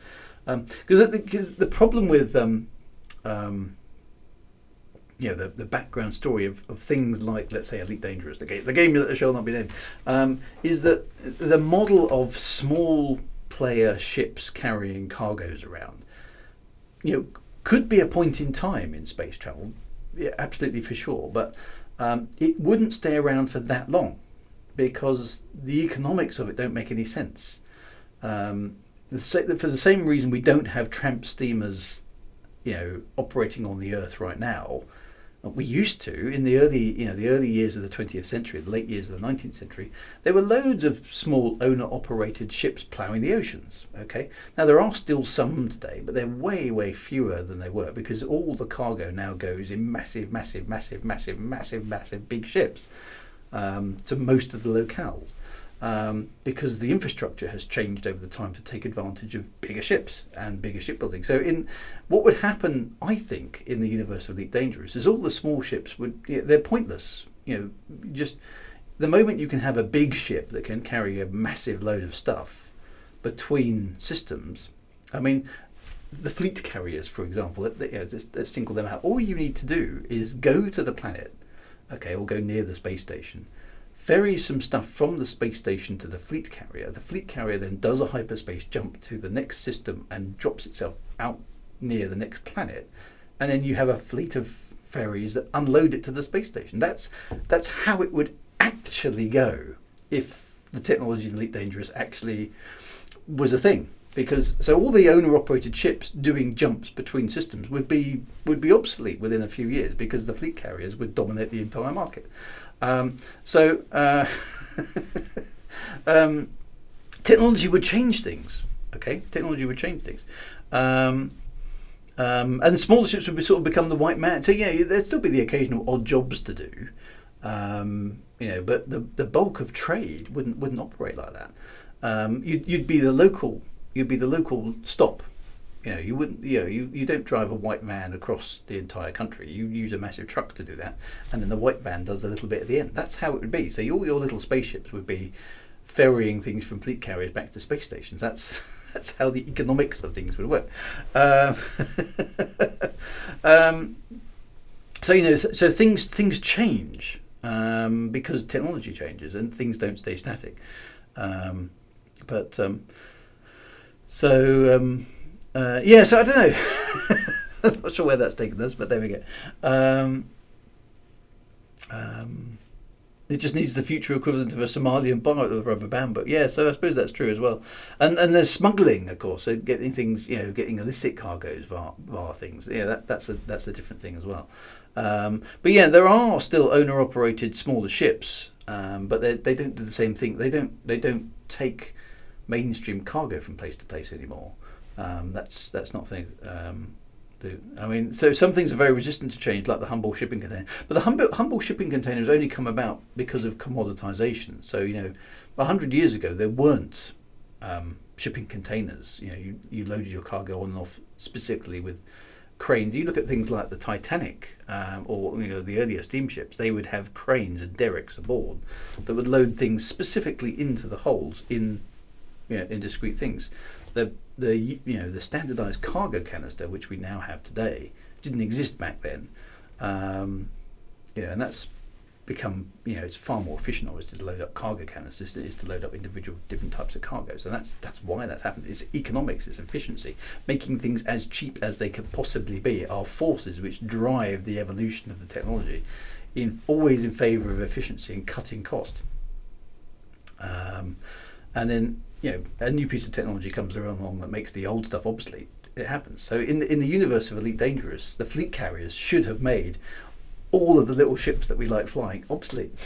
because the problem with the background story of things like, let's say, Elite Dangerous, the game that shall not be named, is that the model of small player ships carrying cargoes around, could be a point in time in space travel, absolutely for sure, but it wouldn't stay around for that long, because the economics of it don't make any sense. For the same reason we don't have tramp steamers, operating on the Earth right now. We used to in the early years of the 20th century, the late years of the 19th century. There were loads of small owner-operated ships ploughing the oceans. Okay, now there are still some today, but they're way, way fewer than they were, because all the cargo now goes in massive big ships. To most of the locales, because the infrastructure has changed over the time to take advantage of bigger ships and bigger shipbuilding. So what would happen, I think, in the universe of Elite Dangerous is all the small ships they're pointless. Just the moment you can have a big ship that can carry a massive load of stuff between systems. I mean, the fleet carriers, for example, let's single them out. All you need to do is go to the planet, okay, or go near the space station, ferries some stuff from the space station to the fleet carrier. The fleet carrier then does a hyperspace jump to the next system and drops itself out near the next planet, and then you have a fleet of ferries that unload it to the space station. That's how it would actually go if the technology in Elite Dangerous actually was a thing. Because so all the owner-operated ships doing jumps between systems would be obsolete within a few years, because the fleet carriers would dominate the entire market. Technology would change things. Okay, technology would change things. And smaller ships would sort of become the white man. So yeah, there'd still be the occasional odd jobs to do, but the bulk of trade wouldn't operate like that. You'd be the local stop. You wouldn't. You don't drive a white van across the entire country. You use a massive truck to do that, and then the white van does a little bit at the end. That's how it would be. So all your little spaceships would be ferrying things from fleet carriers back to space stations. That's how the economics of things would work. So things change because technology changes and things don't stay static. So I don't know. I'm not sure where that's taken us, but there we go. It just needs the future equivalent of a Somalian bar with a rubber band book. Yeah, so I suppose that's true as well. And there's smuggling, of course. So getting things, getting illicit cargoes via things. Yeah, that's a different thing as well. But yeah, there are still owner-operated smaller ships, but they don't do the same thing. They don't take mainstream cargo from place to place anymore. That's not the thing. So some things are very resistant to change, like the humble shipping container. But the humble shipping containers only come about because of commoditization. So 100 years ago there weren't shipping containers. You loaded your cargo on and off specifically with cranes. You look at things like the Titanic or the earlier steamships. They would have cranes and derricks aboard that would load things specifically into the holds in discrete things. The standardized cargo canister, which we now have today, didn't exist back then. And that's become, it's far more efficient obviously to load up cargo canisters than it is to load up individual different types of cargo. So that's why that's happened. It's economics, it's efficiency. Making things as cheap as they could possibly be are forces which drive the evolution of the technology, always in favour of efficiency and cutting cost. And then a new piece of technology comes along that makes the old stuff obsolete. It happens. So in the universe of Elite Dangerous, the fleet carriers should have made all of the little ships that we like flying obsolete.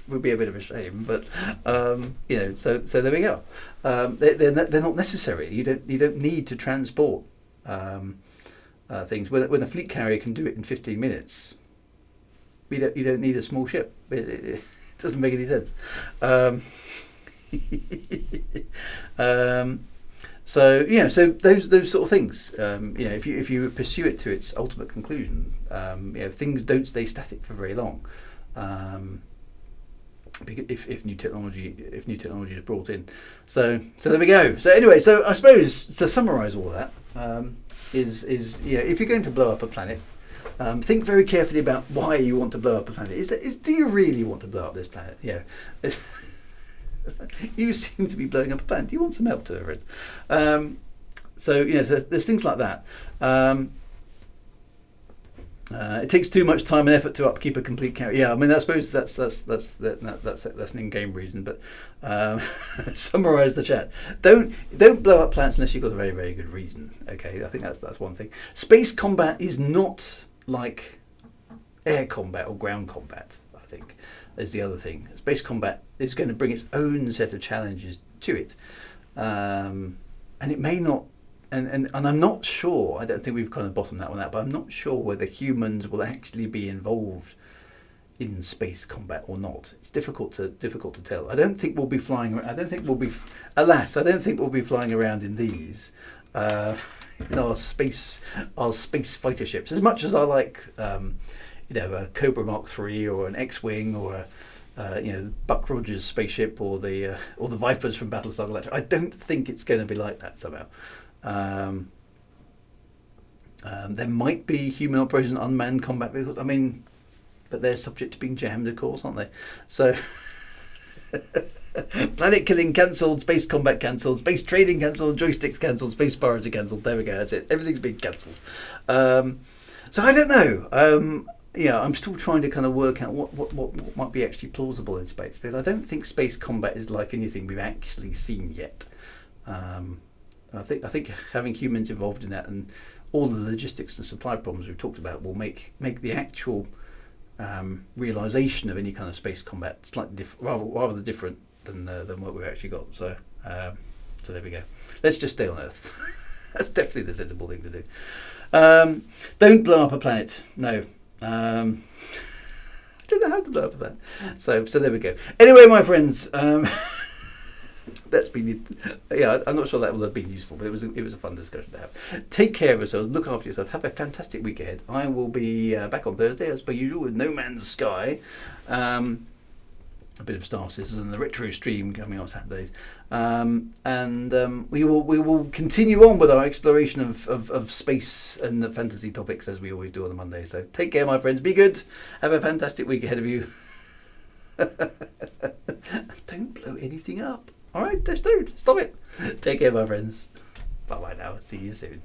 Would be a bit of a shame, but so there we go. They're not necessary. You don't need to transport things. When a fleet carrier can do it in 15 minutes, you don't need a small ship. It doesn't make any sense. So those sort of things. If you pursue it to its ultimate conclusion, things don't stay static for very long. If new technology is brought in, so there we go. So anyway, so I suppose to summarise all of that is if you're going to blow up a planet, think very carefully about why you want to blow up a planet. Do you really want to blow up this planet? You seem to be blowing up a planet. Do you want some help to it? So there's things like that. It takes too much time and effort to upkeep a complete carrier. Yeah, I mean, I suppose that's an in-game reason. But summarise the chat. Don't blow up planets unless you've got a very, very good reason. Okay, I think that's one thing. Space combat is not like air combat or ground combat, I think, is the other thing. Space combat is going to bring its own set of challenges to it, and it may not. And I'm not sure. I don't think we've kind of bottomed that one out. But I'm not sure whether humans will actually be involved in space combat or not. It's difficult to tell. I don't think we'll be flying. I don't think we'll be. Alas, I don't think we'll be flying around in these. In our space fighter ships. As much as I like, a Cobra Mark III or an X-wing or Buck Rogers' spaceship or the Vipers from Battlestar Galactica, I don't think it's going to be like that somehow. There might be human operation unmanned combat vehicles. I mean, but they're subject to being jammed, of course, aren't they? So, planet killing cancelled, space combat cancelled, space trading cancelled, joysticks cancelled, space piracy cancelled. There we go. That's it. Everything's been cancelled. So I don't know. Yeah, I'm still trying to kind of work out what might be actually plausible in space, because I don't think space combat is like anything we've actually seen yet. I think having humans involved in that and all the logistics and supply problems we've talked about will make the actual realization of any kind of space combat slightly rather different than what we've actually got. So there we go. Let's just stay on Earth. That's definitely the sensible thing to do. Don't blow up a planet. No. I don't know how to blow up a planet. So there we go. Anyway, my friends. That's been, yeah, I'm not sure that will have been useful, but it was a fun discussion to have. Take care of yourselves, look after yourself, have a fantastic week ahead. I will be back on Thursday as per usual with No Man's Sky, a bit of Star Citizen and the retro stream coming on Saturdays, and we will continue on with our exploration of space and the fantasy topics as we always do on the Monday. So take care, my friends, be good, have a fantastic week ahead of you. Don't blow anything up. All right, just don't. Stop it. Take care, my friends. Bye-bye now. See you soon.